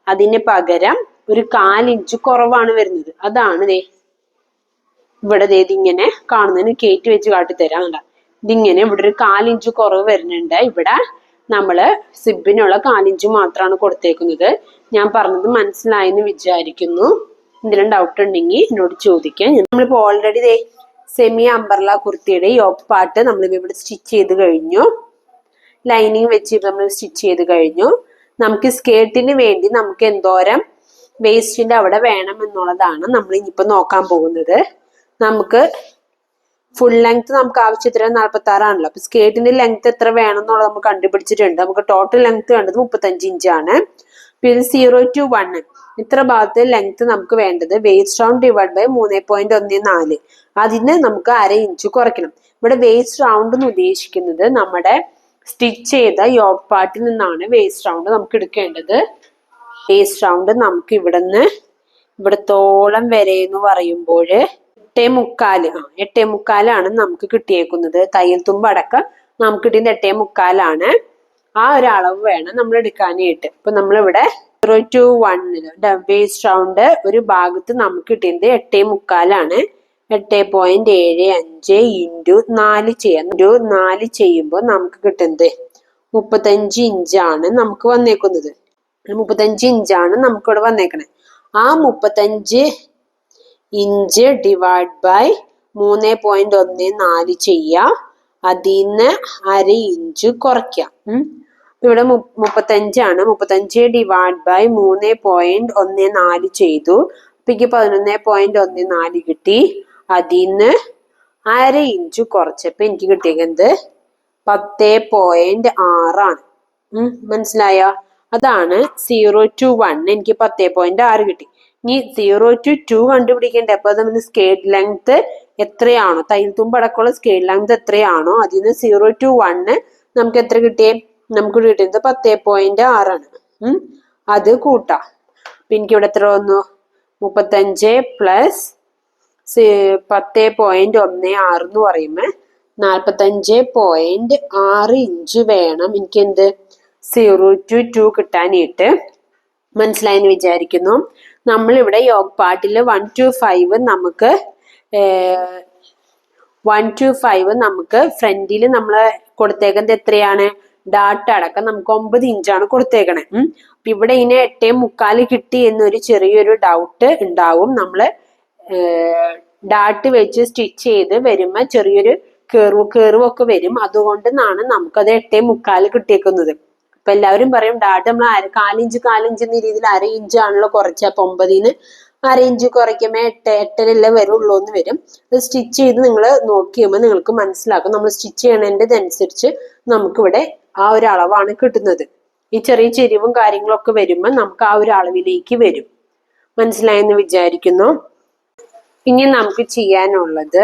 അതിന് പകരം ഒരു 1/4 ഇഞ്ച് കുറവാണ് വരുന്നത്. അതാണ് ഇവിടെ ഇതിങ്ങനെ കാണുന്നതിന് കയറ്റി വെച്ച് കാട്ടിത്തരാം. ഇതിങ്ങനെ ഇവിടെ ഒരു 1/4 ഇഞ്ച് കുറവ് വരുന്നുണ്ട്. ഇവിടെ നമ്മള് സിബിനുള്ള 1/4 ഇഞ്ച് മാത്രമാണ് കൊടുത്തേക്കുന്നത്. ഞാൻ പറഞ്ഞത് മനസ്സിലായെന്ന് വിചാരിക്കുന്നു. എന്തെങ്കിലും ഡൗട്ട് ഉണ്ടെങ്കിൽ എന്നോട് ചോദിക്കാം. നമ്മളിപ്പോ ഓൾറെഡി സെമി അംബർല കുർത്തിയുടെ യോക്ക് പാർട്ട് നമ്മൾ ഇവിടെ സ്റ്റിച്ച് ചെയ്ത് കഴിഞ്ഞു. ലൈനിങ് വെച്ച് നമ്മൾ സ്റ്റിച്ച് ചെയ്ത് കഴിഞ്ഞു. നമുക്ക് സ്കേർട്ടിന് വേണ്ടി നമുക്ക് എന്തോരം വേസ്റ്റിന്റെ അവിടെ വേണം എന്നുള്ളതാണ് നമ്മൾ ഇനിയിപ്പോ നോക്കാൻ പോകുന്നത്. നമുക്ക് ഫുൾ ലെങ്ത് നമുക്ക് ആവശ്യത്തിന് 46 ആണല്ലോ. അപ്പൊ സ്കേർട്ടിന്റെ ലെങ്ത് എത്ര വേണം എന്നുള്ളത് നമുക്ക് കണ്ടുപിടിച്ചിട്ടുണ്ട്. നമുക്ക് ടോട്ടൽ ലെങ്ത് വേണ്ടത് 35 ഇഞ്ചാണ്. പിന്നെ 0 to 1 ഇത്ര ഭാഗത്ത് ലെങ്ത് നമുക്ക് വേണ്ടത് വേസ്റ്റ് റൗണ്ട് ഡിവൈഡ് ബൈ 3.14. അതിന് നമുക്ക് 1/2 ഇഞ്ച് കുറയ്ക്കണം. ഇവിടെ വേസ്റ്റ് റൗണ്ട് എന്ന് ഉദ്ദേശിക്കുന്നത് നമ്മുടെ സ്റ്റിച്ച് ചെയ്ത യോക്ക് പാർട്ടിൽ നിന്നാണ് വേസ്റ്റ് റൗണ്ട് നമുക്ക് എടുക്കേണ്ടത്. വേസ്റ്റ് റൗണ്ട് നമുക്ക് ഇവിടത്തോളം വരെ എന്ന് പറയുമ്പോൾ 8.25 നമുക്ക് കിട്ടിയേക്കുന്നത്. തയ്യൽ തുമ്പ് അടക്കം നമുക്ക് കിട്ടിയത് 8.25. ആ ഒരു അളവ് വേണം നമ്മൾ എടുക്കാനായിട്ട്. ഇപ്പൊ നമ്മളിവിടെ 0 to 1 വേസ്റ്റ് റൗണ്ട് ഒരു ഭാഗത്ത് നമുക്ക് കിട്ടിയത് 8.25. 8.75 ഇൻറ്റു 4 ചെയ്യാം. 4 ചെയ്യുമ്പോൾ നമുക്ക് കിട്ടുന്നത് 35 ഇഞ്ചാണ് നമുക്ക് വന്നേക്കുന്നത്. 35 ഇഞ്ചാണ് നമുക്ക് ഇവിടെ വന്നേക്കണേ. ആ 35 ഇഞ്ച് ഡിവൈഡ് ബൈ 3.14 ചെയ്യാം. അതിന്ന് 1/2 ഇഞ്ച് കുറയ്ക്കാം. ഇവിടെ 35 ആണ്. 35 ഡിവൈഡ് ബൈ 3.14 ചെയ്തു. അപ്പൊ 11.14 കിട്ടി. അതിന്ന് 1/2 ഇഞ്ച് കുറച്ചപ്പോ എനിക്ക് കിട്ടിയത് 10.6 ആണ്. മനസ്സിലായോ? അതാണ് 0 to 1 എനിക്ക് 10.6 കിട്ടി. ഇനി 0 to 2 കണ്ടുപിടിക്കണ്ടേ. അപ്പൊ നമ്മൾ സ്കേർട്ട് ലെങ്ത് എത്രയാണോ, തയ്യൽ തുമ്പ് അടക്കമുള്ള സ്കേർട്ട് ലെങ്ത് എത്രയാണോ അതിന് 0 to 1 നമുക്ക് എത്ര കിട്ടിയേ? നമുക്ക് കിട്ടിയത് 10.6 ആണ്. അത് കൂട്ടാം. അപ്പൊ എനിക്ക് ഇവിടെ എത്ര വന്നു? 35 പ്ലസ് 10.16 എന്ന് പറയുമ്പോ 45.6 ഇഞ്ച് വേണം എനിക്ക് എന്ത് 0 to 2 കിട്ടാനായിട്ട്. മനസ്സിലായെന്ന് വിചാരിക്കുന്നു. നമ്മളിവിടെ യോഗ് പാർട്ടിൽ 1 to 5 നമുക്ക് 1 to 5 നമുക്ക് ഫ്രണ്ടിൽ നമ്മൾ കൊടുത്തേക്കുന്നത് എത്രയാണ്? ഡാട്ട് അടക്കം നമുക്ക് 9 ഇഞ്ചാണ് കൊടുത്തേക്കണേ. അപ്പൊ ഇവിടെ ഇതിനെ 8.75 കിട്ടി എന്നൊരു ചെറിയൊരു ഡൗട്ട് ഉണ്ടാവും. നമ്മള് ഡാട്ട് വെച്ച് സ്റ്റിച്ച് ചെയ്ത് വരുമ്പോ ചെറിയൊരു കേറുവൊക്കെ വരും. അതുകൊണ്ടാണ് നമുക്കത് 8.75 കിട്ടിയേക്കുന്നത്. അപ്പൊ എല്ലാവരും പറയും ഡാട്ട് നമ്മൾ 4 ഇഞ്ച് എന്ന രീതിയിൽ 1/2 ഇഞ്ചാണല്ലോ കുറച്ച്. അപ്പൊ 9-ന് 1/2 ഇഞ്ച് കുറയ്ക്കുമ്പോ 8 വരുള്ളൂ എന്ന് വരും. അത് സ്റ്റിച്ച് ചെയ്ത് നിങ്ങൾ നോക്കിയുമ്പോൾ നിങ്ങൾക്ക് മനസ്സിലാക്കും. നമ്മൾ സ്റ്റിച്ച് ചെയ്യണതിനനുസരിച്ച് നമുക്കിവിടെ ആ ഒരു അളവാണ് കിട്ടുന്നത്. ഈ ചെറിയ ചെരിവും കാര്യങ്ങളൊക്കെ വരുമ്പോൾ നമുക്ക് ആ ഒരു അളവിലേക്ക് വരും. മനസ്സിലായെന്ന് വിചാരിക്കുന്നു. ഇനി നമുക്ക് ചെയ്യാനുള്ളത്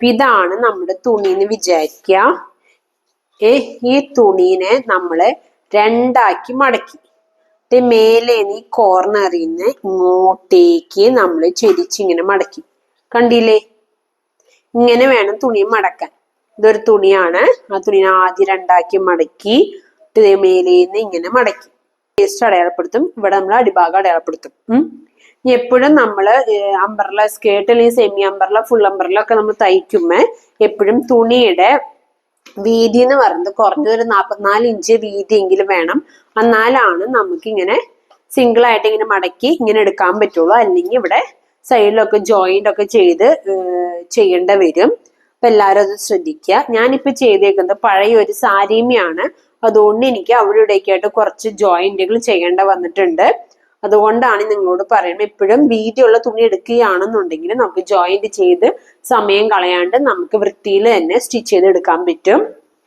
ഇതാണ് നമ്മുടെ തുണി എന്ന് വിചാരിക്കുക. ഈ തുണീനെ നമ്മള് 2ആക്കി മടക്കി മേലെ ഈ കോർണറിൽ നിന്ന് ഇങ്ങോട്ടേക്ക് നമ്മൾ ചെരിച്ചിങ്ങനെ മടക്കി. കണ്ടില്ലേ? ഇങ്ങനെ വേണം തുണി മടക്കാൻ. ഇതൊരു തുണിയാണ്. ആ തുണിനെ ആദ്യം 2ആക്കി മടക്കി മേലേന്ന് ഇങ്ങനെ മടക്കി വേസ്റ്റ് അടയാളപ്പെടുത്തും. ഇവിടെ നമ്മൾ അടിഭാഗം അടയാളപ്പെടുത്തും. എപ്പോഴും നമ്മള് അംബ്രല സ്കേർട്ട് അല്ലെങ്കിൽ സെമി അംബ്രല ഫുൾ അംബ്രല ഒക്കെ നമ്മൾ തയ്ക്കുമ്പോ എപ്പോഴും തുണിയുടെ വീതി എന്ന് പറയുന്നത് കുറഞ്ഞൊരു 44 ഇഞ്ച് വീതിയെങ്കിലും വേണം. എന്നാലാണ് നമുക്ക് ഇങ്ങനെ സിംഗിൾ ആയിട്ട് ഇങ്ങനെ മടക്കി ഇങ്ങനെ എടുക്കാൻ പറ്റുള്ളൂ. അല്ലെങ്കിൽ ഇവിടെ സൈഡിലൊക്കെ ജോയിന്റ് ഒക്കെ ചെയ്യേണ്ട വരും. അപ്പൊ എല്ലാവരും അത് ശ്രദ്ധിക്കുക. ഞാനിപ്പോ ചെയ്തേക്കുന്നത് പഴയ ഒരു സാരിമയാണ്. അതുകൊണ്ട് എനിക്ക് അവിടെ ഇവിടേക്കായിട്ട് കുറച്ച് ജോയിന്റുകൾ ചെയ്യേണ്ട വന്നിട്ടുണ്ട്. അതുകൊണ്ടാണ് നിങ്ങളോട് പറയുന്നത് എപ്പോഴും വീതിയുള്ള തുണി എടുക്കുകയാണെന്നുണ്ടെങ്കിൽ നമുക്ക് ജോയിന്റ് ചെയ്ത് സമയം കളയാണ്ട് നമുക്ക് വൃത്തിയിൽ തന്നെ സ്റ്റിച്ച് ചെയ്ത് എടുക്കാൻ പറ്റും.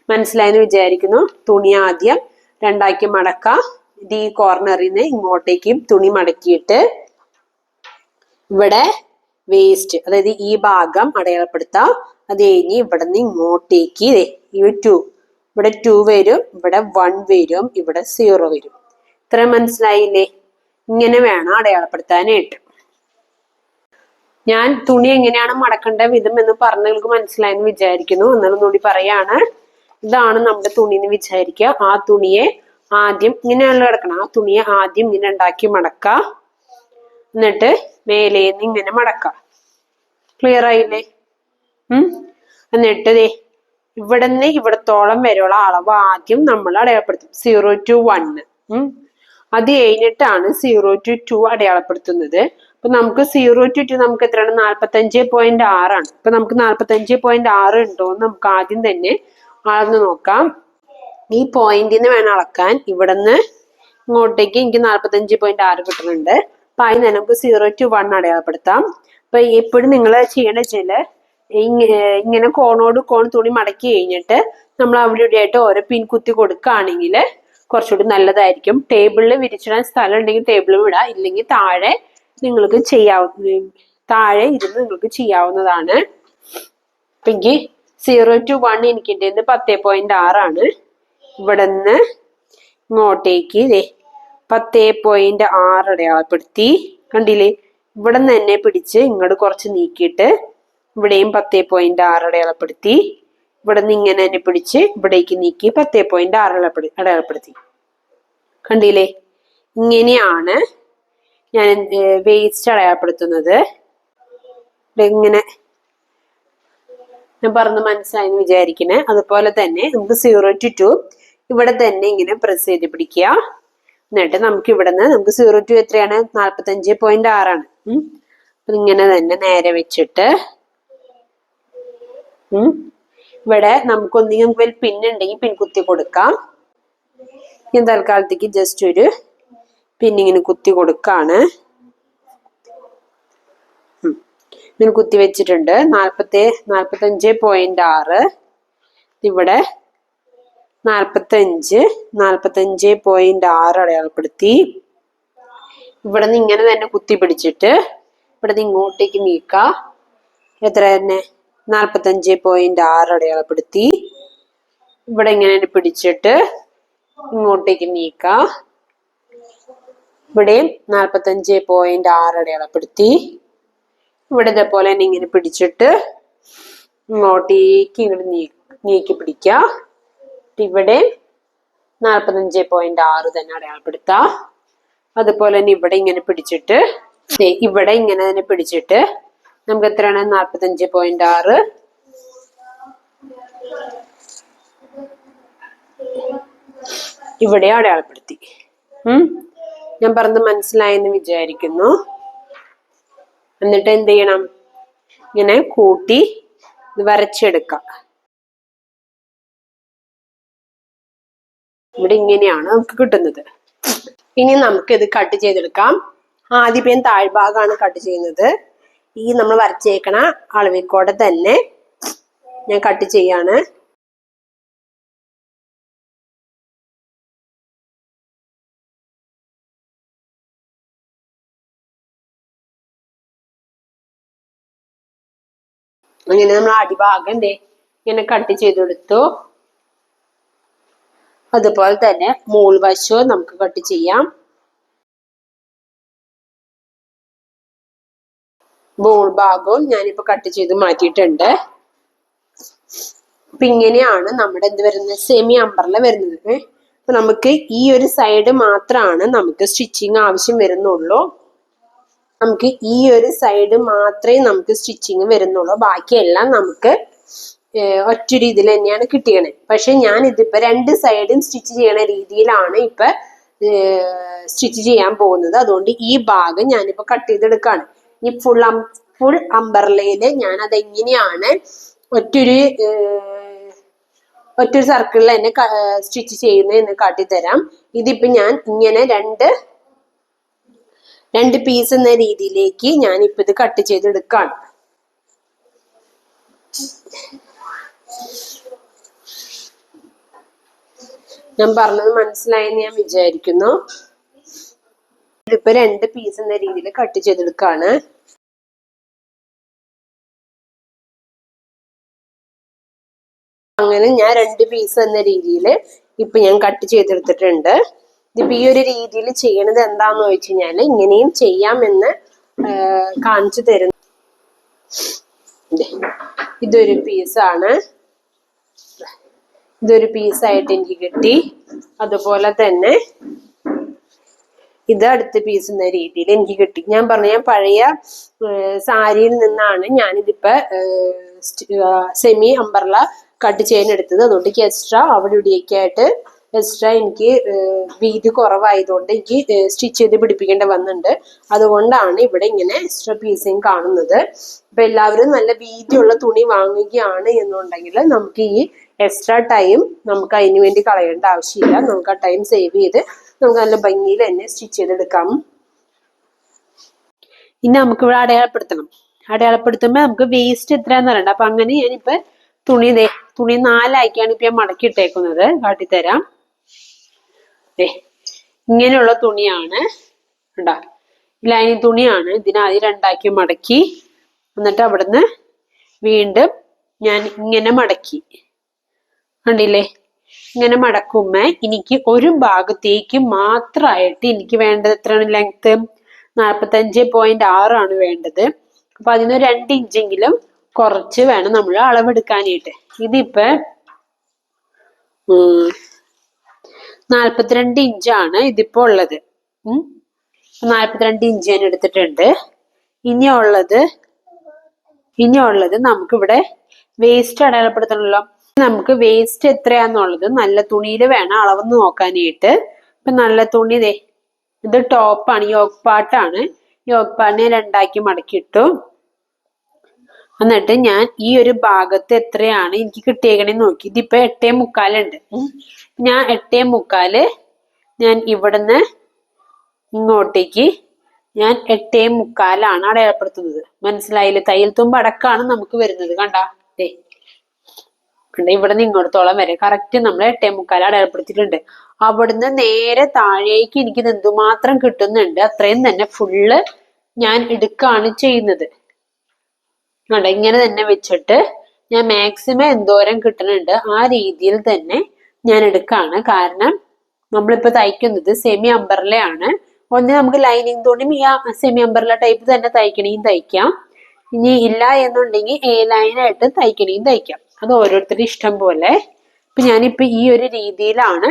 മനസ്സിലായെന്ന് വിചാരിക്കുന്നു. തുണി ആദ്യം 2ആക്കി മടക്കാം. ഈ കോർണറിൽ നിന്ന് ഇങ്ങോട്ടേക്കും തുണി മടക്കിയിട്ട് ഇവിടെ വേസ്റ്റ്, അതായത് ഈ ഭാഗം അടയാളപ്പെടുത്താം. അത് കഴിഞ്ഞ് ഇവിടെ നിന്ന് ഇങ്ങോട്ടേക്ക് ഈ 2 ഇവിടെ 2 വരും, ഇവിടെ 1 വരും, ഇവിടെ 0 വരും. ഇത്ര മനസ്സിലായില്ലേ? ഇങ്ങനെ വേണം അടയാളപ്പെടുത്താനായിട്ട്. ഞാൻ തുണി എങ്ങനെയാണ് മടക്കേണ്ട വിധം എന്ന് നിങ്ങൾക്ക് മനസ്സിലായെന്ന് വിചാരിക്കുന്നു. എന്നാലും കൂടി പറയാണ്. ഇതാണ് നമ്മുടെ തുണി എന്ന് വിചാരിക്കുക. ആ തുണിയെ ആദ്യം ഇങ്ങനെയാണല്ലോ കിടക്കണം. ആ തുണിയെ ആദ്യം ഇങ്ങനെ 2ആക്കി മടക്കുക. എന്നിട്ട് മേലേന്ന് ഇങ്ങനെ മടക്കുക. ക്ലിയർ ആയില്ലേ? എന്നിട്ട് ഇവിടെ നിന്ന് ഇവിടത്തോളം വരെയുള്ള അളവ് ആദ്യം നമ്മൾ അടയാളപ്പെടുത്തും. 0 to 1. അത് കഴിഞ്ഞിട്ടാണ് 0 to 2 അടയാളപ്പെടുത്തുന്നത്. അപ്പൊ നമുക്ക് 0 to 2 നമുക്ക് എത്രയാണ്? 45.6 ആണ്. അപ്പൊ നമുക്ക് 45.6 ഉണ്ടോ എന്ന് നമുക്ക് ആദ്യം തന്നെ അളന്ന് നോക്കാം. ഈ പോയിന്റിന് വേണം അളക്കാൻ. ഇവിടെ നിന്ന് ഇങ്ങോട്ടേക്ക് എനിക്ക് 45.6 കിട്ടുന്നുണ്ട്. അപ്പൊ അതിന് നമുക്ക് 0 to 1 അടയാളപ്പെടുത്താം. അപ്പൊ എപ്പോഴും നിങ്ങൾ ചെയ്യേണ്ട വെച്ചാല് ഇങ്ങനെ കോണോട് കോൺ തുണി മടക്കി കഴിഞ്ഞിട്ട് നമ്മൾ അവിടെ ഇവിടെയായിട്ട് ഓരോ പിൻ കുത്തി കൊടുക്കുകയാണെങ്കിൽ കുറച്ചുകൂടി നല്ലതായിരിക്കും. ടേബിളിൽ വിരിച്ചിടാൻ സ്ഥലം ഉണ്ടെങ്കിൽ ടേബിളിൽ വിടാം. ഇല്ലെങ്കിൽ താഴെ നിങ്ങൾക്ക് താഴെ ഇരുന്ന് നിങ്ങൾക്ക് ചെയ്യാവുന്നതാണ്. അപ്പൊ എനിക്ക് 0 to 1 എനിക്ക് 10.6 ആണ്. ഇവിടെ നിന്ന് ഇങ്ങോട്ടേക്ക് 10.6 അടയാളപ്പെടുത്തി. കണ്ടില്ലേ? ഇവിടെ നിന്ന് തന്നെ പിടിച്ച് ഇങ്ങോട്ട് കുറച്ച് നീക്കിയിട്ട് ഇവിടെയും 10.6 അടയാളപ്പെടുത്തി. ഇവിടെ നിന്ന് ഇങ്ങനെ തന്നെ പിടിച്ച് ഇവിടേക്ക് നീക്കി 10.6 അടയാളപ്പെടുത്തി. കണ്ടില്ലേ? ഇങ്ങനെയാണ് ഞാൻ വേസ്റ്റ് അടയാളപ്പെടുത്തുന്നത്. ഇങ്ങനെ ഞാൻ പറഞ്ഞ് മനസ്സിലായെന്ന് വിചാരിക്കണേ. അതുപോലെ തന്നെ നമുക്ക് 0 to 2 ഇവിടെ തന്നെ ഇങ്ങനെ പ്രസ് ചെയ്ത് പിടിക്കുക. എന്നിട്ട് നമുക്ക് ഇവിടെ നിന്ന് നമുക്ക് 0 to എത്രയാണ്? 45.6 ആണ്. അപ്പൊ ഇങ്ങനെ തന്നെ നേരെ വെച്ചിട്ട് ഇവിടെ നമുക്ക് പിന്നുണ്ടെങ്കിൽ പിൻ കുത്തി കൊടുക്കാം. ഞാൻ തൽക്കാലത്തേക്ക് ജസ്റ്റ് ഒരു പിന്നിങ്ങനെ കുത്തി കൊടുക്കാണ്. ഇങ്ങനെ കുത്തി വെച്ചിട്ടുണ്ട്. 45.6 ഇവിടെ 45.6 അടയാളപ്പെടുത്തി. ഇവിടെ നിന്ന് ഇങ്ങനെ തന്നെ കുത്തി പിടിച്ചിട്ട് ഇവിടെ നിന്ന് ഇങ്ങോട്ടേക്ക് നീക്കാം. എത്ര തന്നെ? 45.6 അടയാളപ്പെടുത്തി. ഇവിടെ ഇങ്ങനെ പിടിച്ചിട്ട് ഇങ്ങോട്ടേക്ക് നീക്കാം. ഇവിടെയും 45.6 അടയാളപ്പെടുത്തി. ഇവിടെ ഇതേപോലെ തന്നെ ഇങ്ങനെ പിടിച്ചിട്ട് ഇങ്ങോട്ടേക്ക് ഇങ്ങോട്ട് നീക്കി പിടിക്കുക. ഇവിടെ 45.6 തന്നെ അടയാളപ്പെടുത്താം. അതുപോലെ തന്നെ ഇവിടെ ഇങ്ങനെ പിടിച്ചിട്ട് ഇവിടെ ഇങ്ങനെ തന്നെ പിടിച്ചിട്ട് നമുക്ക് എത്രയാണ് 45.6 ഇവിടെ അടയാളപ്പെടുത്തി. ഞാൻ പറഞ്ഞത് മനസ്സിലായെന്ന് വിചാരിക്കുന്നു. എന്നിട്ട് എന്ത് ചെയ്യണം, ഇങ്ങനെ കൂട്ടി വരച്ചെടുക്കാം. ഇവിടെ ഇങ്ങനെയാണ് നമുക്ക് കിട്ടുന്നത്. ഇനി നമുക്ക് ഇത് കട്ട് ചെയ്തെടുക്കാം. ആദ്യം ഞാൻ താഴ്ഭാഗമാണ് കട്ട് ചെയ്യുന്നത്. ഈ നമ്മൾ വരച്ചേക്കണ അളവിൽക്കൂടെ തന്നെ ഞാൻ കട്ട് ചെയ്യാണ്. അങ്ങനെ നമ്മൾ അടിഭാഗം ഇങ്ങനെ കട്ട് ചെയ്തെടുത്തു. അതുപോലെ തന്നെ മോൾവശവും നമുക്ക് കട്ട് ചെയ്യാം. ബോൾ ഭാഗവും ഞാനിപ്പോ കട്ട് ചെയ്ത് മാറ്റിയിട്ടുണ്ട്. അപ്പൊ ഇങ്ങനെയാണ് നമ്മുടെ എന്ത് വരുന്നത്, സെമി അംബ്രല വരുന്നത്. അപ്പൊ നമുക്ക് ഈ ഒരു സൈഡ് മാത്രമാണ് നമുക്ക് സ്റ്റിച്ചിങ് ആവശ്യം വരുന്നുള്ളൂ. നമുക്ക് ഈ ഒരു സൈഡ് മാത്രമേ നമുക്ക് സ്റ്റിച്ചിങ് വരുന്നുള്ളൂ. ബാക്കിയെല്ലാം നമുക്ക് ഒറ്റ രീതിയിൽ തന്നെയാണ് കിട്ടിയത്. പക്ഷെ ഞാൻ ഇതിപ്പോ രണ്ട് സൈഡും സ്റ്റിച്ച് ചെയ്യണ രീതിയിലാണ് ഇപ്പൊ സ്റ്റിച്ച് ചെയ്യാൻ പോകുന്നത്. അതുകൊണ്ട് ഈ ഭാഗം ഞാനിപ്പോ കട്ട് ചെയ്തെടുക്കാണ്. ഈ ഫുൾ അംബർലയില് ഞാൻ അതെങ്ങനെയാണ് ഒറ്റൊരു സർക്കിളിൽ തന്നെ സ്റ്റിച്ച് ചെയ്യുന്നത് എന്ന് കാട്ടിത്തരാം. ഇതിപ്പോ ഞാൻ ഇങ്ങനെ രണ്ട് പീസ് എന്ന രീതിയിലേക്ക് ഞാനിപ്പോ ഇത് കട്ട് ചെയ്തെടുക്കാണ്. ഞാൻ പറഞ്ഞത് മനസ്സിലായെന്ന് ഞാൻ വിചാരിക്കുന്നു. ഇതിപ്പോ രണ്ട് പീസ് എന്ന രീതിയിൽ കട്ട് ചെയ്തെടുക്കാണ്. അങ്ങനെ ഞാൻ രണ്ട് പീസ് എന്ന രീതിയിൽ ഇപ്പൊ ഞാൻ കട്ട് ചെയ്തെടുത്തിട്ടുണ്ട്. ഇതിപ്പോ ഈ ഒരു രീതിയിൽ ചെയ്യണത് എന്താന്ന് ചോദിച്ചു കഴിഞ്ഞാല് ഇങ്ങനെയും ചെയ്യാമെന്ന് കാണിച്ചു തരുന്നു. ഇതൊരു പീസാണ്, ഇതൊരു പീസായിട്ട് എനിക്ക് കിട്ടി. അതുപോലെ തന്നെ ഇത് അടുത്ത പീസ് എന്ന രീതിയിൽ എനിക്ക് കിട്ടി. ഞാൻ പഴയ സാരിയിൽ നിന്നാണ് ഞാനിതിപ്പോ സെമി അംബർല കട്ട് ചെയ്യാൻ എടുത്തത്. അതുകൊണ്ട് എനിക്ക് എക്സ്ട്രാ അവിടെ ഇവിടെയൊക്കെ ആയിട്ട് എക്സ്ട്രാ എനിക്ക് വീതി കുറവായതുകൊണ്ട് എനിക്ക് സ്റ്റിച്ച് ചെയ്ത് പിടിപ്പിക്കേണ്ടി വന്നിട്ടുണ്ട്. അതുകൊണ്ടാണ് ഇവിടെ ഇങ്ങനെ എക്സ്ട്രാ പീസിങ് കാണുന്നത്. അപ്പൊ എല്ലാവരും നല്ല വീതിയുള്ള തുണി വാങ്ങുകയാണ് എന്നുണ്ടെങ്കിൽ നമുക്ക് ഈ എക്സ്ട്രാ ടൈം നമുക്ക് അതിന് വേണ്ടി കളയേണ്ട ആവശ്യമില്ല. നമുക്ക് ആ ടൈം സേവ് ചെയ്ത് നമുക്ക് നല്ല ഭംഗിയിൽ തന്നെ സ്റ്റിച്ച് ചെയ്തെടുക്കാം. ഇനി നമുക്ക് ഇവിടെ അടയാളപ്പെടുത്തുമ്പോ നമുക്ക് വേസ്റ്റ് എത്രയാന്ന് പറയണ്ട. അപ്പൊ അങ്ങനെ ഞാനിപ്പോ തുണി 4 ആക്കിയാണ് ഇപ്പൊ ഞാൻ മടക്കി ഇട്ടേക്കുന്നത്. കാട്ടിത്തരാം. ഇങ്ങനെയുള്ള തുണിയാണ് ഉണ്ടാ, ലൈനിങ് തുണിയാണ്. ഇതിനാദ്യം 2 ആക്കി മടക്കി, എന്നിട്ട് അവിടുന്ന് വീണ്ടും ഞാൻ ഇങ്ങനെ മടക്കി. കണ്ടില്ലേ? ഇങ്ങനെ മടക്കുമ്പോ എനിക്ക് ഒരു ഭാഗത്തേക്ക് മാത്രമായിട്ട് എനിക്ക് വേണ്ടത് എത്രയാണ് ലെങ്ത്, 45.6 ആണ് വേണ്ടത്. അപ്പൊ അതിന് 2 ഇഞ്ചെങ്കിലും കുറച്ച് വേണം നമ്മൾ അളവെടുക്കാനായിട്ട്. ഇതിപ്പോ 42 ഇഞ്ചാണ് ഇതിപ്പോ ഉള്ളത്. 42 ഇഞ്ച് ഞാൻ എടുത്തിട്ടുണ്ട്. ഇനിയുള്ളത് നമുക്കിവിടെ വേസ്റ്റ് അടയാളപ്പെടുത്തണമല്ലോ. നമുക്ക് വേസ്റ്റ് എത്രയാന്നുള്ളത് നല്ല തുണിയിൽ വേണം അളവെന്ന് നോക്കാനായിട്ട്. ഇപ്പൊ നല്ല തുണി ഇത് ടോപ്പാണ്, യോക്ക് പാർട്ടാണ്. യോക്ക് പാർട്ടിനെ 2 ആക്കി മടക്കിയിട്ടു. എന്നിട്ട് ഞാൻ ഈ ഒരു ഭാഗത്ത് എത്രയാണ് എനിക്ക് കിട്ടിയേക്കണേന്ന് നോക്കി. ഇതിപ്പോ 8.75 ഉണ്ട്. ഞാൻ 8.75 ഞാൻ ഇവിടുന്ന് ഇങ്ങോട്ടേക്ക് ഞാൻ 8.75 അടയാളപ്പെടുത്തുന്നത്. മനസ്സിലായില്ലേ? തയ്യൽ തുമ്പ് അടക്കാണ് നമുക്ക് വരുന്നത്. കണ്ട ഇവിടുന്ന് ഇങ്ങോട്ടത്തോളം വരെ കറക്റ്റ് നമ്മൾ 8.75 അടയാളപ്പെടുത്തിയിട്ടുണ്ട്. അവിടുന്ന് നേരെ താഴേക്ക് എനിക്ക് എന്തുമാത്രം കിട്ടുന്നുണ്ട് അത്രയും തന്നെ ഫുള്ള് ഞാൻ എടുക്കാണ് ചെയ്യുന്നത്. കണ്ട ഇങ്ങനെ തന്നെ വെച്ചിട്ട് ഞാൻ മാക്സിമം എന്തോരം കിട്ടുന്നുണ്ട് ആ രീതിയിൽ തന്നെ ഞാൻ എടുക്കാണ്. കാരണം നമ്മളിപ്പോ തയ്ക്കുന്നത് സെമി അംബർലയാണ്. ഒന്ന് നമുക്ക് ലൈനിങ് തുണിയും ഈ സെമി അംബർല ടൈപ്പ് തന്നെ തയ്ക്കണേയും തയ്ക്കാം. ഇനി ഇല്ല എന്നുണ്ടെങ്കിൽ A ലൈനായിട്ട് തയ്ക്കണമെങ്കിൽ തയ്ക്കാം. അത് ഓരോരുത്തരുടെ ഇഷ്ടം പോലെ. ഇപ്പൊ ഞാനിപ്പോ ഈ ഒരു രീതിയിലാണ്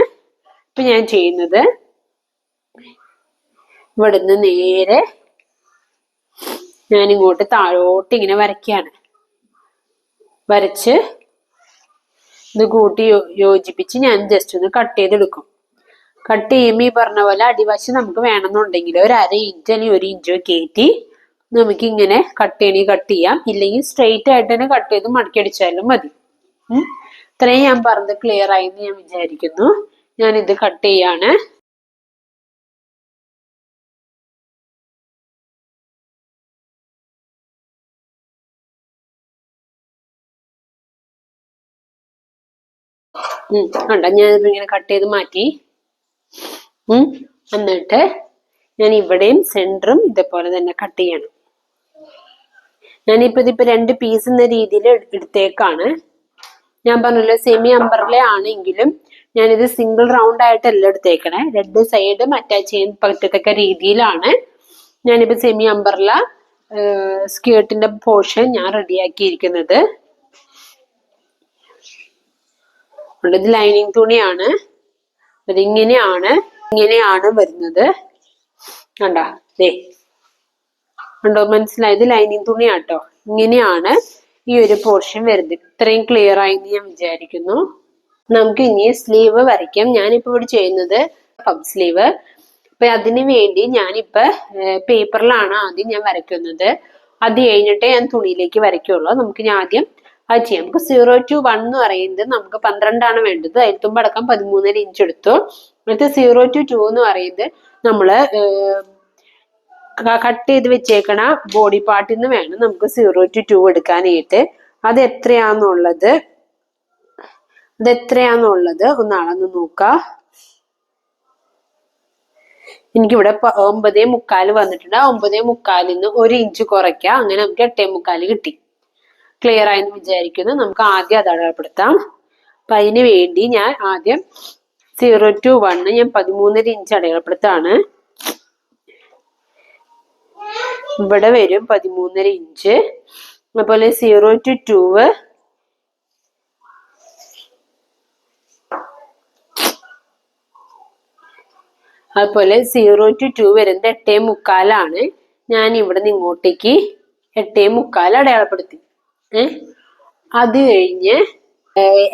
ഇപ്പൊ ഞാൻ ചെയ്യുന്നത്. ഇവിടുന്ന് നേരെ ഞാൻ ഇങ്ങോട്ട് താഴോട്ട് ഇങ്ങനെ വരയ്ക്കാണ്. വരച്ച് ഇത് കൂട്ടി യോജിപ്പിച്ച് ഞാൻ ജസ്റ്റ് ഒന്ന് കട്ട് ചെയ്തെടുക്കും. കട്ട് ചെയ്യുമ്പോൾ ഈ പറഞ്ഞ പോലെ അടിവശം നമുക്ക് വേണമെന്നുണ്ടെങ്കിൽ ഒരു 1/2 ഇഞ്ച് അല്ലെങ്കിൽ 1 ഇഞ്ചോ കയറ്റി നമുക്ക് ഇങ്ങനെ കട്ട് ചെയ്യണമെങ്കിൽ കട്ട് ചെയ്യാം. ഇല്ലെങ്കിൽ സ്ട്രെയിറ്റ് ആയിട്ട് തന്നെ കട്ട് ചെയ്ത് മടക്കി അടിച്ചാലും മതി. ഇത്രയും ഞാൻ പറഞ്ഞത് ക്ലിയർ ആയി എന്ന് ഞാൻ വിചാരിക്കുന്നു. ഞാൻ ഇത് കട്ട് ചെയ്യാണ്. കണ്ട ഞാൻ ഇങ്ങനെ കട്ട് ചെയ്ത് മാറ്റി. എന്നിട്ട് ഞാൻ ഇവിടെയും സെന്ററും ഇതേപോലെ തന്നെ കട്ട് ചെയ്യണം. ഞാനിപ്പോ ഇതിപ്പോ 2 പീസ് എന്ന രീതിയിൽ എടുത്തേക്കാണ്. ഞാൻ പറഞ്ഞല്ലോ സെമി അംബർല ആണെങ്കിലും ഞാനിത് സിംഗിൾ റൗണ്ട് ആയിട്ടല്ല എടുത്തേക്കണേ. 2 സൈഡും അറ്റാച്ച് ചെയ്യാൻ പറ്റത്തക്ക രീതിയിലാണ് ഞാനിപ്പോ സെമി അംബർല സ്കേർട്ടിന്റെ പോർഷൻ ഞാൻ റെഡിയാക്കിയിരിക്കുന്നത്. ഇത് ലൈനിങ് തുണിയാണ്. അതിങ്ങനെയാണ് വരുന്നത്. കണ്ടോ? കണ്ടോ? മനസ്സിലായത്? ലൈനിങ് തുണിയാട്ടോ. ഇങ്ങനെയാണ് ഈ ഒരു പോർഷൻ വരുന്നത്. ഇത്രയും ക്ലിയർ ആയി ഞാൻ വിചാരിക്കുന്നു. നമുക്ക് ഇനി സ്ലീവ് വരയ്ക്കാം. ഞാനിപ്പോ ഇവിടെ ചെയ്യുന്നത് പഫ് സ്ലീവ്. അപ്പൊ അതിനു വേണ്ടി ഞാനിപ്പോ പേപ്പറിലാണ് ആദ്യം ഞാൻ വരയ്ക്കുന്നത്. അത് കഴിഞ്ഞിട്ടേ ഞാൻ തുണിയിലേക്ക് വരയ്ക്കുള്ളൂ. നമുക്ക് ഞാൻ ആദ്യം അത് ചെയ്യാം. നമുക്ക് 0 to 1 എന്ന് പറയുന്നത് നമുക്ക് 12 വേണ്ടത്. അതിൽ തുമ്പടക്കം 13.5 ഇഞ്ച് എടുത്തു. എന്നിട്ട് 0 to 2 എന്ന് പറയുന്നത് നമ്മള് കട്ട് ചെയ്ത് വെച്ചേക്കണ ബോഡി പാർട്ടിൽ നിന്ന് വേണം നമുക്ക് 0 to 2 എടുക്കാനായിട്ട്. അത് എത്രയാന്നുള്ളത് ഒന്ന് അളന്ന് നോക്കാം. എനിക്കിവിടെ 9.25 വന്നിട്ടുണ്ട്. 9.25 1 ഇഞ്ച് കുറയ്ക്കാം. അങ്ങനെ നമുക്ക് 8.25 കിട്ടി. ക്ലിയർ ആയെന്ന് വിചാരിക്കുന്നു. നമുക്ക് ആദ്യം അത് അടയാളപ്പെടുത്താം. അപ്പൊ അതിന് വേണ്ടി ഞാൻ ആദ്യം 0 to 1 ഞാൻ 13.5 ഇഞ്ച് അടയാളപ്പെടുത്താണ്. ഇവിടെ വരും 13.5 ഇഞ്ച്. അതുപോലെ 0 to 2 അതുപോലെ 0 to 2 വരുന്നത് 8.25 ഞാൻ ഇവിടെ നിന്ന് ഇങ്ങോട്ടേക്ക് 8.25 അടയാളപ്പെടുത്തി. അത് കഴിഞ്ഞ്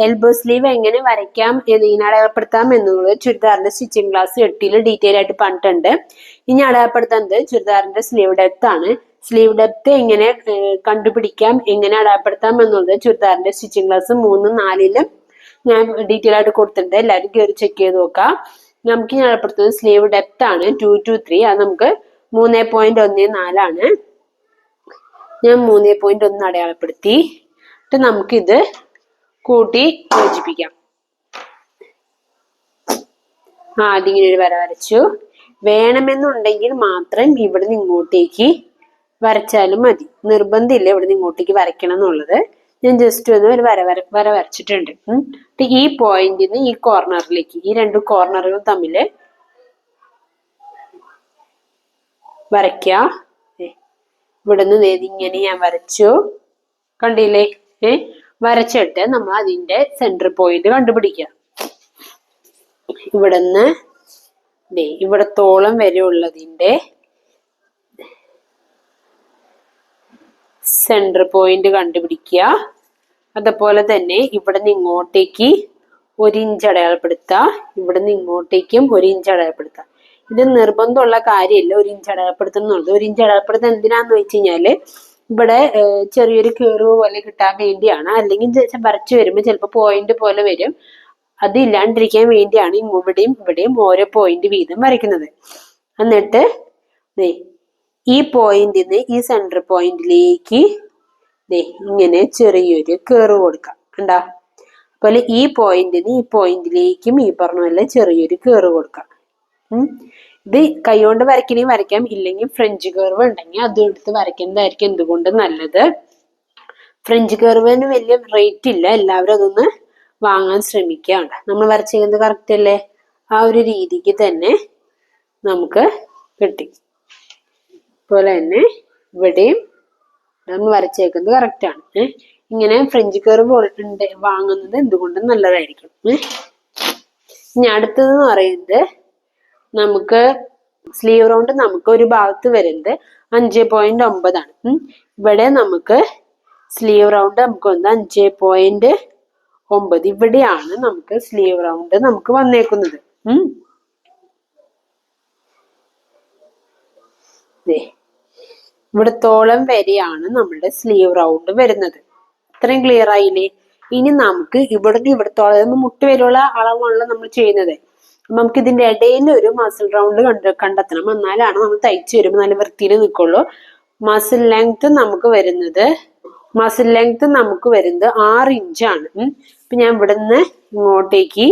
എൽബോ സ്ലീവ് എങ്ങനെ വരയ്ക്കാം ഇങ്ങനെ അടയാളപ്പെടുത്താം എന്നുള്ളത് ചുരിദാറിന്റെ സ്റ്റിച്ചിങ് ക്ലാസ് 8 ഡീറ്റെയിൽ ആയിട്ട് പറഞ്ഞിട്ടുണ്ട്. ഇനി അടയാളപ്പെടുത്തുന്നത് ചുരിദാറിന്റെ സ്ലീവ് ഡെപ്ത് ആണ്. സ്ലീവ് ഡെപ്ത് എങ്ങനെ കണ്ടുപിടിക്കാം, എങ്ങനെ അടയാളപ്പെടുത്താം എന്നുള്ളത് ചുരിദാറിന്റെ സ്റ്റിച്ചിങ് ക്ലാസ് 3, 4 ഞാൻ ഡീറ്റെയിൽ ആയിട്ട് കൊടുത്തിട്ടുണ്ട്. എല്ലാവരും കയറി ചെക്ക് ചെയ്ത് നോക്കാം. നമുക്ക് ഇനി അടയാളപ്പെടുത്തുന്നത് സ്ലീവ് ഡെപ്ത് ആണ് 2 to 3. അത് നമുക്ക് 3.14 ഞാൻ 3.1 അടയാളപ്പെടുത്തി. എന്നിട്ട് നമുക്കിത് കൂട്ടി യോജിപ്പിക്കാം. ആദ്യം ഇങ്ങനെ ഒരു വര വരച്ചു. വേണമെന്നുണ്ടെങ്കിൽ മാത്രം ഇവിടെ നിന്ന് ഇങ്ങോട്ടേക്ക് വരച്ചാലും മതി. നിർബന്ധമില്ല ഇവിടെ നിന്ന് ഇങ്ങോട്ടേക്ക് വരയ്ക്കണം എന്നുള്ളത്. ഞാൻ ജസ്റ്റ് ഒന്ന് ഒരു വര വരച്ചിട്ടുണ്ട്. ഈ പോയിന്റിൽ നിന്ന് ഈ കോർണറിലേക്ക്, ഈ 2 കോർണറുകൾ തമ്മിൽ വരയ്ക്കുക. ഇവിടെ നിന്ന് ഇങ്ങനെ ഞാൻ വരച്ചു. കണ്ടില്ലേ? വരച്ചിട്ട് നമ്മൾ അതിന്റെ സെന്റർ പോയിന്റ് കണ്ടുപിടിക്കുക. ഇവിടുന്ന് ഇവിടത്തോളം വരെ ഉള്ളതിന്റെ സെന്റർ പോയിന്റ് കണ്ടുപിടിക്കുക. അതുപോലെ തന്നെ ഇവിടെ നിന്ന് ഇങ്ങോട്ടേക്ക് 1 ഇഞ്ച് അടയാളപ്പെടുത്തുക. ഇവിടെ നിന്ന് ഇങ്ങോട്ടേക്കും 1 ഇഞ്ച് അടയാളപ്പെടുത്തുക. ഇത് നിർബന്ധമുള്ള കാര്യമില്ല 1 ഇഞ്ച് അടയാളപ്പെടുത്തുന്നുള്ളത്. 1 ഇഞ്ച് അടയാളപ്പെടുത്തുന്നത് എന്തിനാന്ന് വെച്ച് കഴിഞ്ഞാല് ഇവിടെ ചെറിയൊരു കീറിവ് പോലെ കിട്ടാൻ വേണ്ടിയാണ്. അല്ലെങ്കിൽ വരച്ചു വരുമ്പോൾ ചിലപ്പോൾ പോയിന്റ് പോലെ വരും. അത് ഇല്ലാണ്ടിരിക്കാൻ വേണ്ടിയാണ് ഇവിടെയും ഓരോ പോയിന്റ് വീതം വരയ്ക്കുന്നത്. എന്നിട്ട് ഈ പോയിന്റിൽ നിന്ന് ഈ സെന്റർ പോയിന്റിലേക്ക് ഇങ്ങനെ ചെറിയൊരു കീറ് കൊടുക്കാം. കണ്ടാ? അതുപോലെ ഈ പോയിന്റിന് ഈ പോയിന്റിലേക്കും ഈ പറഞ്ഞ പോലെ ചെറിയൊരു കീറ് കൊടുക്കാം. ഇത് കൈകൊണ്ട് വരയ്ക്കണമെങ്കിൽ വരയ്ക്കാം. ഇല്ലെങ്കിൽ ഫ്രഞ്ച് കർവ് ഉണ്ടെങ്കിൽ അത് എടുത്ത് വരയ്ക്കുന്നതായിരിക്കും എന്തുകൊണ്ടും നല്ലത്. ഫ്രഞ്ച് കർവിന് വലിയ റേറ്റ് ഇല്ല. എല്ലാവരും അതൊന്ന് വാങ്ങാൻ ശ്രമിക്കുക. നമ്മൾ വരച്ചിരിക്കുന്നത് കറക്റ്റ് അല്ലേ? ആ ഒരു രീതിക്ക് തന്നെ നമുക്ക് കിട്ടി. അതുപോലെ തന്നെ ഇവിടെയും നമ്മൾ വരച്ചേക്കുന്നത് കറക്റ്റ് ആണ്. ഇങ്ങനെ ഫ്രഞ്ച് കർവ് വാങ്ങുന്നത് എന്തുകൊണ്ടും നല്ലതായിരിക്കും. ഇനി അടുത്തതെന്ന് പറയുന്നത് നമുക്ക് സ്ലീവ് റൗണ്ട് നമുക്ക് ഒരു ഭാഗത്ത് വരുന്നത് 5.9 ആണ്. ഇവിടെ നമുക്ക് സ്ലീവ് റൗണ്ട് നമുക്ക് വന്ന് 5.9. ഇവിടെയാണ് നമുക്ക് സ്ലീവ് റൗണ്ട് നമുക്ക് വന്നേക്കുന്നത്. ഇവിടത്തോളം വരെയാണ് നമ്മളുടെ സ്ലീവ് റൗണ്ട് വരുന്നത്. ഇത്രയും ക്ലിയർ ആയില്ലേ? ഇനി നമുക്ക് ഇവിടുന്ന് ഇവിടത്തോളം മുട്ട് വരെയുള്ള അളവാണല്ലോ നമ്മൾ ചെയ്യുന്നത്. നമുക്ക് ഇതിന്റെ ഇടയിൽ ഒരു മസിൽ റൗണ്ട് കണ്ടെത്തണം. എന്നാലാണ് നമ്മൾ തയ്ച്ചു വരുമ്പോൾ നല്ല വൃത്തിയിൽ നിൽക്കുള്ളൂ. മസിൽ ലെങ്ത് നമുക്ക് വരുന്നത് 6 ഇഞ്ചാണ്. ഇപ്പൊ ഞാൻ ഇവിടുന്ന് ഇങ്ങോട്ടേക്ക്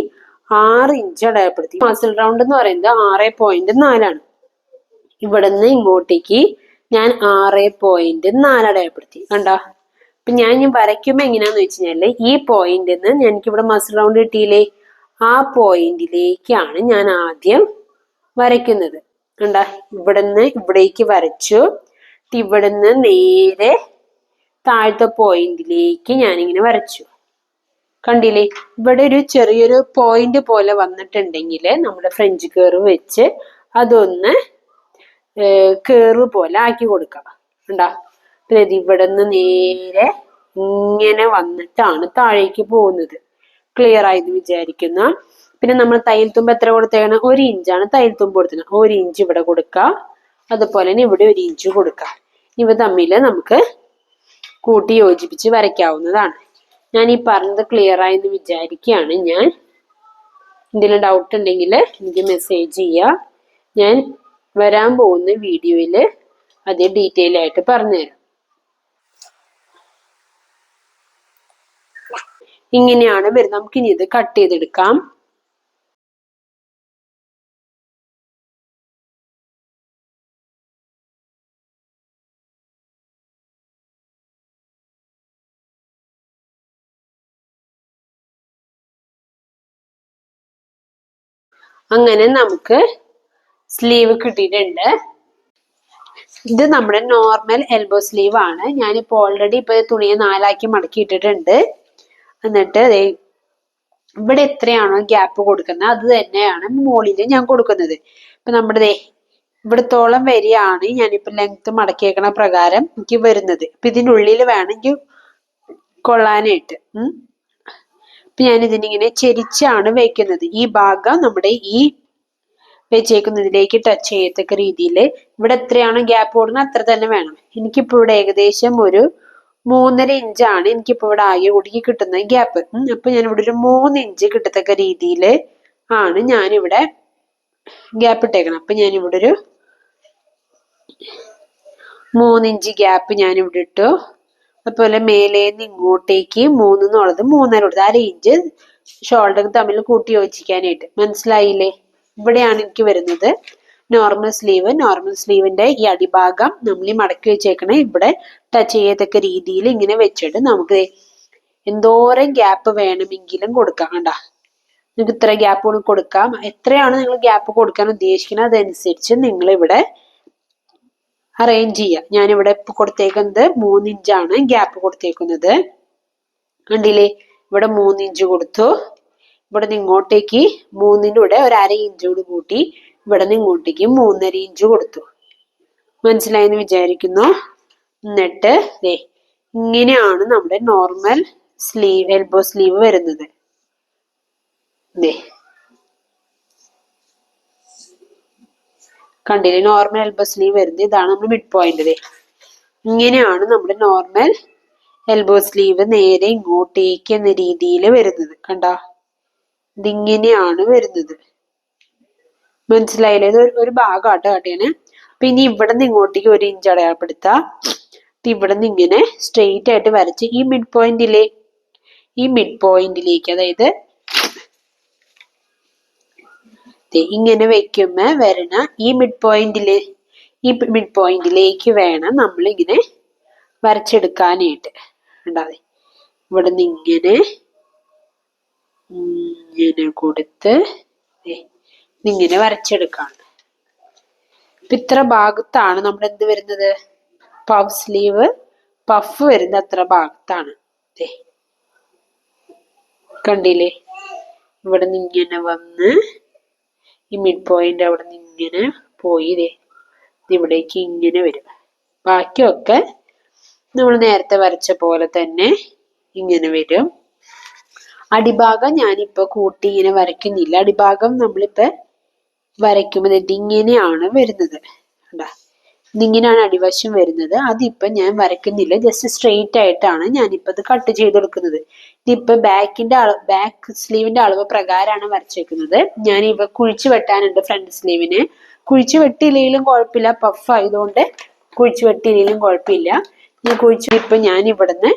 6 ഇഞ്ച് അടയാളപ്പെടുത്തി. മസിൽ റൗണ്ട് എന്ന് പറയുന്നത് 6.4 ആണ്. ഇവിടുന്ന് ഇങ്ങോട്ടേക്ക് ഞാൻ 6.4 അടയാളപ്പെടുത്തി. കണ്ടോ? അപ്പൊ ഞാൻ വരയ്ക്കുമ്പോ എങ്ങനെയാന്ന് വെച്ച് കഴിഞ്ഞാല് ഈ പോയിന്റിൽ നിന്ന് എനിക്കിവിടെ മസിൽ റൗണ്ട് കിട്ടിയില്ലേ, ആ പോയിന്റിലേക്കാണ് ഞാൻ ആദ്യം വരയ്ക്കുന്നത്. കണ്ടാ? ഇവിടുന്ന് ഇവിടേക്ക് വരച്ചു. ഇവിടുന്ന് നേരെ താഴത്തെ പോയിന്റിലേക്ക് ഞാനിങ്ങനെ വരച്ചു. കണ്ടില്ലേ? ഇവിടെ ഒരു ചെറിയൊരു പോയിന്റ് പോലെ വന്നിട്ടുണ്ടെങ്കിൽ നമ്മുടെ ഫ്രഞ്ച് കർവ് വെച്ച് അതൊന്ന് കേറ് പോലെ ആക്കി കൊടുക്കാം. കണ്ടാ? പിന്നെ ഇവിടെ നിന്ന് നേരെ ഇങ്ങനെ വന്നിട്ടാണ് താഴേക്ക് പോകുന്നത്. ക്ലിയർ ആയെന്ന് വിചാരിക്കുന്ന. പിന്നെ നമ്മൾ തയ്യൽ തുമ്പ് എത്ര കൊടുത്തേക്കണം? 1 ഇഞ്ചാണ് തയ്യൽ തുമ്പ് കൊടുത്തത്. 1 ഇഞ്ച് ഇവിടെ കൊടുക്കാം. അതുപോലെ തന്നെ ഇവിടെ 1 ഇഞ്ച് കൊടുക്കാം. ഇവ തമ്മിൽ നമുക്ക് കൂട്ടി യോജിപ്പിച്ച് വരയ്ക്കാവുന്നതാണ്. ഞാൻ ഈ പറഞ്ഞത് ക്ലിയർ ആയെന്ന് വിചാരിക്കുകയാണ്. ഞാൻ എന്തെങ്കിലും ഡൗട്ട് ഉണ്ടെങ്കിൽ എനിക്ക് മെസ്സേജ് ചെയ്യുക. ഞാൻ വരാൻ പോകുന്ന വീഡിയോയിൽ അത് ഡീറ്റെയിൽ ആയിട്ട് പറഞ്ഞുതരാം. ഇങ്ങനെയാണ് വരുന്നത്. നമുക്ക് ഇനി ഇത് കട്ട് ചെയ്തെടുക്കാം. അങ്ങനെ നമുക്ക് സ്ലീവ് കിട്ടിയിട്ടുണ്ട്. ഇത് നമ്മുടെ നോർമൽ എൽബോ സ്ലീവ് ആണ്. ഞാനിപ്പോ ഓൾറെഡി ഇപ്പൊ തുണിയെ 4 ആക്കി മടക്കി ഇട്ടിട്ടുണ്ട്. എന്നിട്ട് ഇവിടെ എത്രയാണോ ഗ്യാപ്പ് കൊടുക്കുന്നത് അത് തന്നെയാണ് മുകളിൽ ഞാൻ കൊടുക്കുന്നത്. ഇപ്പൊ നമ്മുടെ ഇവിടത്തോളം വരെയാണ് ഞാനിപ്പോ ലെങ്ത് മടക്കിയേക്കണ പ്രകാരം എനിക്ക് വരുന്നത്. ഇപ്പൊ ഇതിനുള്ളിൽ വേണം എനിക്ക് കൊള്ളാനായിട്ട്. ഇപ്പൊ ഞാൻ ഇതിനിങ്ങനെ ചെരിച്ചാണ് വെക്കുന്നത്. ഈ ഭാഗം നമ്മുടെ ഈ വെച്ചേക്കുന്നതിലേക്ക് ടച്ച് ചെയ്യത്തക്ക രീതിയിൽ ഇവിടെ എത്രയാണോ ഗ്യാപ്പ് കൊടുക്കുന്നത് അത്ര തന്നെ വേണം. എനിക്കിപ്പോ ഇവിടെ ഏകദേശം ഒരു 3.5 ഇഞ്ചാണ് എനിക്കിപ്പോ ഇവിടെ ആകെ കൂടി കിട്ടുന്ന ഗ്യാപ്പ്. അപ്പൊ ഞാൻ ഇവിടെ ഒരു 3 ഇഞ്ച് കിട്ടത്തക്ക രീതിയിൽ ആണ് ഞാനിവിടെ ഗ്യാപ്പ് ഇട്ടേക്കണം. അപ്പൊ ഞാൻ ഇവിടെ ഒരു 3 ഇഞ്ച് ഗ്യാപ്പ് ഞാൻ ഇവിടെ ഇട്ടു. അതുപോലെ മേലേന്ന് ഇങ്ങോട്ടേക്ക് 3 എന്നുള്ളത് 3.5 കൊടുത്ത് 1/2 ഇഞ്ച് ഷോൾഡർ തമ്മിൽ കൂട്ടി യോജിക്കാനായിട്ട്. മനസ്സിലായില്ലേ? ഇവിടെയാണ് എനിക്ക് വരുന്നത് നോർമൽ സ്ലീവ്. നോർമൽ സ്ലീവിന്റെ ഈ അടിഭാഗം നമ്മൾ ഈ മടക്കി വെച്ചേക്കണേ ഇവിടെ ടച്ച് ചെയ്യത്തക്ക രീതിയിൽ ഇങ്ങനെ വെച്ചിട്ട് നമുക്ക് എന്തോരം ഗ്യാപ്പ് വേണമെങ്കിലും കൊടുക്കാം. കണ്ടാ? നിങ്ങൾക്ക് ഇത്ര ഗ്യാപ്പ് കൊടുക്കാം. എത്രയാണ് നിങ്ങൾ ഗ്യാപ്പ് കൊടുക്കാൻ ഉദ്ദേശിക്കുന്നത് അതനുസരിച്ച് നിങ്ങൾ ഇവിടെ അറേഞ്ച് ചെയ്യുക. ഞാനിവിടെ ഇപ്പൊ കൊടുത്തേക്കുന്നത് 3 ഇഞ്ചാണ് ഗ്യാപ്പ് കൊടുത്തേക്കുന്നത്. കണ്ടില്ലേ? ഇവിടെ 3 ഇഞ്ച് കൊടുത്തു. ഇവിടെ നിന്ന് ഇങ്ങോട്ടേക്ക് 3ന്റെ കൂടെ ഒരു 1/2 ഇഞ്ച് കൂടി കൂട്ടി ഇവിടെ നിന്ന് ഇങ്ങോട്ടേക്ക് 3.5 ഇഞ്ച് കൊടുത്തു. മനസ്സിലായെന്ന് വിചാരിക്കുന്നു. എന്നിട്ട് ഇങ്ങനെയാണ് നമ്മുടെ നോർമൽ സ്ലീവ് എൽബോ സ്ലീവ് വരുന്നത്. കണ്ടില്ലേ? നോർമൽ എൽബോ സ്ലീവ് വരുന്നത് ഇതാണ് നമ്മുടെ മിഡ് പോയിന്റ്. ഇങ്ങനെയാണ് നമ്മുടെ നോർമൽ എൽബോ സ്ലീവ് നേരെ ഇങ്ങോട്ടേക്ക് എന്ന രീതിയിൽ വരുന്നത്. കണ്ടാ? ഇതിങ്ങനെയാണ് വരുന്നത്. മനസ്സിലായില്ലേ? ഇത് ഒരു ഭാഗമായിട്ട് കാട്ടിയാണ്. പിന്നെ ഇവിടെ നിന്ന് ഇങ്ങോട്ടേക്ക് 1 ഇഞ്ച് അടയാളപ്പെടുത്താം. ഇവിടെ നിന്ന് ഇങ്ങനെ സ്ട്രെയിറ്റ് ആയിട്ട് വരച്ച് ഈ മിഡ് പോയിന്റിലേക്ക് അതായത് ഇങ്ങനെ വെക്കുമ്പോ വരണ ഈ മിഡ് പോയിന്റിലേക്ക് വേണം നമ്മൾ ഇങ്ങനെ വരച്ചെടുക്കാനായിട്ട്. ഉണ്ടാതെ ഇവിടെ നിന്ന് ഇങ്ങനെ കൊടുത്ത് ഇങ്ങനെ വരച്ചെടുക്കാണ്. ഇത്ര ഭാഗത്താണ് നമ്മുടെ എന്ത് വരുന്നത്? പഫ് പഫ് വരുന്ന അത്ര ഭാഗത്താണ്. കണ്ടില്ലേ, ഇവിടെ നിന്ന് ഇങ്ങനെ വന്ന് ഈ മിഡ് പോയിന്റ് അവിടെ നിന്ന് ഇങ്ങനെ പോയി ഇവിടേക്ക് ഇങ്ങനെ വരും. ബാക്കിയൊക്കെ നമ്മൾ നേരത്തെ വരച്ച പോലെ തന്നെ ഇങ്ങനെ വരും. അടിഭാഗം ഞാനിപ്പോ കൂട്ടി ഇങ്ങനെ വരയ്ക്കുന്നില്ല. അടിഭാഗം നമ്മളിപ്പോ വരയ്ക്കുമ്പോൾ ഇങ്ങനെയാണ് വരുന്നത്. ഇതിങ്ങനെയാണ് അടിവശം വരുന്നത്. അതിപ്പോ ഞാൻ വരയ്ക്കുന്നില്ല, ജസ്റ്റ് സ്ട്രെയിറ്റ് ആയിട്ടാണ് ഞാനിപ്പോ ഇത് കട്ട് ചെയ്തെടുക്കുന്നത്. ഇതിപ്പോ ബാക്ക് സ്ലീവിന്റെ അളവ് പ്രകാരമാണ് വരച്ചേക്കുന്നത്. ഞാൻ ഇവ കുഴിച്ചു വെട്ടാനുണ്ട് ഫ്രണ്ട് സ്ലീവിന്. കുഴിച്ചു വെട്ടിയില്ലെങ്കിലും കുഴപ്പമില്ല, പഫ് ആയതുകൊണ്ട് കുഴിച്ചു വെട്ടിയില്ലെങ്കിലും കുഴപ്പമില്ല. ഇപ്പൊ ഞാൻ ഇവിടുന്ന്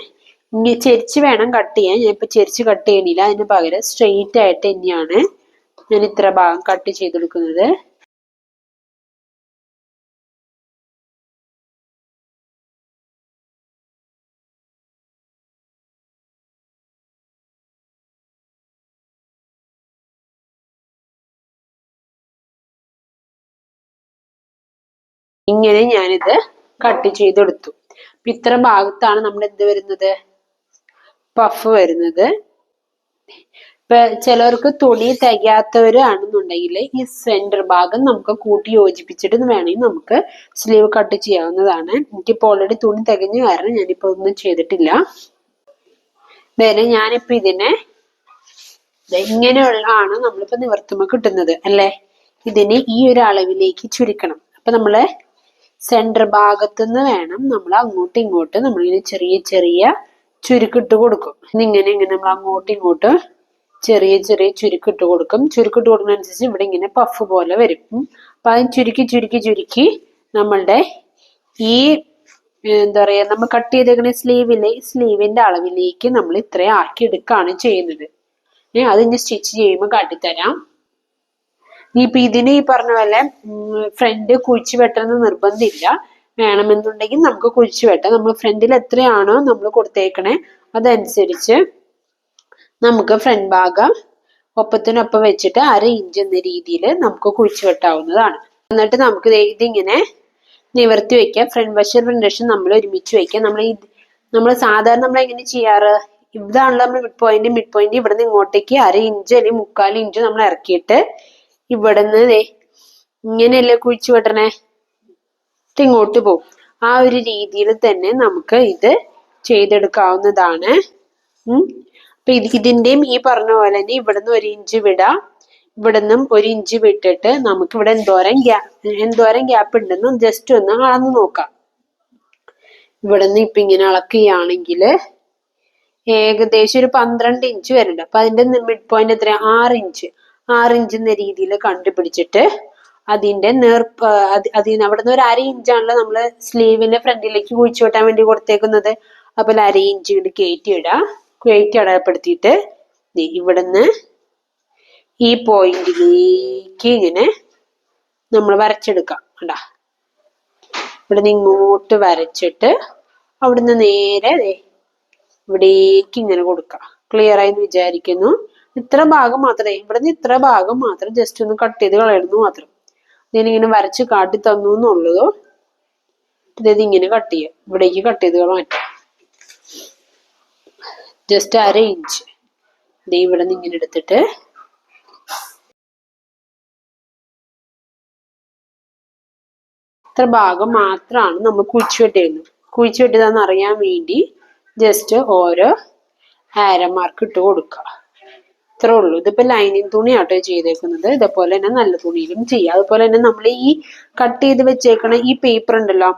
ഇങ്ങനെ ചെരിച്ച് വേണം കട്ട് ചെയ്യാൻ. ഞാൻ ഇപ്പൊ ചെരിച്ച് കട്ട് ചെയ്യണില്ല, അതിന് പകരം സ്ട്രെയിറ്റ് ആയിട്ട് തന്നെയാണ് ഞാൻ ഇത്ര ഭാഗം കട്ട് ചെയ്തെടുക്കുന്നത്. ഇങ്ങനെ ഞാനിത് കട്ട് ചെയ്തെടുത്തു. ഇത്ര ഭാഗത്താണ് നമ്മൾ എന്ത് വരുന്നത്, പഫ് വരുന്നത്. ഇപ്പൊ ചിലർക്ക് തുണി തികയാത്തവരാണെന്നുണ്ടെങ്കിൽ ഈ സെന്റർ ഭാഗം നമുക്ക് കൂട്ടി യോജിപ്പിച്ചിട്ട് വേണമെങ്കിൽ നമുക്ക് സ്ലീവ് കട്ട് ചെയ്യാവുന്നതാണ്. എനിക്കിപ്പോ ഓൾറെഡി തുണി തികഞ്ഞ കാരണം ഞാനിപ്പോ ഒന്നും ചെയ്തിട്ടില്ല. വേറെ ഞാനിപ്പോ ഇതിനെ ഇങ്ങനെയുള്ള ആണ് നമ്മളിപ്പോ നിവർത്തുമ്പോ കിട്ടുന്നത് അല്ലെ. ഇതിനെ ഈ ഒരു അളവിലേക്ക് ചുരുക്കണം. അപ്പൊ നമ്മള് സെന്റർ ഭാഗത്തുനിന്ന് വേണം നമ്മൾ അങ്ങോട്ടും ഇങ്ങോട്ടും നമ്മളിങ്ങനെ ചെറിയ ചെറിയ ചുരുക്കിട്ട് കൊടുക്കും. ഇങ്ങനെ നമ്മൾ അങ്ങോട്ടും ഇങ്ങോട്ടും ചെറിയ ചെറിയ ചുരുക്കിട്ട് കൊടുക്കും. ചുരുക്കിട്ട് കൊടുക്കുന്നതനുസരിച്ച് ഇവിടെ ഇങ്ങനെ പഫ് പോലെ വരും. അപ്പൊ അതിന് ചുരുക്കി ചുരുക്കി ചുരുക്കി നമ്മളുടെ ഈ എന്താ പറയാ നമ്മൾ കട്ട് ചെയ്തേക്കുന്ന സ്ലീവിന്റെ അളവിലേക്ക് നമ്മൾ ഇത്രയും ആക്കി എടുക്കുകയാണ് ചെയ്യുന്നത്. അത് ഇനി സ്റ്റിച്ച് ചെയ്യുമ്പോൾ കാട്ടിത്തരാം. ഇനിയിപ്പൊ ഇതിന് ഈ പറഞ്ഞ പോലെ ഫ്രണ്ട് കുഴിച്ചു വെട്ടണമെന്ന് നിർബന്ധമില്ല. വേണമെന്നുണ്ടെങ്കിൽ നമുക്ക് കുഴിച്ചു വെട്ടാം. നമ്മൾ ഫ്രണ്ടിൽ എത്രയാണോ നമ്മൾ കൊടുത്തേക്കണേ അതനുസരിച്ച് നമുക്ക് ഫ്രണ്ട് ഭാഗം ഒപ്പത്തിനൊപ്പം വെച്ചിട്ട് 1/2 ഇഞ്ച് എന്ന രീതിയിൽ നമുക്ക് കുഴിച്ചു വെട്ടാവുന്നതാണ്. എന്നിട്ട് നമുക്ക് ഇതിങ്ങനെ നിവർത്തി വെക്കാം. ഫ്രണ്ട് വശം നമ്മൾ ഒരുമിച്ച് വെക്കാം. നമ്മൾ സാധാരണ നമ്മൾ എങ്ങനെ ചെയ്യാറ്, ഇതാണല്ലോ നമ്മൾ മിഡ് പോയിന്റ് ഇവിടുന്ന് ഇങ്ങോട്ടേക്ക് 1/2 ഇഞ്ച് അല്ലെങ്കിൽ 1/4 ഇഞ്ച് നമ്മൾ ഇറക്കിയിട്ട് ഇവിടുന്ന് ഇങ്ങനെയല്ലേ കുഴിച്ചു വെട്ടണേ, ഇങ്ങോട്ട് പോകും. ആ ഒരു രീതിയിൽ തന്നെ നമുക്ക് ഇത് ചെയ്തെടുക്കാവുന്നതാണ്. അപ്പൊ ഇതിന്റെയും ഈ പറഞ്ഞ പോലെ തന്നെ ഇവിടുന്ന് 1 ഇഞ്ച് വിടാം, ഇവിടുന്നും 1 ഇഞ്ച് വിട്ടിട്ട് നമുക്ക് ഇവിടെ എന്തോരം ഗ്യാപ്പ് ഉണ്ടെന്ന് ജസ്റ്റ് ഒന്ന് അളന്ന് നോക്കാം. ഇവിടുന്ന് ഇപ്പൊ ഇങ്ങനെ അളക്കുകയാണെങ്കിൽ ഏകദേശം ഒരു 12 ഇഞ്ച് വരുന്നുണ്ട്. അപ്പൊ അതിന്റെ മിഡ് പോയിന്റ് എത്ര, 6 ഇഞ്ച് എന്ന രീതിയിൽ കണ്ടുപിടിച്ചിട്ട് അതിന്റെ അതിന് അവിടുന്ന് ഒരു 1/2 ഇഞ്ചാണല്ലോ നമ്മള് സ്ലീവിന്റെ ഫ്രണ്ടിലേക്ക് കുഴിച്ചു വെട്ടാൻ വേണ്ടി കൊടുത്തേക്കുന്നത്. അപ്പൊ 1/2 ഇഞ്ച് ഇങ്ങോട്ട് കയറ്റി അടയാളപ്പെടുത്തിയിട്ട് ഇവിടുന്ന് ഈ പോയിന്റിലേക്ക് ഇങ്ങനെ നമ്മൾ വരച്ചെടുക്കാം. കണ്ടാ, ഇവിടുന്ന് ഇങ്ങോട്ട് വരച്ചിട്ട് അവിടുന്ന് നേരെ ഇവിടേക്ക് ഇങ്ങനെ കൊടുക്കാം. ക്ലിയർ ആയി എന്ന് വിചാരിക്കുന്നു. ഇത്ര ഭാഗം മാത്രമേ ഇവിടുന്ന് ഇത്ര ഭാഗം മാത്രം ജസ്റ്റ് ഒന്ന് കട്ട് ചെയ്ത് കളയുന്നു മാത്രം. ഞാനിങ്ങനെ വരച്ച് കാട്ടി തന്നു എന്നുള്ളതോ. ഇങ്ങനെ കട്ട് ചെയ്യാം, ഇവിടേക്ക് കട്ട് ചെയ്ത് മാറ്റാം. ജസ്റ്റ് 1/2 ഇഞ്ച് ഇവിടെ നിന്ന് ഇങ്ങനെ എടുത്തിട്ട് ഇത്ര ഭാഗം മാത്രമാണ് നമ്മൾ കുഴിച്ചു വെട്ടിയിരുന്നത്. കുഴിച്ചു വെട്ടിയതാന്ന് അറിയാൻ വേണ്ടി ജസ്റ്റ് ഓരോ ആരോ മാർക്ക് ഇട്ട് കൊടുക്കുക. ഇത്രേ ഉള്ളൂ. ഇതിപ്പോ ലൈനിങ് തുണിയാട്ടോ ചെയ്തേക്കുന്നത്. ഇതേപോലെ തന്നെ നല്ല തുണിയിലും ചെയ്യാം. അതുപോലെ തന്നെ നമ്മൾ ഈ കട്ട് ചെയ്ത് വെച്ചേക്കണ ഈ പേപ്പർ ഉണ്ടല്ലോ,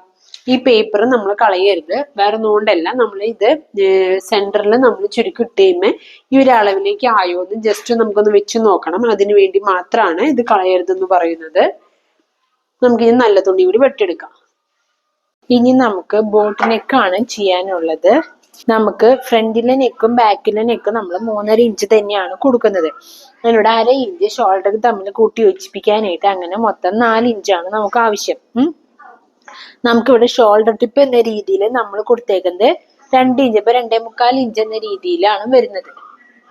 ഈ പേപ്പർ നമ്മൾ കളയരുത്. വേറെ ഒന്നുകൊണ്ടല്ല, നമ്മൾ ഇത് സെന്ററിൽ നമ്മൾ ചുരുക്കിട്ട് കഴിയുമ്പോൾ ഈ ഒരു അളവിലേക്ക് ആയോ എന്ന് ജസ്റ്റ് നമുക്കൊന്ന് വെച്ച് നോക്കണം. അതിനു വേണ്ടി മാത്രമാണ് ഇത് കളയരുതെന്ന് പറയുന്നത്. നമുക്ക് ഇനി നല്ല തുണി കൂടി വെട്ടിയെടുക്കാം. ഇനി നമുക്ക് ബോട്ട് നെക്കാണ് ചെയ്യാനുള്ളത്. നമുക്ക് ഫ്രണ്ടിലെ നെക്കും ബാക്കിലെ നെക്കും നമ്മൾ 3.5 ഇഞ്ച് തന്നെയാണ് കൊടുക്കുന്നത്. അതിനോട് 1/2 ഇഞ്ച് ഷോൾഡർ തമ്മിൽ കൂട്ടി യോജിപ്പിക്കാനായിട്ട്, അങ്ങനെ മൊത്തം 4 ഇഞ്ചാണ് നമുക്ക് ആവശ്യം. നമുക്കിവിടെ ഷോൾഡർ ടിപ്പ് എന്ന രീതിയിൽ നമ്മൾ കൊടുത്തേക്കുന്നത് 2 ഇഞ്ച്, ഇപ്പൊ 2.25 ഇഞ്ച് എന്ന രീതിയിലാണ് വരുന്നത്.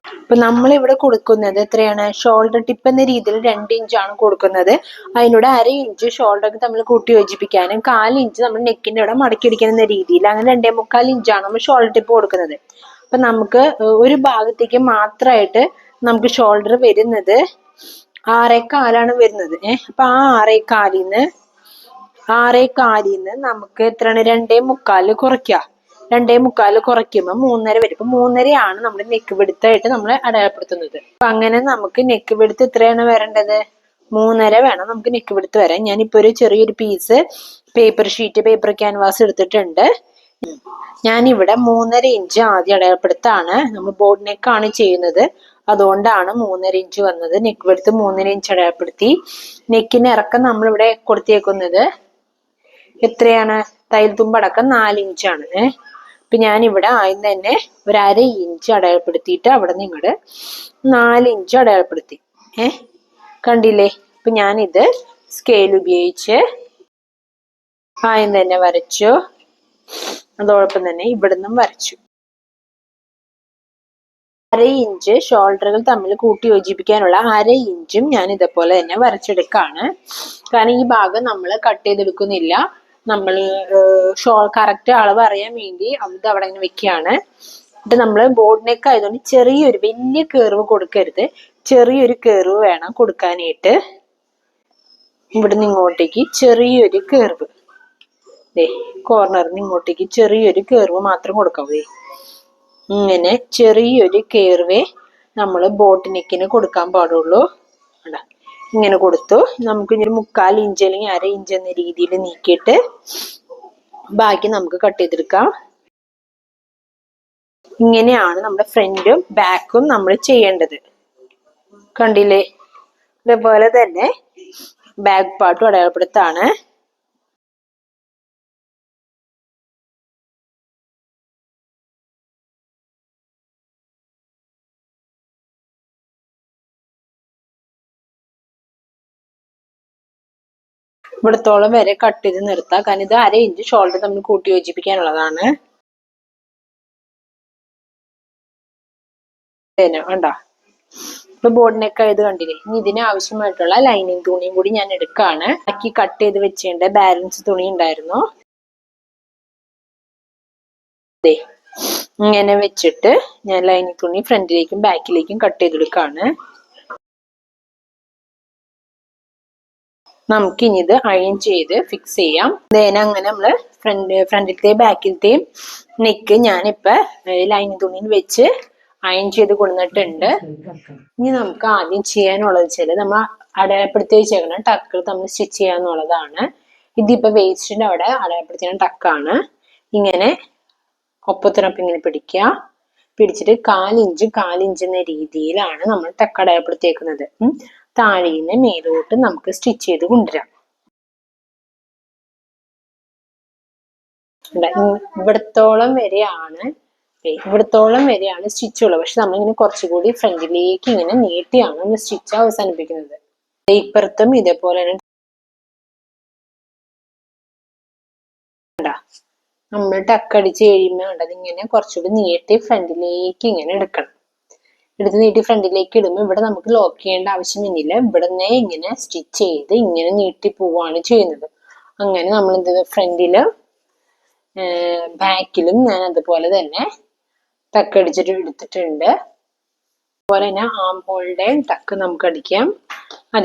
ഇപ്പൊ നമ്മൾ ഇവിടെ കൊടുക്കുന്നത് എത്രയാണ്? ഷോൾഡർ ടിപ്പ് എന്ന രീതിയിൽ 2 ഇഞ്ചാണ് കൊടുക്കുന്നത്. അതിനോട് 1/2 ഇഞ്ച് ഷോൾഡർ തമ്മിൽ കൂട്ടി യോജിപ്പിക്കാനും 1/4 ഇഞ്ച് നമ്മൾ നെക്കിന്റെ അവിടെ മടക്കിയടിക്കുന്ന രീതിയിൽ അങ്ങനെ 2.25 ഇഞ്ചാണ് നമ്മൾ ഷോൾഡർ ടിപ്പ് കൊടുക്കുന്നത്. അപ്പൊ നമുക്ക് ഒരു ഭാഗത്തേക്ക് മാത്രമായിട്ട് നമുക്ക് ഷോൾഡർ വരുന്നത് 6.25 വരുന്നത്. അപ്പൊ ആ 6.25 നമുക്ക് എത്രയാണ്? 2.25 കുറയ്ക്കാം. 2.25 കുറയ്ക്കുമ്പോൾ 3.5 വരും. ഇപ്പൊ 3.5 നമ്മുടെ നെക്ക് പിടുത്തായിട്ട് നമ്മൾ അടയാളപ്പെടുത്തുന്നത്. അപ്പൊ അങ്ങനെ നമുക്ക് നെക്ക് പിടുത്ത് എത്രയാണ് വരേണ്ടത്? 3.5 വേണം നമുക്ക് നെക്ക് പിടുത്ത് വരാൻ. ഞാനിപ്പോ ഒരു ചെറിയൊരു പീസ് പേപ്പർ ക്യാൻവാസ് എടുത്തിട്ടുണ്ട്. ഞാനിവിടെ 3.5 ഇഞ്ച് ആദ്യം അടയാളപ്പെടുത്താണ്. നമ്മൾ ബോർഡ് നെക്കാണ് ചെയ്യുന്നത്, അതുകൊണ്ടാണ് 3.5 ഇഞ്ച് വന്നത്. നെക്ക് പിടുത്ത് 3.5 ഇഞ്ച് അടയാളപ്പെടുത്തി. നെക്കിന് ഇറക്കം നമ്മളിവിടെ കൊടുത്തേക്കുന്നത് എത്രയാണ്? തയ്യൽ തുമ്പടക്കം 4 ഇഞ്ചാണ്. അപ്പൊ ഞാനിവിടെ ആദ്യം തന്നെ ഒരു 1/2 ഇഞ്ച് അടയാളപ്പെടുത്തിയിട്ട് അവിടെ നിങ്ങടെ 4 ഇഞ്ച് അടയാളപ്പെടുത്തി. കണ്ടില്ലേ? അപ്പൊ ഞാനിത് സ്കെയിൽ ഉപയോഗിച്ച് ആദ്യം തന്നെ വരച്ചു. അതോടൊപ്പം തന്നെ ഇവിടുന്നും വരച്ചു. 1/2 ഇഞ്ച് ഷോൾഡറുകൾ തമ്മിൽ കൂട്ടി യോജിപ്പിക്കാനുള്ള 1/2 ഇഞ്ചും ഞാൻ ഇതേപോലെ തന്നെ വരച്ചെടുക്കാണ്. കാരണം ഈ ഭാഗം നമ്മൾ കട്ട് ചെയ്തെടുക്കുന്നില്ല. നമ്മൾ കറക്റ്റ് അളവ് അറിയാൻ വേണ്ടി അത് അവിടെ ഇങ്ങനെ വെക്കുകയാണ്. എന്നിട്ട് നമ്മൾ ബോർഡ് നെക്ക് ആയതുകൊണ്ട് ചെറിയൊരു വലിയ കേർവ് കൊടുക്കരുത്, ചെറിയൊരു കേർവ് വേണം കൊടുക്കാനായിട്ട്. ഇവിടുന്ന് ഇങ്ങോട്ടേക്ക് ചെറിയൊരു കേർവ്, കോർണറിന് ഇങ്ങോട്ടേക്ക് ചെറിയൊരു കേർവ് മാത്രം കൊടുക്കാം. ഇങ്ങനെ ചെറിയൊരു കേർവേ നമ്മൾ ബോട്ട് നെക്കിന് കൊടുക്കാൻ പാടുള്ളൂ. ഇങ്ങനെ കൊടുത്തു. നമുക്ക് ഇനി 1/4 ഇഞ്ച് അല്ലെങ്കിൽ 1/2 ഇഞ്ച് എന്ന രീതിയിൽ നീക്കിയിട്ട് ബാക്കി നമുക്ക് കട്ട് ചെയ്തെടുക്കാം. ഇങ്ങനെയാണ് നമ്മുടെ ഫ്രണ്ടും ബാക്കും നമ്മൾ ചെയ്യേണ്ടത്. കണ്ടില്ലേ? അതേപോലെ തന്നെ ബാക്ക് പാർട്ടും അടയാളപ്പെടുത്താണ്. ഇവിടത്തോളം വരെ കട്ട് ചെയ്ത് നിർത്താം. കാരണം ഇത് 1/2 ഇഞ്ച് ഷോൾഡർ തമ്മിൽ കൂട്ടി യോജിപ്പിക്കാനുള്ളതാണ്. കണ്ടോ? ഇപ്പൊ ബോർഡ് നെക്ക് ആയത് കണ്ടില്ലേ? ഇനി ഇതിന് ആവശ്യമായിട്ടുള്ള ലൈനിങ് തുണിയും കൂടി ഞാൻ എടുക്കാണ്. ബാക്കി കട്ട് ചെയ്ത് വെച്ചേണ്ട ബാലൻസ് തുണി ഉണ്ടായിരുന്നു. ഇങ്ങനെ വെച്ചിട്ട് ഞാൻ ലൈനിങ് തുണി ഫ്രണ്ടിലേക്കും ബാക്കിലേക്കും കട്ട് ചെയ്തെടുക്കാണ്. നമുക്കിനി ഇത് അയൺ ചെയ്ത് ഫിക്സ് ചെയ്യാം. അങ്ങനെ നമ്മള് ഫ്രണ്ടിലത്തെയും ബാക്കിലത്തെയും നെക്ക് ഞാനിപ്പോ ലൈനിങ് തുണിയിൽ വെച്ച് അയൺ ചെയ്ത് കൊടുത്തിട്ടുണ്ട്. ഇനി നമുക്ക് ആദ്യം ചെയ്യാനുള്ളത് വെച്ചാൽ നമ്മൾ അടയാളപ്പെടുത്തി വെച്ചേക്കണം ടക്കുകൾ തമ്മിൽ സ്റ്റിച്ച് ചെയ്യാന്നുള്ളതാണ്. ഇതിപ്പോ വേസ്റ്റിന്റെ അവിടെ അടയാളപ്പെടുത്തിയ ടക്കാണ്. ഇങ്ങനെ ഒപ്പത്തിനൊപ്പം ഇങ്ങനെ പിടിച്ചിട്ട് 1/4 ഇഞ്ച് എന്ന രീതിയിലാണ് നമ്മൾ ടക്ക് അടയാളപ്പെടുത്തിയേക്കുന്നത്. താഴേന്ന് മേലോട്ട് നമുക്ക് സ്റ്റിച്ച് ചെയ്ത് കൊണ്ടുവരാം. ഇവിടത്തോളം വരെയാണ് സ്റ്റിച്ച് ഉള്ളത്. പക്ഷെ നമ്മളിങ്ങനെ കുറച്ചുകൂടി ഫ്രണ്ടിലേക്ക് ഇങ്ങനെ നീട്ടിയാണ് നമ്മൾ സ്റ്റിച്ച് അവസാനിപ്പിക്കുന്നത്. ഇപ്പുറത്തും ഇതേപോലെ തന്നെ നമ്മൾ ടക്കടിച്ച് കഴിയുമ്പോൾ അതിങ്ങനെ കുറച്ചുകൂടി നീട്ടി ഫ്രണ്ടിലേക്ക് ഇങ്ങനെ എടുക്കണം. എടുത്ത് നീട്ടി ഫ്രണ്ടിലേക്ക് ഇടുമ്പോൾ ഇവിടെ നമുക്ക് ലോക്ക് ചെയ്യേണ്ട ആവശ്യമില്ല. ഇവിടുന്ന് ഇങ്ങനെ സ്റ്റിച്ച് ചെയ്ത് ഇങ്ങനെ നീട്ടി പോവാണ് ചെയ്യുന്നത്. അങ്ങനെ നമ്മൾ എന്ത് ഫ്രണ്ടിലും ബാക്കിലും ഞാൻ അതുപോലെ തന്നെ ടക്കടിച്ചിട്ട് എടുത്തിട്ടുണ്ട്. അതുപോലെ തന്നെ ആം ഹോളിന്റെ ടക്ക് നമുക്ക് അടിക്കാം.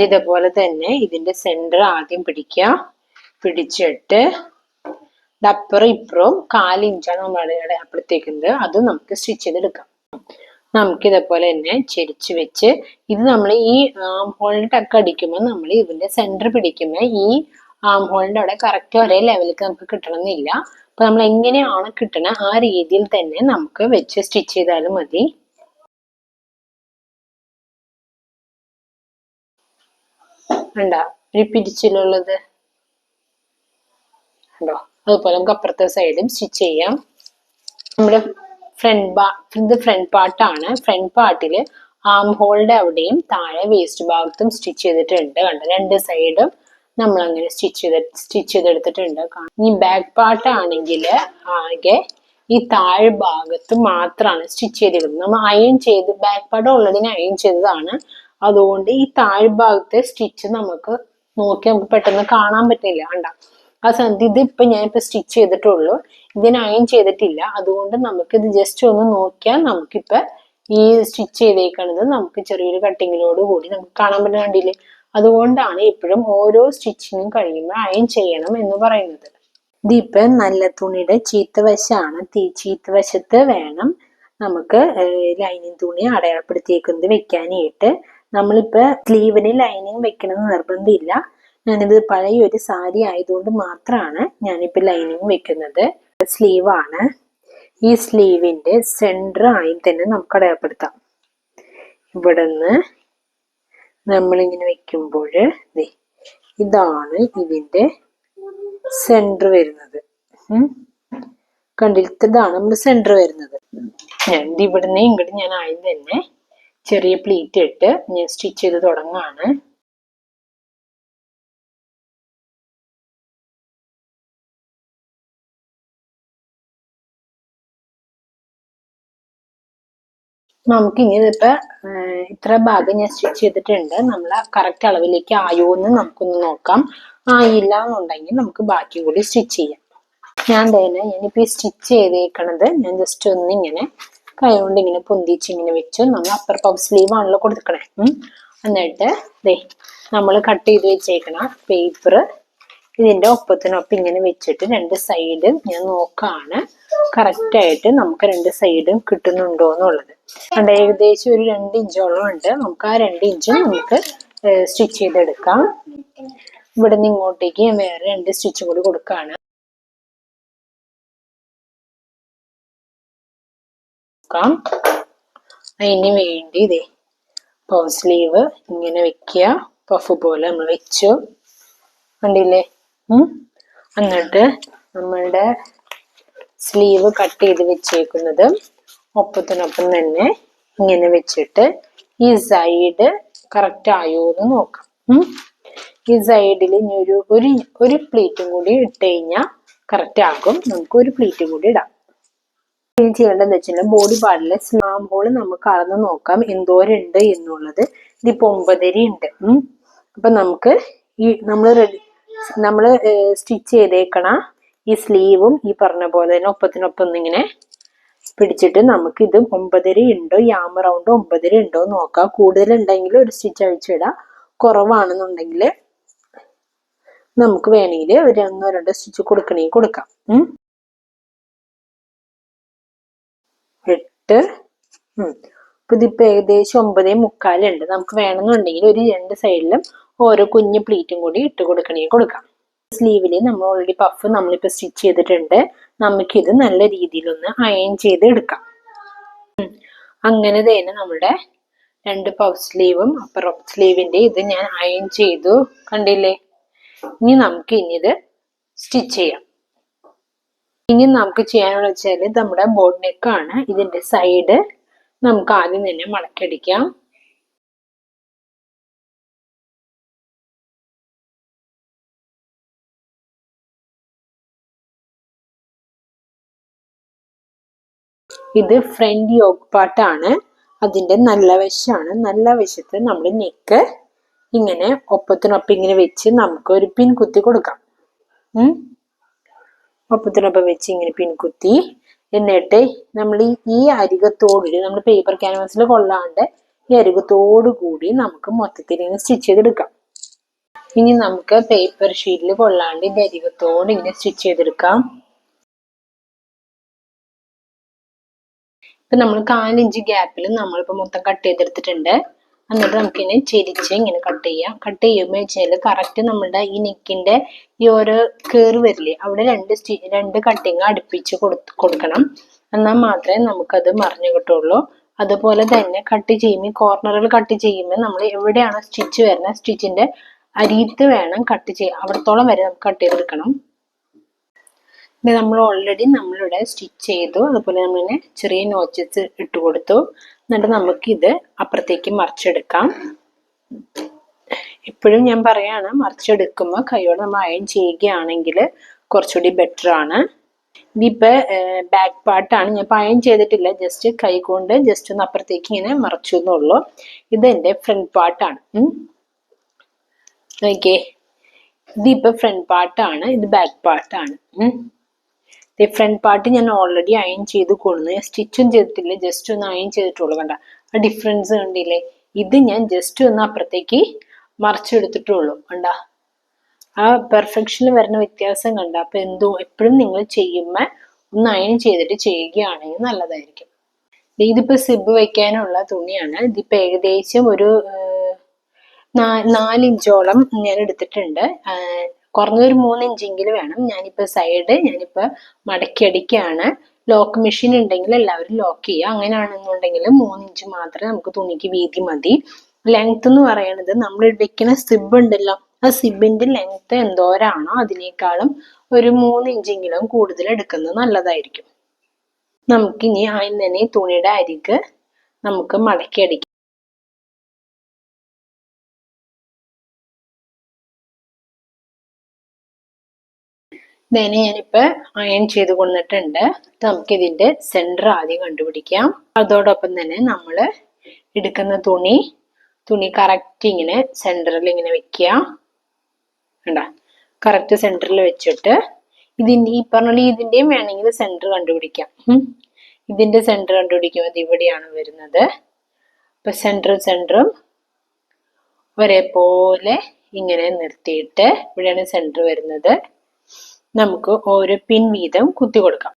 ഇതേപോലെ തന്നെ ഇതിന്റെ സെന്റർ ആദ്യം പിടിച്ചിട്ട് അപ്പുറം ഇപ്പുറവും 1/4 ഇഞ്ചാണ് നമ്മൾ അടയാളപ്പെടുത്തിയേക്കുന്നത്. അത് നമുക്ക് സ്റ്റിച്ച് ചെയ്തെടുക്കാം. നമുക്ക് ഇതേപോലെ തന്നെ ചെരിച്ച് വെച്ച് ഇത് നമ്മൾ ഈ ആം ഹോളിന്റെ ടക്ക് അടിക്കുമ്പോൾ നമ്മൾ ഇതിന്റെ സെന്റർ പിടിക്കുമ്പോൾ ഈ ആം ഹോളിന്റെ അവിടെ കറക്റ്റ് ഒരേ ലെവലിലേക്ക് നമുക്ക് കിട്ടണമെന്നില്ല. അപ്പൊ നമ്മൾ എങ്ങനെയാണ് കിട്ടണ ആ രീതിയിൽ തന്നെ നമുക്ക് വെച്ച് സ്റ്റിച്ച് ചെയ്താലും മതി. ഉണ്ടോ ഒരു പിരിച്ചിലുള്ളത്? ഉണ്ടോ? അതുപോലെ നമുക്ക് അപ്പുറത്തെ സൈഡും സ്റ്റിച്ച് ചെയ്യാം. നമ്മുടെ ഫ്രണ്ട് പാർട്ടാണ്. ഫ്രണ്ട് പാർട്ടില് ആം ഹോളിന്റെ അവിടെയും താഴെ വേസ്റ്റ് ഭാഗത്തും സ്റ്റിച്ച് ചെയ്തിട്ടുണ്ട്. കണ്ടോ? 2 സൈഡും നമ്മൾ അങ്ങനെ സ്റ്റിച്ച് ചെയ്തെടുത്തിട്ടുണ്ട്. ഈ ബാക്ക് പാർട്ട് ആണെങ്കിൽ ആകെ ഈ താഴ്ഭാഗത്ത് മാത്രമാണ് സ്റ്റിച്ച് ചെയ്തിടുന്നത്. നമ്മൾ അയൺ ചെയ്ത് ബാക്ക് പാർട്ട് ഓൾറെഡി അയൺ ചെയ്തതാണ്. അതുകൊണ്ട് ഈ താഴ്ഭാഗത്തെ സ്റ്റിച്ച് നമുക്ക് നോക്കി നമുക്ക് പെട്ടെന്ന് കാണാൻ പറ്റില്ല. കണ്ട ആ സമയത്ത് ഇതിപ്പോ ഞാനിപ്പോ സ്റ്റിച്ച് ചെയ്തിട്ടുള്ളൂ, ഇതിന് അയൺ ചെയ്തിട്ടില്ല. അതുകൊണ്ട് നമുക്കിത് ജസ്റ്റ് ഒന്ന് നോക്കിയാൽ നമുക്കിപ്പോ ഈ സ്റ്റിച്ച് ചെയ്തേക്കണത് നമുക്ക് ചെറിയൊരു കട്ടിങ്ങിനോട് കൂടി നമുക്ക് കാണാൻ പറ്റുന്ന കണ്ടില്ലേ. അതുകൊണ്ടാണ് എപ്പോഴും ഓരോ സ്റ്റിച്ചിങ്ങും കഴിയുമ്പോൾ അയൺ ചെയ്യണം എന്ന് പറയുന്നത്. ഇതിപ്പോ നല്ല തുണിയുടെ ചീത്തവശമാണ്. ചീത്തവശത്ത് വേണം നമുക്ക് ലൈനിങ് തുണി അടയാളപ്പെടുത്തിയേക്കുന്നത് വെക്കാനായിട്ട്. നമ്മളിപ്പോ സ്ലീവിന് ലൈനിങ് വെക്കണമെന്ന് നിർബന്ധമില്ല. ഞാനിത് പഴയ ഒരു സാരി ആയതുകൊണ്ട് മാത്രമാണ് ഞാനിപ്പോ ലൈനിങ് വെക്കുന്നത്. സ്ലീവാണ്. ഈ സ്ലീവിന്റെ സെന്റർ ആയി തന്നെ നമുക്ക് അടയാളപ്പെടുത്താം. ഇവിടുന്ന് നമ്മളിങ്ങനെ വെക്കുമ്പോൾ ഇതാണ് ഇതിന്റെ സെന്റർ വരുന്നത്. കണ്ടിട്ടതാണ് നമ്മുടെ സെന്റർ വരുന്നത്. ഞാൻ ഇവിടുന്ന് ഇങ്ങോട്ട് ഞാൻ ആദ്യം തന്നെ ചെറിയ പ്ലീറ്റ് ഇട്ട് ഞാൻ സ്റ്റിച്ച് ചെയ്ത് തുടങ്ങാണ്. നമുക്കിനി ഇതിപ്പോ ഇത്ര ഭാഗം ഞാൻ സ്റ്റിച്ച് ചെയ്തിട്ടുണ്ട്. നമ്മൾ കറക്റ്റ് അളവിലേക്ക് ആയോ എന്ന് നമുക്കൊന്ന് നോക്കാം. ആയില്ല എന്നുണ്ടെങ്കിൽ നമുക്ക് ബാക്കി കൂടി സ്റ്റിച്ച് ചെയ്യാം. ഞാനിപ്പോ ഈ സ്റ്റിച്ച് ചെയ്തേക്കണത് ഞാൻ ജസ്റ്റ് ഒന്നിങ്ങനെ കൈ കൊണ്ട് ഇങ്ങനെ പൊന്തിച്ച് ഇങ്ങനെ വെച്ചു. നമ്മൾ അപ്പർ പഫ് സ്ലീവ് ആണല്ലോ കൊടുക്കണേ. എന്നിട്ട് നമ്മൾ കട്ട് ചെയ്ത് വെച്ചേക്കണ പേപ്പർ ഇതിന്റെ ഒപ്പത്തിനൊപ്പം ഇങ്ങനെ വെച്ചിട്ട് രണ്ട് സൈഡ് ഞാൻ നോക്കാണ് കറക്റ്റായിട്ട് നമുക്ക് രണ്ട് സൈഡും കിട്ടുന്നുണ്ടോ എന്നുള്ളത്. അതുകൊണ്ട് ഏകദേശം ഒരു 2 ഇഞ്ചോളം ഉണ്ട്. നമുക്ക് ആ 2 ഇഞ്ചും നമുക്ക് സ്റ്റിച്ച് ചെയ്തെടുക്കാം. ഇവിടെ നിന്ന് ഇങ്ങോട്ടേക്ക് ഞാൻ വേറെ 2 സ്റ്റിച്ചും കൂടി കൊടുക്കാണ്. അതിന് വേണ്ടി പഫ് സ്ലീവ് ഇങ്ങനെ വെക്കുക. പഫ് പോലെ നമ്മൾ വെച്ചു, കണ്ടില്ലേ. എന്നിട്ട് നമ്മളുടെ സ്ലീവ് കട്ട് ചെയ്ത് വെച്ചേക്കുന്നത് ഒപ്പത്തിനൊപ്പം തന്നെ ഇങ്ങനെ വെച്ചിട്ട് ഈ സൈഡ് കറക്റ്റ് ആയോ എന്ന് നോക്കാം. ഈ സൈഡിൽ ഇനി ഒരു പ്ലീറ്റും കൂടി ഇട്ട് കഴിഞ്ഞാൽ കറക്റ്റ് ആകും. നമുക്ക് ഒരു പ്ലീറ്റും കൂടി ഇടാം. ഇനി ചെയ്യേണ്ടതെന്ന് വെച്ചാൽ ബോഡി പാർട്ടിലെ സ്ലാം ഹോൾ നമുക്ക് അളന്ന് നോക്കാം എന്തോരുണ്ട് എന്നുള്ളത്. ഇതിപ്പോ 9.5 ഉണ്ട്. അപ്പൊ നമുക്ക് ഈ നമ്മള് സ്റ്റിച്ച് ചെയ്തേക്കണ ഈ സ്ലീവും ഈ പറഞ്ഞ പോലെ തന്നെ ഒപ്പത്തിനൊപ്പം ഒന്നിങ്ങനെ പിടിച്ചിട്ട് നമുക്ക് ഇത് 9.5 ഉണ്ടോ, യാം റൗണ്ട് 9.5 ഉണ്ടോ നോക്കാം. കൂടുതലുണ്ടെങ്കിൽ ഒരു സ്റ്റിച്ച് അഴിച്ചിടാം. കുറവാണെന്നുണ്ടെങ്കിൽ നമുക്ക് വേണമെങ്കിൽ ഒരു 1-2 സ്റ്റിച്ച് കൊടുക്കണമെങ്കിൽ കൊടുക്കാം. 8 അപ്പൊ ഇതിപ്പോ ഏകദേശം 9.75 ഉണ്ട്. നമുക്ക് വേണമെന്നുണ്ടെങ്കിൽ ഒരു 2 സൈഡിലും ഓരോ കുഞ്ഞു പ്ലീറ്റും കൂടി ഇട്ട് കൊടുക്കണമെങ്കിൽ കൊടുക്കാം. സ്ലീവില് നമ്മൾ ഓൾറെഡി പഫ് നമ്മളിപ്പോ സ്റ്റിച്ച് ചെയ്തിട്ടുണ്ട്. നമുക്കിത് നല്ല രീതിയിലൊന്ന് അയൺ ചെയ്ത് എടുക്കാം. അങ്ങനെ തന്നെ നമ്മുടെ 2 പഫ് സ്ലീവും അപ്പർ സ്ലീവിന്റെ ഇത് ഞാൻ അയൺ ചെയ്തു, കണ്ടില്ലേ. ഇനി നമുക്ക് ഇത് സ്റ്റിച്ച് ചെയ്യാം. ഇനി നമുക്ക് ചെയ്യാനുള്ള വെച്ചാൽ നമ്മുടെ ബോട്ട് നെക്കാണ്. ഇതിന്റെ സൈഡ് നമുക്ക് ആദ്യം തന്നെ മടക്കിയടിക്കാം. ഇത് ഫ്രണ്ട് യോക്ക് പാർട്ടാണ്. അതിന്റെ നല്ല വശമാണ്. നല്ല വശത്ത് നമ്മൾ നെക്ക് ഇങ്ങനെ ഒപ്പത്തിനൊപ്പം ഇങ്ങനെ വെച്ച് നമുക്ക് ഒരു പിൻ കുത്തി കൊടുക്കാം. ഒപ്പത്തിനൊപ്പം വെച്ച് ഇങ്ങനെ പിൻ കുത്തി, എന്നിട്ട് നമ്മൾ ഈ അരികത്തോടുകൂടി നമ്മൾ പേപ്പർ ക്യാൻവാസിൽ കൊള്ളാണ്ട് ഈ അരികത്തോടു കൂടി നമുക്ക് മൊത്തത്തിൽ ഇങ്ങനെ സ്റ്റിച്ച് ചെയ്തെടുക്കാം. ഇനി നമുക്ക് പേപ്പർ ഷീറ്റിൽ കൊള്ളാണ്ട് ഇതിന്റെ അരികത്തോട് ഇങ്ങനെ സ്റ്റിച്ച് ചെയ്തെടുക്കാം. ഇപ്പൊ നമ്മൾ 4 ഇഞ്ച് ഗ്യാപ്പിൽ നമ്മളിപ്പോ മൊത്തം കട്ട് ചെയ്തെടുത്തിട്ടുണ്ട്. എന്നിട്ട് നമുക്കിങ്ങനെ ചെരിച്ച് ഇങ്ങനെ കട്ട് ചെയ്യാം. കട്ട് ചെയ്യുമ്പോൾ വെച്ചാൽ കറക്റ്റ് നമ്മുടെ ഈ നെക്കിന്റെ ഈ ഓരോ കയറി വരില്ലേ, അവിടെ 2 കട്ടിങ് അടുപ്പിച്ച് കൊടുക്കണം. എന്നാൽ മാത്രമേ നമുക്കത് മറിഞ്ഞു കിട്ടുള്ളൂ. അതുപോലെ തന്നെ കട്ട് ചെയ്യുമ്പോൾ കോർണറുകൾ കട്ട് ചെയ്യുമ്പോൾ നമ്മൾ എവിടെയാണ് സ്റ്റിച്ച് വരുന്നത്, സ്റ്റിച്ചിന്റെ അരിയത്ത് വേണം കട്ട് ചെയ്യാൻ. അവിടത്തോളം വരെ നമുക്ക് കട്ട് ചെയ്തെടുക്കണം. ഇത് നമ്മൾ ഓൾറെഡി നമ്മളിവിടെ സ്റ്റിച്ച് ചെയ്തു. അതുപോലെ നമ്മളിങ്ങനെ ചെറിയ നോച്ചസ് ഇട്ട് കൊടുത്തു. എന്നിട്ട് നമുക്കിത് അപ്പുറത്തേക്ക് മറിച്ചെടുക്കാം. ഇപ്പോഴും ഞാൻ പറയാണ്, മറിച്ചെടുക്കുമ്പോൾ കൈയോടെ നമ്മൾ അയൺ ചെയ്യുകയാണെങ്കിൽ കുറച്ചുകൂടി ബെറ്റർ ആണ്. ഇതിപ്പോ ബാക്ക് പാർട്ടാണ്. ഞാൻ അയൺ ചെയ്തിട്ടില്ല, ജസ്റ്റ് കൈ കൊണ്ട് ജസ്റ്റ് ഒന്ന് അപ്പുറത്തേക്ക് ഇങ്ങനെ മറച്ചു എന്നുള്ളൂ. ഇത് എന്റെ ഫ്രണ്ട് പാർട്ടാണ്. ഓക്കെ, ഇതിപ്പോ ഫ്രണ്ട് പാർട്ടാണ്, ഇത് ബാക്ക് പാർട്ടാണ്. ഫ്രണ്ട് പാർട്ട് ഞാൻ ഓൾറെഡി അയൺ ചെയ്ത് കൊടുന്നു, സ്റ്റിച്ചും ചെയ്തിട്ടില്ല, ജസ്റ്റ് ഒന്ന് അയൺ ചെയ്തിട്ടുള്ളൂ. കണ്ട ആ ഡിഫറൻസ് കണ്ടില്ലേ? ഇത് ഞാൻ ജസ്റ്റ് ഒന്ന് അപ്പുറത്തേക്ക് മറിച്ചെടുത്തിട്ടുള്ളൂ. കണ്ട ആ പെർഫെക്ഷനിൽ വരുന്ന വ്യത്യാസം കണ്ട. അപ്പൊ എപ്പോഴും നിങ്ങൾ ചെയ്യുമ്പോ ഒന്ന് അയൺ ചെയ്തിട്ട് ചെയ്യുകയാണെങ്കിൽ നല്ലതായിരിക്കും. ഇതിപ്പോ സിബ് വെക്കാനുള്ള തുണിയാണ്. ഇതിപ്പോ ഏകദേശം ഒരു 4 ഇഞ്ചോളം ഞാൻ എടുത്തിട്ടുണ്ട്. കുറഞ്ഞൊരു 3 ഇഞ്ചെങ്കിലും വേണം. ഞാനിപ്പോ സൈഡ് മടക്കി അടിക്കുകയാണ്. ലോക്ക് മെഷീൻ ഉണ്ടെങ്കിൽ എല്ലാവരും ലോക്ക് ചെയ്യുക. അങ്ങനെയാണെന്നുണ്ടെങ്കിൽ 3 ഇഞ്ച് മാത്രമേ നമുക്ക് തുണിക്ക് വീതി മതി. ലെങ്ത് എന്ന് പറയുന്നത് നമ്മൾ വെക്കുന്ന സിബ് ഉണ്ടല്ലോ, ആ സിബിന്റെ ലെങ്ത് എന്തോരാണോ അതിനേക്കാളും ഒരു 3 ഇഞ്ചെങ്കിലും കൂടുതൽ എടുക്കുന്നത് നല്ലതായിരിക്കും. നമുക്കിനി ആദ്യം തന്നെ തുണിയുടെ അരിക് നമുക്ക് മടക്കി അടിക്കാം. ഇതിനെ ഞാനിപ്പോ അയൺ ചെയ്ത് കൊണ്ടിട്ടുണ്ട്. നമുക്ക് ഇതിന്റെ സെന്റർ ആദ്യം കണ്ടുപിടിക്കാം. അതോടൊപ്പം തന്നെ നമ്മൾ എടുക്കുന്ന തുണി കറക്റ്റ് ഇങ്ങനെ സെന്ററിൽ ഇങ്ങനെ വെക്കുക. കണ്ട, കറക്റ്റ് സെന്ററിൽ വെച്ചിട്ട് ഈ പറഞ്ഞ ഇതിന്റെയും വേണമെങ്കിൽ സെന്റർ കണ്ടുപിടിക്കാം. ഇതിന്റെ സെന്റർ കണ്ടുപിടിക്കുമ്പോൾ ഇവിടെയാണ് വരുന്നത്. അപ്പൊ സെന്ററും ഒരേപോലെ ഇങ്ങനെ നിർത്തിയിട്ട് ഇവിടെയാണ് സെന്റർ വരുന്നത്. നമുക്ക് ഓരോ പിൻ വീതം കുത്തി കൊടുക്കാം.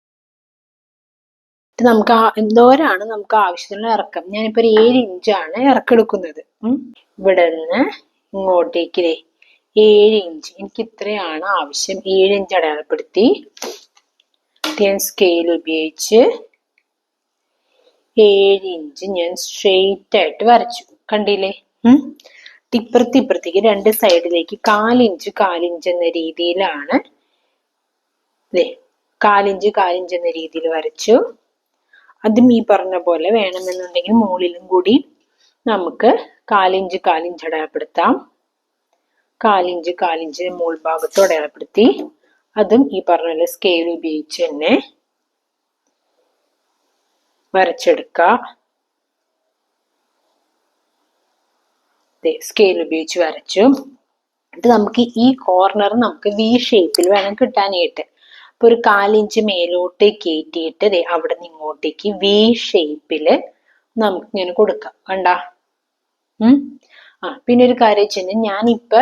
നമുക്ക് എന്തോരാണ് നമുക്ക് ആവശ്യത്തിനുള്ള ഇറക്കം. ഞാനിപ്പോ ഒരു 7 ഇഞ്ചാണ് ഇറക്കെടുക്കുന്നത്. ഇവിടെ നിന്ന് ഇങ്ങോട്ടേക്ക് 7 ഇഞ്ച്, എനിക്ക് ഇത്രയാണ് ആവശ്യം. 7 ഇഞ്ച് അടയാളപ്പെടുത്തി ഞാൻ സ്കെയിൽ ഉപയോഗിച്ച് 7 ഇഞ്ച് ഞാൻ സ്ട്രെയിറ്റ് ആയിട്ട് വരച്ചു. കണ്ടില്ലേ? ഇപ്പുറത്തേക്ക് 2 സൈഡിലേക്ക് 4 ഇഞ്ച് എന്ന രീതിയിലാണ് 4 ഇഞ്ച് എന്ന രീതിയിൽ വരച്ചു. അതും ഈ പറഞ്ഞ പോലെ വേണമെന്നുണ്ടെങ്കിൽ മുകളിലും കൂടി നമുക്ക് 4 ഇഞ്ച് അടയാളപ്പെടുത്താം. 4 ഇഞ്ച് മുകൾ ഭാഗത്തും അടയാളപ്പെടുത്തി. അതും ഈ പറഞ്ഞ പോലെ സ്കെയിൽ ഉപയോഗിച്ച് തന്നെ വരച്ചെടുക്കാം. സ്കെയിൽ ഉപയോഗിച്ച് വരച്ചു. എന്നിട്ട് നമുക്ക് ഈ കോർണർ നമുക്ക് വി ഷേപ്പിൽ വേണം കിട്ടാനായിട്ട്. അപ്പൊ ഒരു 4 ഇഞ്ച് മേലോട്ട് കയറ്റിയിട്ട് അവിടെ നിന്ന് ഇങ്ങോട്ടേക്ക് വി ഷേപ്പില് നമുക്ക് ഇങ്ങനെ കൊടുക്കാം. കണ്ട? പിന്നെ ഒരു കാര്യം വെച്ചാൽ ഞാനിപ്പോ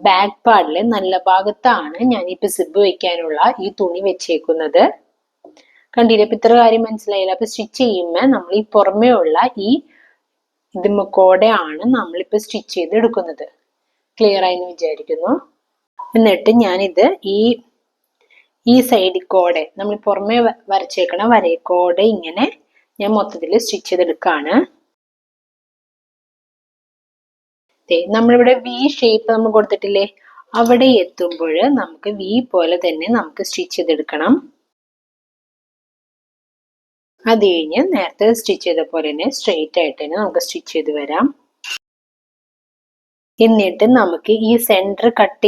ബാക്ക് പാർട്ടില് നല്ല ഭാഗത്താണ് ഞാനിപ്പോ സിബ് വെക്കാനുള്ള ഈ തുണി വെച്ചേക്കുന്നത്. കണ്ടില്ലേ? അപ്പൊ ഇത്ര കാര്യം മനസ്സിലായില്ല. അപ്പൊ സ്റ്റിച്ച് ചെയ്യുമ്പോ നമ്മൾ ഈ പുറമേ ഉള്ള ഈ ഇതുമ്മക്കോടെയാണ് നമ്മളിപ്പോ സ്റ്റിച്ച് ചെയ്ത് എടുക്കുന്നത്. ക്ലിയർ ആയെന്ന് വിചാരിക്കുന്നു. എന്നിട്ട് ഞാനിത് ഈ സൈഡിൽ കോടെ നമ്മൾ പുറമേ വരച്ചേക്കണ വരയക്കോടെ ഇങ്ങനെ ഞാൻ മൊത്തത്തിൽ സ്റ്റിച്ച് ചെയ്തെടുക്കാണ്. നമ്മളിവിടെ വി ഷേപ്പ് നമ്മൾ കൊടുത്തിട്ടില്ലേ, അവിടെ എത്തുമ്പോൾ നമുക്ക് വി പോലെ തന്നെ നമുക്ക് സ്റ്റിച്ച് ചെയ്തെടുക്കണം. അത് കഴിഞ്ഞ് നേരത്തെ സ്റ്റിച്ച് ചെയ്ത പോലെ തന്നെ സ്ട്രെയിറ്റ് ആയിട്ട് തന്നെ നമുക്ക് സ്റ്റിച്ച് ചെയ്ത് വരാം. എന്നിട്ട് നമുക്ക് ഈ സെന്റർ കട്ട്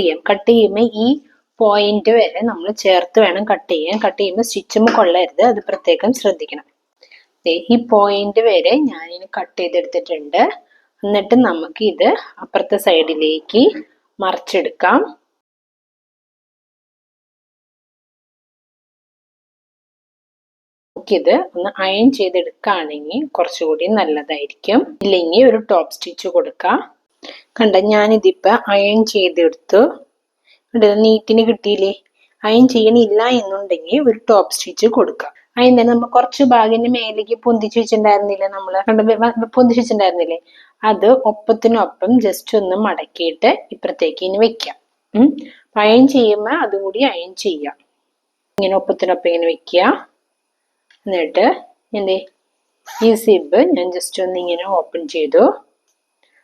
ചെയ്യുമ്പോൾ ഈ പോയിന്റ് വരെ നമ്മൾ ചേർത്ത് വേണം കട്ട് ചെയ്യാൻ. കട്ട് ചെയ്യുമ്പോൾ സ്റ്റിച്ചും കൊള്ളരുത്, അത് പ്രത്യേകം ശ്രദ്ധിക്കണം. ഈ പോയിന്റ് വരെ ഞാനിനി കട്ട് ചെയ്തെടുത്തിട്ടുണ്ട്. എന്നിട്ട് നമുക്ക് ഇത് അപ്പുറത്തെ സൈഡിലേക്ക് മറിച്ചെടുക്കാം. ഇത് ഒന്ന് അയൺ ചെയ്തെടുക്കുകയാണെങ്കിൽ കുറച്ചുകൂടി നല്ലതായിരിക്കും. ഇല്ലെങ്കിൽ ഒരു ടോപ്പ് സ്റ്റിച്ച് കൊടുക്കാം. കണ്ട, ഞാനിതിപ്പോ അയൺ ചെയ്തെടുത്തു. നീറ്റിന് കിട്ടിയില്ലേ? അയൺ ചെയ്യണില്ല എന്നുണ്ടെങ്കിൽ ഒരു ടോപ്പ് സ്റ്റിച്ച് കൊടുക്കാം. അതിന് നമ്മൾ കുറച്ച് ഭാഗിന്റെ മേലേക്ക് പൊന്തിച്ച് വെച്ചിട്ടുണ്ടായിരുന്നില്ലേ, പൊന്തിച്ച് വെച്ചിട്ടുണ്ടായിരുന്നില്ലേ, അത് ഒപ്പത്തിനൊപ്പം ജസ്റ്റ് ഒന്ന് മടക്കിയിട്ട് ഇപ്പുറത്തേക്ക് ഇനി വെക്കാം. അയൺ ചെയ്യുമ്പോ അതും കൂടി അയൺ ചെയ്യാം. ഇങ്ങനെ ഒപ്പത്തിനൊപ്പം ഇങ്ങനെ വെക്കുക. എന്നിട്ട് ഈ സിബ് ഞാൻ ജസ്റ്റ് ഒന്ന് ഇങ്ങനെ ഓപ്പൺ ചെയ്തു.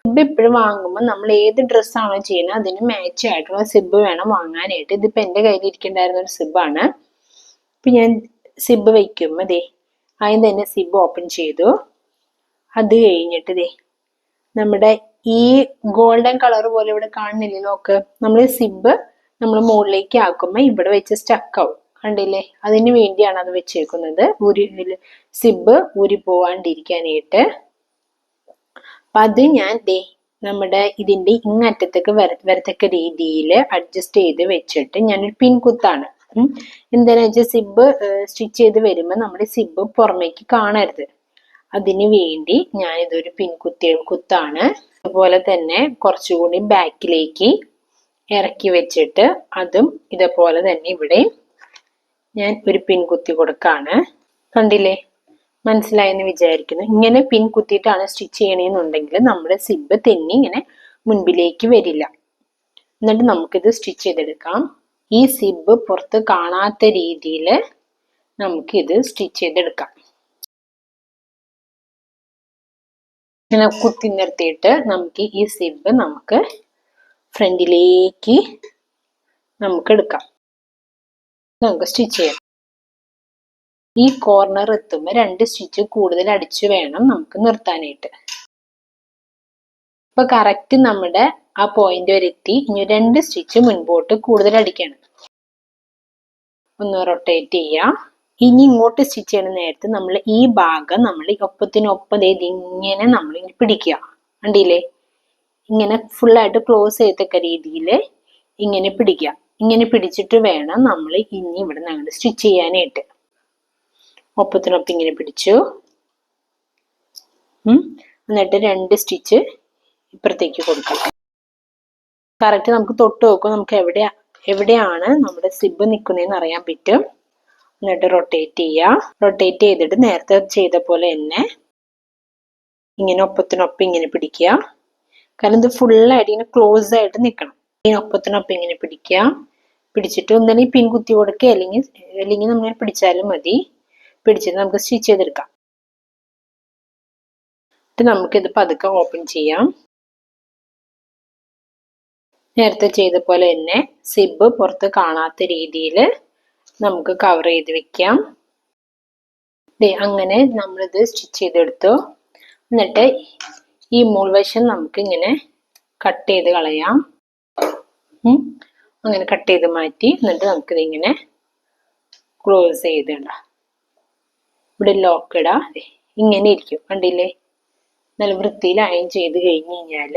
സിബ് എപ്പോഴും വാങ്ങുമ്പോൾ നമ്മൾ ഏത് ഡ്രസ്സാണോ ചെയ്യുന്നത് അതിന് മാച്ച് ആയിട്ടുള്ള സിബ് വേണം വാങ്ങാനായിട്ട്. ഇതിപ്പോ എന്റെ കയ്യിൽ ഇരിക്കണ്ടായിരുന്ന ഒരു സിബാണ്. അപ്പൊ ഞാൻ സിബ് വയ്ക്കുമ്പോ ആദ്യം തന്നെ സിബ് ഓപ്പൺ ചെയ്തു. അത് കഴിഞ്ഞിട്ട് നമ്മുടെ ഈ ഗോൾഡൻ കളർ പോലെ ഇവിടെ കാണുന്നില്ലേ, നോക്ക്. നമ്മൾ സിബ് നമ്മൾ മുകളിലേക്ക് ആക്കുമ്പോ ഇവിടെ വെച്ച് സ്റ്റക്ക് ആവും. കണ്ടില്ലേ? അതിന് വേണ്ടിയാണ് അത് വെച്ചേക്കുന്നത്, സിബ് ഊരി പോവാണ്ടിരിക്കാനായിട്ട്. അപ്പൊ അത് ഞാൻ നമ്മുടെ ഇതിന്റെ ഇങ്ങറ്റത്തേക്ക് വരത്തക്ക രീതിയിൽ അഡ്ജസ്റ്റ് ചെയ്ത് വെച്ചിട്ട് ഞാനൊരു പിൻ കുത്താണ്. എന്താണെന്ന് വെച്ചാൽ സിബ് സ്റ്റിച്ച് ചെയ്ത് വരുമ്പോൾ നമ്മുടെ സിബ് പുറമേക്ക് കാണരുത്. അതിന് വേണ്ടി ഞാൻ ഇതൊരു പിൻ കുത്താണ്. അതുപോലെ തന്നെ കുറച്ചുകൂടി ബാക്കിലേക്ക് ഇറക്കി വെച്ചിട്ട് അതും ഇതേപോലെ തന്നെ ഇവിടെ ഞാൻ ഒരു പിൻ കുത്തി കൊടുക്കാണ്. കണ്ടില്ലേ? മനസ്സിലായെന്ന് വിചാരിക്കുന്നു. ഇങ്ങനെ പിൻ കുത്തിയിട്ടാണ് സ്റ്റിച്ച് ചെയ്യണമെന്നുണ്ടെങ്കിൽ നമ്മുടെ സിബ് തെന്നി ഇങ്ങനെ മുൻപിലേക്ക് വരില്ല. എന്നിട്ട് നമുക്കിത് സ്റ്റിച്ച് ചെയ്തെടുക്കാം. ഈ സിബ് പുറത്ത് കാണാത്ത രീതിയിൽ നമുക്കിത് സ്റ്റിച്ച് ചെയ്തെടുക്കാം. ഇങ്ങനെ കുത്തി നിർത്തിയിട്ട് നമുക്ക് ഈ സിബ് നമുക്ക് ഫ്രണ്ടിലേക്ക് നമുക്ക് എടുക്കാം. നമുക്ക് സ്റ്റിച്ച് ചെയ്യാം. ഈ കോർണർ എത്തുമ്പോൾ 2 സ്റ്റിച്ച് കൂടുതൽ അടിച്ചു വേണം നമുക്ക് നിർത്താനായിട്ട്. ഇപ്പൊ കറക്റ്റ് നമ്മുടെ ആ പോയിന്റ് വരെ എത്തി. ഇനി 2 സ്റ്റിച്ച് മുൻപോട്ട് കൂടുതൽ അടിക്കണം. ഒന്ന് റൊട്ടേറ്റ് ചെയ്യാം. ഇനി ഇങ്ങോട്ട് സ്റ്റിച്ച് ചെയ്യുന്ന നേരത്ത് നമ്മൾ ഈ ഭാഗം നമ്മൾ ഒപ്പത്തിനൊപ്പം ഇങ്ങനെ നമ്മൾ പിടിക്കുക. കണ്ടില്ലേ? ഇങ്ങനെ ഫുള്ളായിട്ട് ക്ലോസ് ചെയ്തക്ക രീതിയിൽ ഇങ്ങനെ പിടിക്കുക. ഇങ്ങനെ പിടിച്ചിട്ട് വേണം നമ്മൾ ഇനി ഇവിടെ നിന്ന് സ്റ്റിച്ച് ചെയ്യാനായിട്ട്. ഒപ്പത്തിനൊപ്പം ഇങ്ങനെ പിടിച്ചു. എന്നിട്ട് 2 സ്റ്റിച്ച് ഇപ്പുറത്തേക്ക് കൊടുക്കാം. കറക്റ്റ് നമുക്ക് തൊട്ട് നോക്കും, നമുക്ക് എവിടെയാണ് നമ്മുടെ സിബ് നിൽക്കുന്നതെന്ന് അറിയാൻ പറ്റും. എന്നിട്ട് റൊട്ടേറ്റ് ചെയ്യുക. റൊട്ടേറ്റ് ചെയ്തിട്ട് നേരത്തെ ചെയ്ത പോലെ തന്നെ ഇങ്ങനെ ഒപ്പത്തിനൊപ്പം ഇങ്ങനെ പിടിക്കുക. കാരണം ഇത് ഫുള്ളായിട്ട് ഇങ്ങനെ ക്ലോസ് ആയിട്ട് നിൽക്കണം. ഇങ്ങനെ ഒപ്പത്തിനൊപ്പം ഇങ്ങനെ പിടിക്കുക. പിടിച്ചിട്ട് ഒന്നിനെ പിൻ കുത്തി കൊടുക്കുക, അല്ലെങ്കിൽ നമ്മൾ പിടിച്ചാലും മതി. പിടിച്ചിട്ട് നമുക്ക് സ്റ്റിച്ച് ചെയ്തെടുക്കാം. എന്നിട്ട് നമുക്കിത് പതുക്കെ ഓപ്പൺ ചെയ്യാം. നേരത്തെ ചെയ്ത പോലെ തന്നെ സിബ് പുറത്ത് കാണാത്ത രീതിയിൽ നമുക്ക് കവർ ചെയ്ത് വെക്കാം. അങ്ങനെ നമ്മളിത് സ്റ്റിച്ച് ചെയ്തെടുത്തു. എന്നിട്ട് ഈ മുൾവശം നമുക്ക് ഇങ്ങനെ കട്ട് ചെയ്ത് കളയാം. അങ്ങനെ കട്ട് ചെയ്ത് മാറ്റി എന്നിട്ട് നമുക്കിത് ഇങ്ങനെ ക്ലോസ് ചെയ്തിട. ഇവിടെ ലോക്ക് ഇടാ. ഇങ്ങനെ ഇരിക്കും. കണ്ടില്ലേ? നല്ല വൃത്തിയിൽ അയൺ ചെയ്ത് കഴിഞ്ഞ് കഴിഞ്ഞാൽ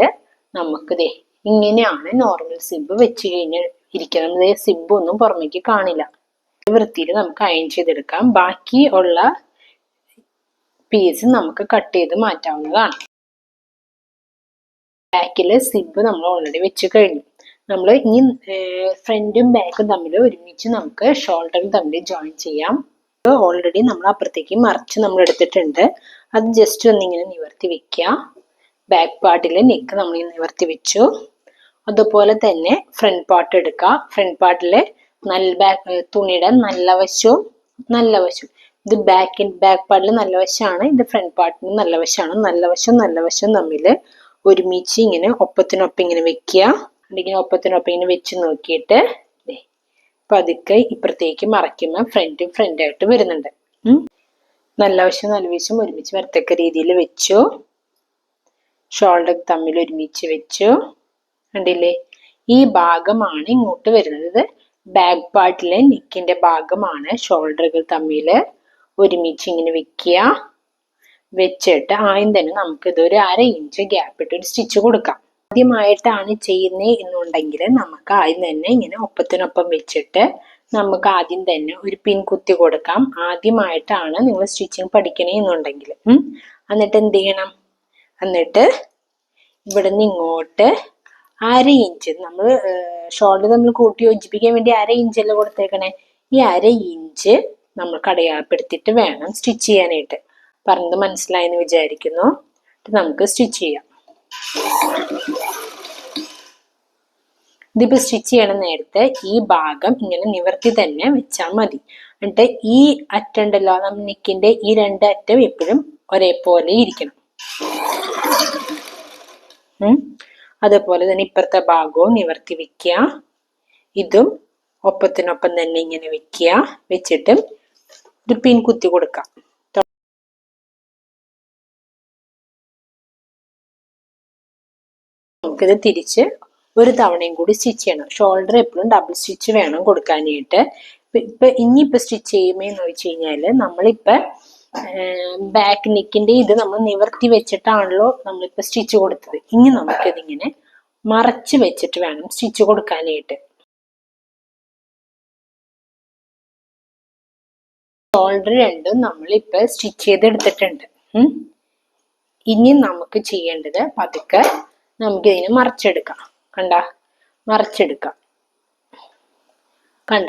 നമുക്കിതേ ഇങ്ങനെയാണ് നോർമൽ സിബ് വെച്ച് കഴിഞ്ഞ് ഇരിക്കുന്നത്. സിബ് ഒന്നും പുറമേക്ക് കാണില്ല. വൃത്തിയിൽ നമുക്ക് അയൺ ചെയ്തെടുക്കാം. ബാക്കി ഉള്ള പീസ് നമുക്ക് കട്ട് ചെയ്ത് മാറ്റാവുന്നതാണ്. ബാക്കില് സിബ് നമ്മൾ ഓൾറെഡി വെച്ച് കഴിഞ്ഞു. നമ്മൾ ഇനി ഫ്രണ്ടും ബാക്കും തമ്മിൽ ഒരുമിച്ച് നമുക്ക് ഷോൾഡറും തമ്മിൽ ജോയിൻ ചെയ്യാം. ഓൾറെഡി നമ്മൾ അപ്പുറത്തേക്ക് മറിച്ച് നമ്മൾ എടുത്തിട്ടുണ്ട്. അത് ജസ്റ്റ് ഒന്നിങ്ങനെ നിവർത്തി വെക്കുക. ബാക്ക് പാർട്ടിൽ നെക്ക് നമ്മൾ നിവർത്തി വെച്ചു. അതുപോലെ തന്നെ ഫ്രണ്ട് പാർട്ട് എടുക്കുക. ഫ്രണ്ട് പാർട്ടില് തുണിയുടെ നല്ല വശവും നല്ല വശവും. ഇത് ബാക്ക് പാർട്ടിൽ നല്ല വശമാണ്, ഇത് ഫ്രണ്ട് പാർട്ടിന് നല്ല വശമാണ്. നല്ല വശവും തമ്മിൽ ഒരുമിച്ച് ഇങ്ങനെ ഒപ്പത്തിനൊപ്പം ഇങ്ങനെ വെക്കുക. അല്ലെങ്കിൽ ഒപ്പത്തിനൊപ്പം ഇങ്ങനെ വെച്ച് നോക്കിയിട്ട് പതുക്കെ ഇപ്പുറത്തേക്ക് മറയ്ക്കുമ്പോൾ ഫ്രണ്ടായിട്ട് വരുന്നുണ്ട്. നല്ല വശം ഒരുമിച്ച് വരത്തക്ക രീതിയിൽ വെച്ചു. ഷോൾഡർ തമ്മിൽ ഒരുമിച്ച് വെച്ചു. കണ്ടില്ലേ? ഈ ഭാഗമാണ് ഇങ്ങോട്ട് വരുന്നത്. ബാക്ക് പാർട്ടിലെ നെക്കിന്റെ ഭാഗമാണ്. ഷോൾഡറുകൾ തമ്മിൽ ഒരുമിച്ച് ഇങ്ങനെ വെക്കുക. വെച്ചിട്ട് ആദ്യം തന്നെ നമുക്കിത് ഒരു 1/2 ഇഞ്ച് ഗ്യാപ്പ് ഇട്ട് ഒരു സ്റ്റിച്ച് കൊടുക്കാം. ആദ്യമായിട്ടാണ് ചെയ്യുന്നത് എന്നുണ്ടെങ്കിൽ നമുക്ക് ആദ്യം തന്നെ ഇങ്ങനെ ഒപ്പത്തിനൊപ്പം വെച്ചിട്ട് നമുക്ക് ആദ്യം തന്നെ ഒരു പിൻ കുത്തി കൊടുക്കാം. ആദ്യമായിട്ടാണ് നിങ്ങൾ സ്റ്റിച്ചിങ് പഠിക്കണേ എന്നുണ്ടെങ്കിൽ. എന്നിട്ട് എന്ത് ചെയ്യണം? എന്നിട്ട് ഇവിടെ നിന്ന് ഇങ്ങോട്ട് 1/2 ഇഞ്ച് നമ്മൾ ഷോൾഡർ നമ്മൾ കൂട്ടി യോജിപ്പിക്കാൻ വേണ്ടി 1/2 ഇഞ്ചല്ലേ കൊടുത്തേക്കണേ. ഈ 1/2 ഇഞ്ച് നമ്മൾ അടയാളപ്പെടുത്തിയിട്ട് വേണം സ്റ്റിച്ച് ചെയ്യാനായിട്ട്. പറഞ്ഞത് മനസ്സിലായെന്ന് വിചാരിക്കുന്നു. നമുക്ക് സ്റ്റിച്ച് ചെയ്യാം. ഇതിപ്പോ സ്റ്റിച്ച് ചെയ്യണ നേരത്തെ ഈ ഭാഗം ഇങ്ങനെ നിവർത്തി തന്നെ വെച്ചാൽ മതി. എന്നിട്ട് ഈ അറ്റുണ്ടല്ലോ, നെക്കിന്റെ ഈ 2 അറ്റം എപ്പോഴും ഒരേപോലെ ഇരിക്കണം. അതുപോലെ തന്നെ ഇപ്പുറത്തെ ഭാഗവും നിവർത്തി വെക്കുക. ഇതും ഒപ്പത്തിനൊപ്പം തന്നെ ഇങ്ങനെ വെക്കുക. വെച്ചിട്ട് ഒരു പിൻ കുത്തി കൊടുക്കാം. നമുക്കിത് തിരിച്ച് ഒരു തവണയും കൂടി സ്റ്റിച്ച് ചെയ്യണം. ഷോൾഡർ എപ്പോഴും ഡബിൾ സ്റ്റിച്ച് വേണം കൊടുക്കാനായിട്ട്. ഇനിയിപ്പോ സ്റ്റിച്ച് ചെയ്യുമ്പോന്ന് വെച്ച് കഴിഞ്ഞാല് നമ്മളിപ്പോ ബാക്ക് നെക്കിന്റെ ഇത് നമ്മൾ നിവർത്തി വെച്ചിട്ടാണല്ലോ നമ്മളിപ്പോ സ്റ്റിച്ച് കൊടുത്തത്. ഇനി നമുക്കിതിങ്ങനെ മറച്ച് വെച്ചിട്ട് വേണം സ്റ്റിച്ച് കൊടുക്കാനായിട്ട്. ഷോൾഡർ രണ്ടും നമ്മളിപ്പോ സ്റ്റിച്ച് ചെയ്തെടുത്തിട്ടുണ്ട്. ഇനി നമുക്ക് ചെയ്യേണ്ടത് പതുക്കെ നമുക്കിതിനെ മറച്ചെടുക്കാം. മറച്ചെടുക്കാം.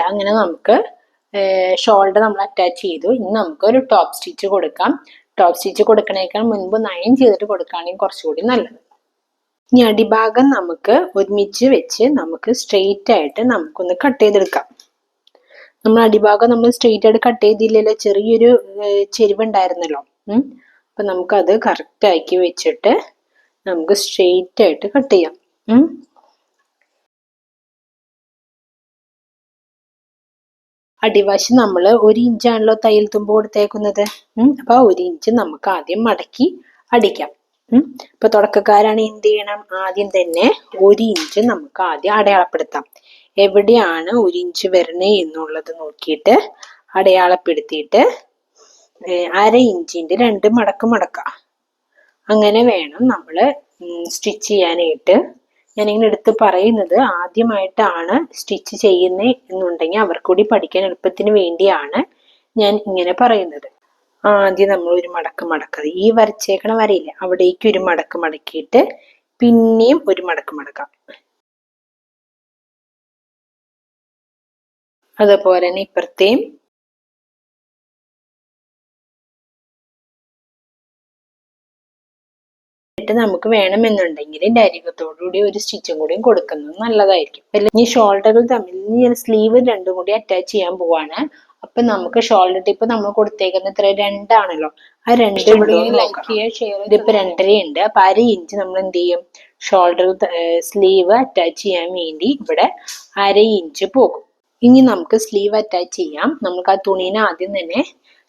അങ്ങനെ നമുക്ക് ഷോൾഡർ നമ്മൾ അറ്റാച്ച് ചെയ്തു. ഇനി നമുക്ക് ഒരു ടോപ്പ് സ്റ്റിച്ച് കൊടുക്കാം. ടോപ്പ് സ്റ്റിച്ച് കൊടുക്കണേക്കാൾ മുൻപ് നയം ചെയ്തിട്ട് കൊടുക്കുകയാണെങ്കിൽ കുറച്ചുകൂടി നല്ലത്. ഇനി അടിഭാഗം നമുക്ക് ഒരുമിച്ച് വെച്ച് നമുക്ക് സ്ട്രെയിറ്റ് ആയിട്ട് നമുക്കൊന്ന് കട്ട് ചെയ്തെടുക്കാം. നമ്മൾ അടിഭാഗം നമ്മൾ സ്ട്രെയിറ്റ് ആയിട്ട് കട്ട് ചെയ്തില്ലല്ലോ, ചെറിയൊരു ചെരിവുണ്ടായിരുന്നല്ലോ. അപ്പൊ നമുക്കത് കറക്റ്റ് ആക്കി വെച്ചിട്ട് നമുക്ക് സ്ട്രെയിറ്റ് ആയിട്ട് കട്ട് ചെയ്യാം. അടിവശം നമ്മൾ 1 ഇഞ്ചാണല്ലോ തയ്യൽ തുമ്പ് കൊടുത്തേക്കുന്നത്. അപ്പൊ 1 ഇഞ്ച് നമുക്ക് ആദ്യം മടക്കി അടിക്കാം. ഇപ്പൊ തുടക്കക്കാരാണ് എന്ത് ചെയ്യണം, ആദ്യം തന്നെ 1 ഇഞ്ച് നമുക്ക് ആദ്യം അടയാളപ്പെടുത്താം. എവിടെയാണ് 1 ഇഞ്ച് വരണേ എന്നുള്ളത് നോക്കിയിട്ട് അടയാളപ്പെടുത്തിയിട്ട് 1/2 ഇഞ്ചിന്റെ 2 മടക്ക് മടക്കാം. അങ്ങനെ വേണം നമ്മൾ സ്റ്റിച്ച് ചെയ്യാനായിട്ട്. ഞാനിങ്ങനെ എടുത്ത് പറയുന്നത് ആദ്യമായിട്ടാണ് സ്റ്റിച്ച് ചെയ്യുന്നത് എന്നുണ്ടെങ്കിൽ അവർക്കൂടി പഠിക്കാൻ എളുപ്പത്തിന് വേണ്ടിയാണ് ഞാൻ ഇങ്ങനെ പറയുന്നത്. ആദ്യം നമ്മൾ ഒരു മടക്ക് മടക്കുക. ഈ വരച്ചേക്കണ വരയില്ലേ, അവിടേക്ക് ഒരു മടക്ക് മടക്കിയിട്ട് പിന്നെയും ഒരു മടക്ക് മടക്കാം. അതുപോലെ തന്നെ ഇപ്പുറത്തെയും നമുക്ക് വേണമെന്നുണ്ടെങ്കിൽ അരികത്തോടുകൂടി ഒരു സ്റ്റിച്ചും കൂടിയും കൊടുക്കുന്നത് നല്ലതായിരിക്കും. ഇനി ഷോൾഡറുകൾ തമ്മിൽ സ്ലീവ് രണ്ടും കൂടി അറ്റാച്ച് ചെയ്യാൻ പോവാണ്. അപ്പൊ നമുക്ക് ഷോൾഡർ ടിപ്പ് നമ്മൾ കൊടുത്തേക്കുന്ന ഇത്ര 2 ആണല്ലോ, ആ 2 ഇതിപ്പോ 2.5 ഉണ്ട്. അപ്പൊ 1/2 ഇഞ്ച് നമ്മൾ എന്ത് ചെയ്യും, ഷോൾഡർ സ്ലീവ് അറ്റാച്ച് ചെയ്യാൻ വേണ്ടി ഇവിടെ 1/2 ഇഞ്ച് പോകും. ഇനി നമുക്ക് സ്ലീവ് അറ്റാച്ച് ചെയ്യാം. നമുക്ക് ആ തുണീനെ ആദ്യം തന്നെ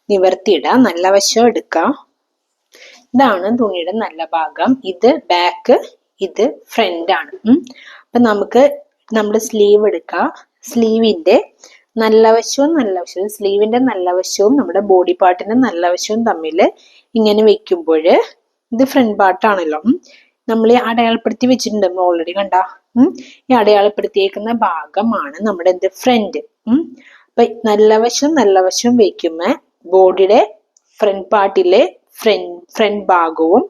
നിവർത്തിയിടാം. നല്ല വശം എടുക്കാം. ഇതാണ് തുണിയുടെ നല്ല ഭാഗം. ഇത് ബാക്ക്, ഇത് ഫ്രണ്ട് ആണ്. അപ്പൊ നമുക്ക് നമ്മുടെ സ്ലീവ് എടുക്കാം. സ്ലീവിന്റെ നല്ല വശവും സ്ലീവിന്റെ നല്ല വശവും നമ്മുടെ ബോഡി പാർട്ടിന്റെ നല്ല വശവും തമ്മിൽ ഇങ്ങനെ വെക്കുമ്പോൾ ഇത് ഫ്രണ്ട് പാർട്ടാണല്ലോ. നമ്മൾ അടയാളപ്പെടുത്തി വെച്ചിട്ടുണ്ട് നമ്മൾ ഓൾറെഡി ഈ അടയാളപ്പെടുത്തിയേക്കുന്ന ഭാഗമാണ് നമ്മുടെ ഫ്രണ്ട്. അപ്പൊ നല്ല വശം വെക്കുമ്പോ ബോഡിയുടെ ഫ്രണ്ട് പാർട്ടിലെ ഫ്രണ്ട് ഭാഗവും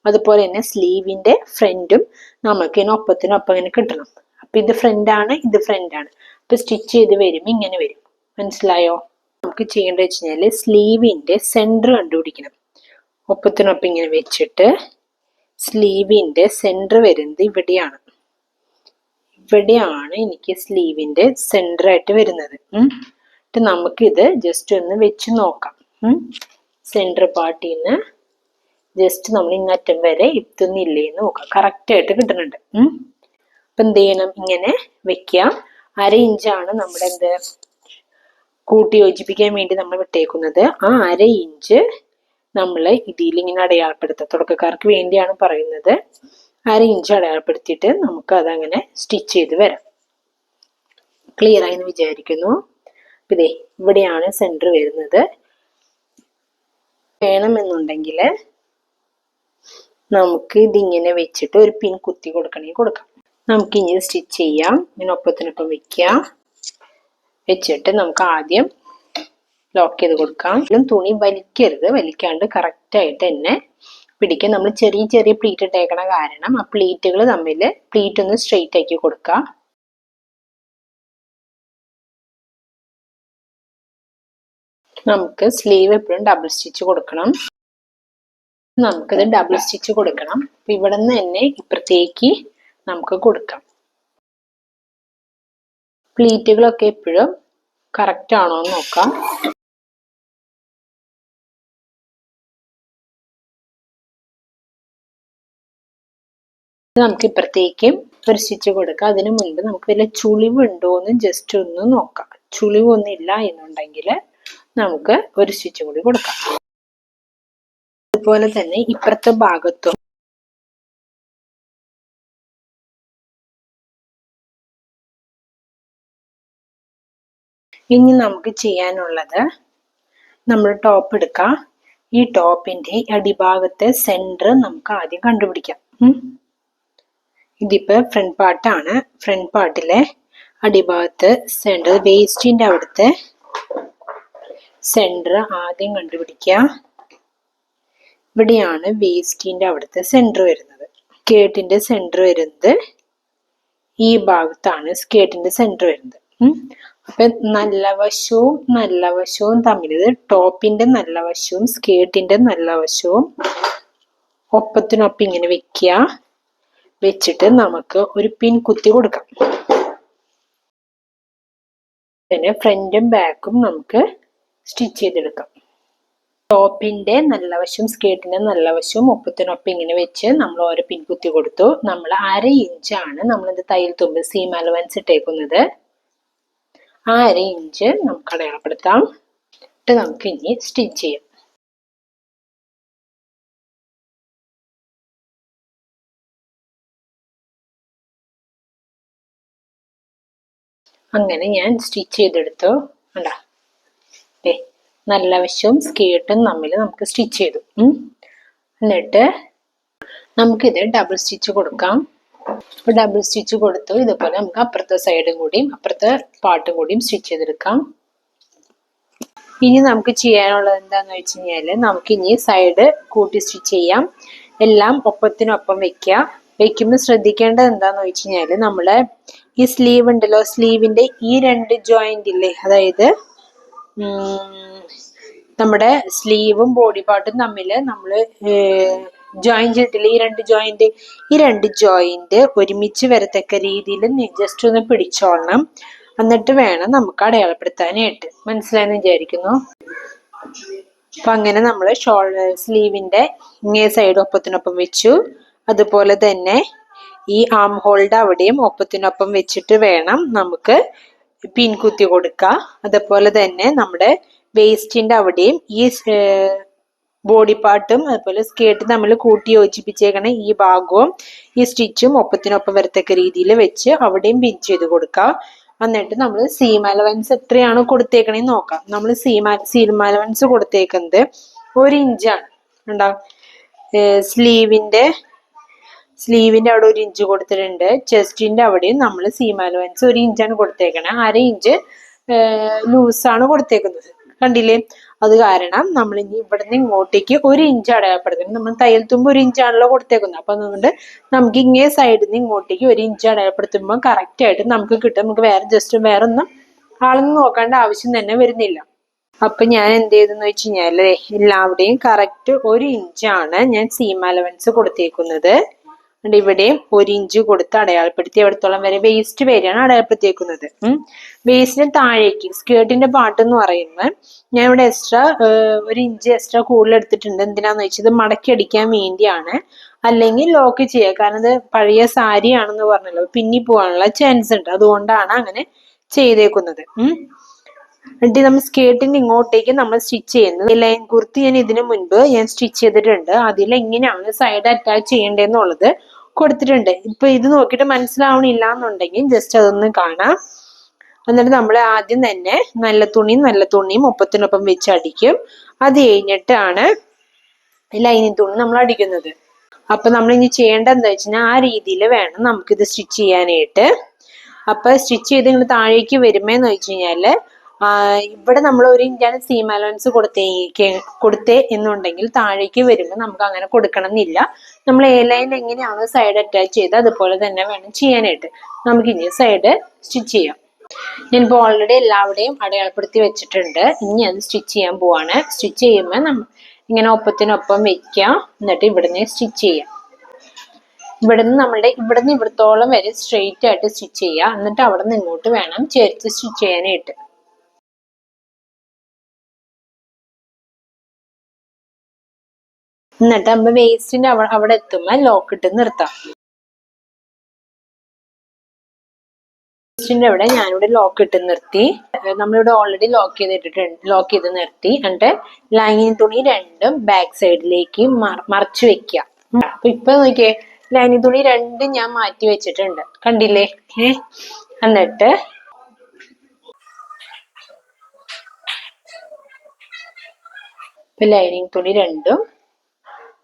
അതുപോലെ തന്നെ സ്ലീവിന്റെ ഫ്രണ്ടും നമുക്ക് ഇങ്ങനെ ഒപ്പത്തിനൊപ്പം ഇങ്ങനെ കിട്ടണം. അപ്പൊ ഇത് ഫ്രണ്ട് ആണ്, ഇത് ഫ്രണ്ട് ആണ്. അപ്പൊ സ്റ്റിച്ച് ചെയ്ത് വരുമ്പോ ഇങ്ങനെ വരും. മനസ്സിലായോ? നമുക്ക് ചെയ്യേണ്ടത് വെച്ച് കഴിഞ്ഞാല് സ്ലീവിന്റെ സെന്റർ കണ്ടുപിടിക്കണം. ഒപ്പത്തിനൊപ്പം ഇങ്ങനെ വെച്ചിട്ട് സ്ലീവിന്റെ സെന്റർ വരുന്നത് ഇവിടെയാണ്. എനിക്ക് സ്ലീവിന്റെ സെന്റർ ആയിട്ട് വരുന്നത്. നമുക്ക് ഇത് ജസ്റ്റ് ഒന്ന് വെച്ച് നോക്കാം. സെന്റർ പാർട്ടിൽ നിന്ന് ജസ്റ്റ് നമ്മൾ ഇങ്ങറ്റം വരെ എത്തുന്നില്ലേന്ന് നോക്കാം. കറക്റ്റ് ആയിട്ട് കിട്ടുന്നുണ്ട്. അപ്പൊ എന്ത് ചെയ്യണം, ഇങ്ങനെ വെക്കുക. 1/2 ഇഞ്ചാണ് നമ്മുടെ കൂട്ടി യോജിപ്പിക്കാൻ വേണ്ടി നമ്മൾ വിട്ടേക്കുന്നത്. ആ 1/2 ഇഞ്ച് നമ്മൾ ഇതിൽ ഇങ്ങനെ അടയാളപ്പെടുത്തുക. തുടക്കക്കാർക്ക് വേണ്ടിയാണ് പറയുന്നത്. 1/2 ഇഞ്ച് അടയാളപ്പെടുത്തിയിട്ട് നമുക്ക് അതങ്ങനെ സ്റ്റിച്ച് ചെയ്ത് വരാം. ക്ലിയർ ആയി എന്ന് വിചാരിക്കുന്നു. ഇതേ ഇവിടെയാണ് സെന്റർ വരുന്നത്. വേണമെന്നുണ്ടെങ്കിൽ നമുക്ക് ഇതിങ്ങനെ വെച്ചിട്ട് ഒരു പിൻ കുത്തി കൊടുക്കണമെങ്കിൽ കൊടുക്കാം. നമുക്ക് ഇനി സ്റ്റിച്ച് ചെയ്യാം. ഇങ്ങനെ ഒപ്പത്തിനൊപ്പം വെച്ചിട്ട് നമുക്ക് ആദ്യം ലോക്ക് ചെയ്ത് കൊടുക്കാം. തുണി വലിക്കരുത്. വലിക്കാണ്ട് കറക്റ്റ് ആയിട്ട് തന്നെ പിടിക്കാം. നമ്മൾ ചെറിയ ചെറിയ പ്ലീറ്റ് ഇട്ടേക്കണ കാരണം ആ പ്ലീറ്റുകൾ തമ്മിൽ പ്ലീറ്റ് ഒന്ന് സ്ട്രെയിറ്റ് ആക്കി കൊടുക്കാം. നമുക്ക് സ്ലീവ് എപ്പോഴും ഡബിൾ സ്റ്റിച്ച് കൊടുക്കണം. നമുക്കിത് ഡബിൾ സ്റ്റിച്ച് കൊടുക്കണം. അപ്പൊ ഇവിടെ നിന്ന് തന്നെ ഇപ്പുറത്തേക്ക് നമുക്ക് കൊടുക്കാം. പ്ലീറ്റുകളൊക്കെ എപ്പോഴും കറക്റ്റ് ആണോ എന്ന് നോക്കാം. നമുക്ക് ഇപ്പുറത്തേക്കും ഒരു സ്റ്റിച്ച് കൊടുക്കാം. അതിനു മുൻപ് നമുക്ക് വല്ല ചുളിവുണ്ടോ എന്ന് ജസ്റ്റ് ഒന്ന് നോക്കാം. ചുളിവൊന്നും ഇല്ല എന്നുണ്ടെങ്കിൽ നമുക്ക് ഒരു സ്റ്റിച്ച് കൂടി കൊടുക്കാം. അതുപോലെ തന്നെ ഇപ്പുറത്തെ ഭാഗത്തും ഇനി നമുക്ക് ചെയ്യാനുള്ളത്, നമ്മൾ ടോപ്പ് എടുക്കാം. ഈ ടോപ്പിന്റെ അടിഭാഗത്തെ സെന്റർ നമുക്ക് ആദ്യം കണ്ടുപിടിക്കാം. ഇതിപ്പോ ഫ്രണ്ട് പാർട്ടാണ്. ഫ്രണ്ട് പാർട്ടിലെ അടിഭാഗത്ത് സെന്റർ, വേസ്റ്റിന്റെ അവിടുത്തെ സെന്റർ ആദ്യം കണ്ടുപിടിക്കുക. ഇവിടെയാണ് വേസ്റ്റിന്റെ അവിടുത്തെ സെന്റർ വരുന്നത്. സ്കേർട്ടിന്റെ സെന്റർ വരുന്നത് ഈ ഭാഗത്താണ്. സ്കേർട്ടിന്റെ സെന്റർ വരുന്നത്. അപ്പൊ നല്ല വശവും തമ്മിൽ, ടോപ്പിന്റെ നല്ല വശവും സ്കേർട്ടിന്റെ നല്ല വശവും ഒപ്പത്തിനൊപ്പം ഇങ്ങനെ വെക്കുക. വെച്ചിട്ട് നമുക്ക് ഒരു പിൻ കുത്തി കൊടുക്കാം. പിന്നെ ഫ്രണ്ടും ബാക്കും നമുക്ക് സ്റ്റിച്ച് ചെയ്തെടുക്കാം. ടോപ്പിന്റെ നല്ല വശവും സ്കേർട്ടിന്റെ നല്ല വശവും ഒപ്പത്തിനൊപ്പം ഇങ്ങനെ വെച്ച് നമ്മൾ ഓരോ പിൻ കുത്തി കൊടുത്തു. നമ്മൾ 1/2 ഇഞ്ചാണ് നമ്മളിത് തയ്യൽ തുമ്പ് സീം അലവൻസ് ഇട്ടേക്കുന്നത്. 1/2 ഇഞ്ച് നമുക്ക് അടയാളപ്പെടുത്താം. എന്നിട്ട് നമുക്ക് ഇനി സ്റ്റിച്ച് ചെയ്യാം. അങ്ങനെ ഞാൻ സ്റ്റിച്ച് ചെയ്തെടുത്തു. കണ്ടോ, നല്ല വശവും സ്കേർട്ടും തമ്മിൽ നമുക്ക് സ്റ്റിച്ച് ചെയ്തു. എന്നിട്ട് നമുക്കിത് ഡബിൾ സ്റ്റിച്ച് കൊടുക്കാം. ഇപ്പൊ ഡബിൾ സ്റ്റിച്ച് കൊടുത്തു. ഇതുപോലെ നമുക്ക് അപ്പുറത്തെ സൈഡും കൂടിയും അപ്പുറത്തെ പാർട്ടും കൂടിയും സ്റ്റിച്ച് ചെയ്തെടുക്കാം. ഇനി നമുക്ക് ചെയ്യാനുള്ളത് എന്താന്ന് വെച്ച് കഴിഞ്ഞാല്, നമുക്ക് ഇനി സൈഡ് കൂട്ടി സ്റ്റിച്ച് ചെയ്യാം. എല്ലാം ഒപ്പത്തിനൊപ്പം വെക്കുക. വെക്കുമ്പോൾ ശ്രദ്ധിക്കേണ്ടത് എന്താന്ന് വെച്ച് കഴിഞ്ഞാല്, നമ്മള് ഈ സ്ലീവ് ഉണ്ടല്ലോ, സ്ലീവിന്റെ ഈ 2 ജോയിന്റ് ഇല്ലേ, അതായത് നമ്മുടെ സ്ലീവും ബോഡി പാർട്ടും തമ്മിൽ നമ്മൾ ജോയിൻ ചെയ്തിട്ടില്ല, ഈ രണ്ട് ജോയിന്റ് ഒരുമിച്ച് വരത്തക്ക രീതിയിൽ ജസ്റ്റ് ഒന്ന് പിടിച്ചോളണം. എന്നിട്ട് വേണം നമുക്ക് അടയാളപ്പെടുത്താനായിട്ട്. മനസ്സിലായെന്ന് വിചാരിക്കുന്നു. അപ്പൊ അങ്ങനെ നമ്മൾ സ്ലീവിന്റെ ഇങ്ങേ സൈഡ് ഒപ്പത്തിനൊപ്പം വെച്ചു. അതുപോലെ തന്നെ ഈ ആം ഹോൾഡ് അവിടെയും ഒപ്പത്തിനൊപ്പം വെച്ചിട്ട് വേണം നമുക്ക് പിൻ കുത്തി കൊടുക്കുക. അതുപോലെ തന്നെ നമ്മുടെ വേസ്റ്റിന്റെ അവിടെയും ഈ ബോഡി പാർട്ടും അതുപോലെ സ്കേർട്ടും നമ്മൾ കൂട്ടി യോജിപ്പിച്ചേക്കണ ഈ ഭാഗവും ഈ സ്റ്റിച്ചും ഒപ്പത്തിനൊപ്പം വരത്തക്ക രീതിയിൽ വെച്ച് അവിടെയും പിൻ ചെയ്ത് കൊടുക്കാം. എന്നിട്ട് നമ്മൾ സീം അലവൻസ് എത്രയാണ് കൊടുത്തേക്കണേന്ന് നോക്കാം. നമ്മൾ സീം അലവൻസ് കൊടുത്തേക്കുന്നത് 1 ഇഞ്ചാണ്. ഉണ്ടാവും. സ്ലീവിന്റെ അവിടെ 1 ഇഞ്ച് കൊടുത്തിട്ടുണ്ട്. ചെസ്റ്റിന്റെ അവിടെയും നമ്മൾ സീം അലവൻസ് 1 ഇഞ്ചാണ് കൊടുത്തേക്കണേ. 1/2 ഇഞ്ച് ലൂസാണ് കൊടുത്തേക്കുന്നത്. കണ്ടില്ലേ? അത് കാരണം നമ്മൾ ഇനി ഇവിടുന്ന് ഇങ്ങോട്ടേക്ക് 1 ഇഞ്ച് അടയാളപ്പെടുത്തണം. നമ്മൾ തയ്യൽ തുമ്പ് 1 ഇഞ്ചാണല്ലോ കൊടുത്തേക്കുന്നത്. അപ്പൊ അതുകൊണ്ട് നമുക്ക് ഇങ്ങേ സൈഡിൽ നിന്ന് ഇങ്ങോട്ടേക്ക് 1 ഇഞ്ച് അടയാളപ്പെടുത്തുമ്പോൾ കറക്റ്റ് ആയിട്ട് നമുക്ക് കിട്ടും. നമുക്ക് വേറെ ഒന്നും ആളൊന്നും നോക്കേണ്ട ആവശ്യം തന്നെ വരുന്നില്ല. അപ്പൊ ഞാൻ എന്ത് ചെയ്തെന്ന് വെച്ച് കഴിഞ്ഞാല്, എല്ലാവിടെയും കറക്റ്റ് 1 ഇഞ്ചാണ് ഞാൻ സീം അലവൻസ് കൊടുത്തേക്കുന്നത്. ഇവിടെയും 1 ഇഞ്ച് കൊടുത്ത് അടയാളപ്പെടുത്തി എവിടത്തോളം വരെ വേസ്റ്റ് വരെയാണ് അടയാളപ്പെടുത്തിയേക്കുന്നത്. വേസ്റ്റിന് താഴേക്ക് സ്കേർട്ടിന്റെ പാർട്ട് എന്ന് പറയുന്നത് ഞാൻ ഇവിടെ എക്സ്ട്രാ 1 ഇഞ്ച് എക്സ്ട്രാ കൂടുതൽ എടുത്തിട്ടുണ്ട്. എന്തിനാന്ന് വെച്ചത് മടക്കി അടിക്കാൻ വേണ്ടിയാണ്. അല്ലെങ്കിൽ ലോക്ക് ചെയ്യുക. കാരണം ഇത് പഴയ സാരി ആണെന്ന് പറഞ്ഞല്ലോ, പിന്നി പോകാനുള്ള ചാൻസ് ഉണ്ട്. അതുകൊണ്ടാണ് അങ്ങനെ ചെയ്തേക്കുന്നത്. എന്നിട്ട് നമ്മൾ സ്കേർട്ടിന്റെ ഇങ്ങോട്ടേക്ക് നമ്മൾ സ്റ്റിച്ച് ചെയ്യുന്നത്. ലൈൻ കുർത്തി ഞാൻ ഇതിനു മുൻപ് ഞാൻ സ്റ്റിച്ച് ചെയ്തിട്ടുണ്ട്. അതിൽ എങ്ങനെയാണ് സൈഡ് അറ്റാച്ച് ചെയ്യേണ്ടതെന്നുള്ളത് കൊടുത്തിട്ടുണ്ട്. ഇപ്പൊ ഇത് നോക്കിയിട്ട് മനസ്സിലാവണില്ല എന്നുണ്ടെങ്കിൽ ജസ്റ്റ് അതൊന്ന് കാണാം. എന്നിട്ട് നമ്മൾ ആദ്യം തന്നെ നല്ല തുണിയും ഒപ്പത്തിനൊപ്പം വെച്ച് അടിക്കും. അത് കഴിഞ്ഞിട്ടാണ് ലൈനിങ് തുണി നമ്മൾ അടിക്കുന്നത്. അപ്പൊ നമ്മൾ ഇനി ചെയ്യേണ്ടത് എന്താ വെച്ചാൽ, ആ രീതിയിൽ വേണം നമുക്കിത് സ്റ്റിച്ച് ചെയ്യാനായിട്ട്. അപ്പൊ സ്റ്റിച്ച് ചെയ്ത് ഇങ്ങനെ താഴേക്ക് വരുമ്പേന്ന് വെച്ച് കഴിഞ്ഞാല്, ഇവിടെ നമ്മൾ 1 ഇഞ്ചാണ് സീം അലവൻസ് കൊടുത്തേ എന്നുണ്ടെങ്കിൽ താഴേക്ക് വരുമ്പോൾ നമുക്ക് അങ്ങനെ കൊടുക്കണം എന്നില്ല. നമ്മൾ എ ലൈൻ എങ്ങനെയാണോ സൈഡ് അറ്റാച്ച് ചെയ്ത് അതുപോലെ തന്നെ വേണം ചെയ്യാനായിട്ട്. നമുക്ക് ഇനി സൈഡ് സ്റ്റിച്ച് ചെയ്യാം. ഞാനിപ്പോൾ ഓൾറെഡി എല്ലാവിടെയും അടയാളപ്പെടുത്തി വെച്ചിട്ടുണ്ട്. ഇനി അത് സ്റ്റിച്ച് ചെയ്യാൻ പോവാണ്. സ്റ്റിച്ച് ചെയ്യുമ്പോൾ നമ്മൾ ഇങ്ങനെ ഒപ്പത്തിനൊപ്പം വെക്കുക. എന്നിട്ട് ഇവിടുന്ന് സ്റ്റിച്ച് ചെയ്യാം. ഇവിടുന്ന് ഇവിടത്തോളം വരെ സ്ട്രെയിറ്റ് ആയിട്ട് സ്റ്റിച്ച് ചെയ്യുക. എന്നിട്ട് അവിടെ നിന്ന് ഇങ്ങോട്ട് വേണം ചേർത്ത് സ്റ്റിച്ച് ചെയ്യാനായിട്ട്. എന്നിട്ട് നമ്മൾ വേസ്റ്റിന്റെ അവിടെ എത്തുമ്പോൾ ലോക്ക് ഇട്ട് നിർത്താം. വേസ്റ്റിന്റെ അവിടെ ഞാനിവിടെ ലോക്ക് ഇട്ട് നിർത്തി. നമ്മളിവിടെ ഓൾറെഡി ലോക്ക് ചെയ്ത് നിർത്തി. എന്നിട്ട് ലൈനിങ് തുണി രണ്ടും ബാക്ക് സൈഡിലേക്ക് മറച്ചു വെക്കുക. അപ്പൊ ഇപ്പൊ നോക്കിയേ, ലൈനിങ് തുണി രണ്ടും ഞാൻ മാറ്റി വെച്ചിട്ടുണ്ട്. കണ്ടില്ലേ? എന്നിട്ട് ഇപ്പൊ ലൈനിങ് തുണി രണ്ടും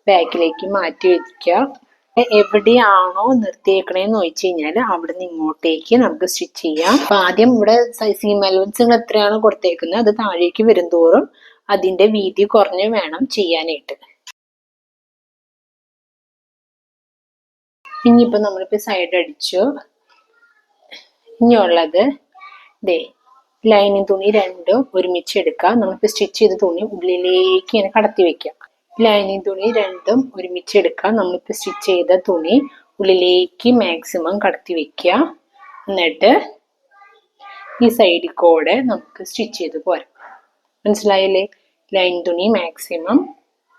ബാക്കിലേക്ക് മാറ്റി വെക്കുക. എവിടെയാണോ നിർത്തിയേക്കണേന്ന് ചോദിച്ചു കഴിഞ്ഞാൽ അവിടെ നിന്ന് ഇങ്ങോട്ടേക്ക് നമുക്ക് സ്റ്റിച്ച് ചെയ്യാം. അപ്പൊ ആദ്യം ഇവിടെ സീം അലവൻസ് എത്രയാണോ കൊടുത്തേക്കുന്നത് അത് താഴേക്ക് വരും തോറും അതിന്റെ വീതി കുറഞ്ഞ് വേണം ചെയ്യാനായിട്ട്. ഇനിയിപ്പോ നമ്മളിപ്പോ സൈഡ് അടിച്ചു. ഇനിയുള്ളത് ദേ ലൈനിങ് തുണി രണ്ടും ഒരുമിച്ച് എടുക്കുക. നമ്മളിപ്പോ സ്റ്റിച്ച് ചെയ്ത തുണി ഉള്ളിലേക്ക് ഇങ്ങനെ കടത്തി വെക്കാം. ലൈനിങ് തുണി രണ്ടും ഒരുമിച്ച് എടുക്കുക. നമ്മളിപ്പോ സ്റ്റിച്ച് ചെയ്ത തുണി ഉള്ളിലേക്ക് മാക്സിമം കടത്തി വെക്കുക. എന്നിട്ട് ഈ സൈഡിൽ കൂടെ നമുക്ക് സ്റ്റിച്ച് ചെയ്ത് പോരാം. മനസ്സിലായില്ലേ? ലൈൻ തുണി മാക്സിമം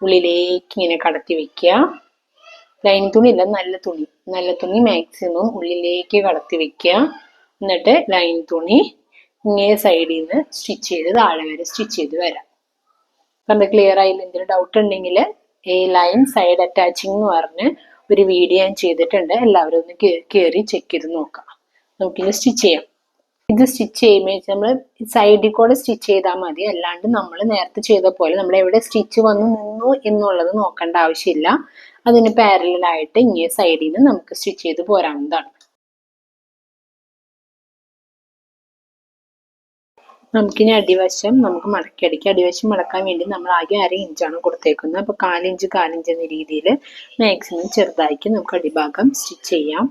ഉള്ളിലേക്ക് ഇങ്ങനെ കടത്തി വെക്കുക. ലൈൻ തുണി ഇല്ല, നല്ല തുണി മാക്സിമം ഉള്ളിലേക്ക് കടത്തി വെക്കുക. എന്നിട്ട് ലൈൻ തുണി ഇങ്ങേ സൈഡിൽ നിന്ന് സ്റ്റിച്ച് ചെയ്ത് താഴെ വരെ സ്റ്റിച്ച് ചെയ്ത് വരാം. അപ്പം ക്ലിയർ ആയില്ല? എന്തെങ്കിലും ഡൗട്ട് ഉണ്ടെങ്കിൽ എ ലൈൻ സൈഡ് അറ്റാച്ചിങ് എന്ന് പറഞ്ഞ് ഒരു വീഡിയോ ഞാൻ ചെയ്തിട്ടുണ്ട്. എല്ലാവരും ഒന്ന് കയറി ചെക്ക് ചെയ്ത് നോക്കാം. നമുക്കിത് സ്റ്റിച്ച് ചെയ്യാം. ഇത് സ്റ്റിച്ച് ചെയ്യുമ്പോൾ നമ്മൾ സൈഡിൽ കൂടെ സ്റ്റിച്ച് ചെയ്താൽ മതി. അല്ലാണ്ട് നമ്മൾ നേരത്തെ ചെയ്ത പോലെ നമ്മൾ എവിടെ സ്റ്റിച്ച് വന്ന് നിന്നു എന്നുള്ളത് നോക്കേണ്ട ആവശ്യമില്ല. അതിന് പാരലായിട്ട് ഇങ്ങനെ സൈഡിൽ നിന്ന് നമുക്ക് സ്റ്റിച്ച് ചെയ്ത് പോരാവുന്നതാണ്. നമുക്കിനി അടിവശം നമുക്ക് മടക്കി അടിക്കാം. അടിവശം മടക്കാൻ വേണ്ടി നമ്മൾ ആകെ 1/2 ഇഞ്ചാണ് കൊടുത്തേക്കുന്നത്. അപ്പൊ 1/4 ഇഞ്ച് എന്ന രീതിയിൽ മാക്സിമം ചെറുതാക്കി നമുക്ക് അടിഭാഗം സ്റ്റിച്ച് ചെയ്യാം.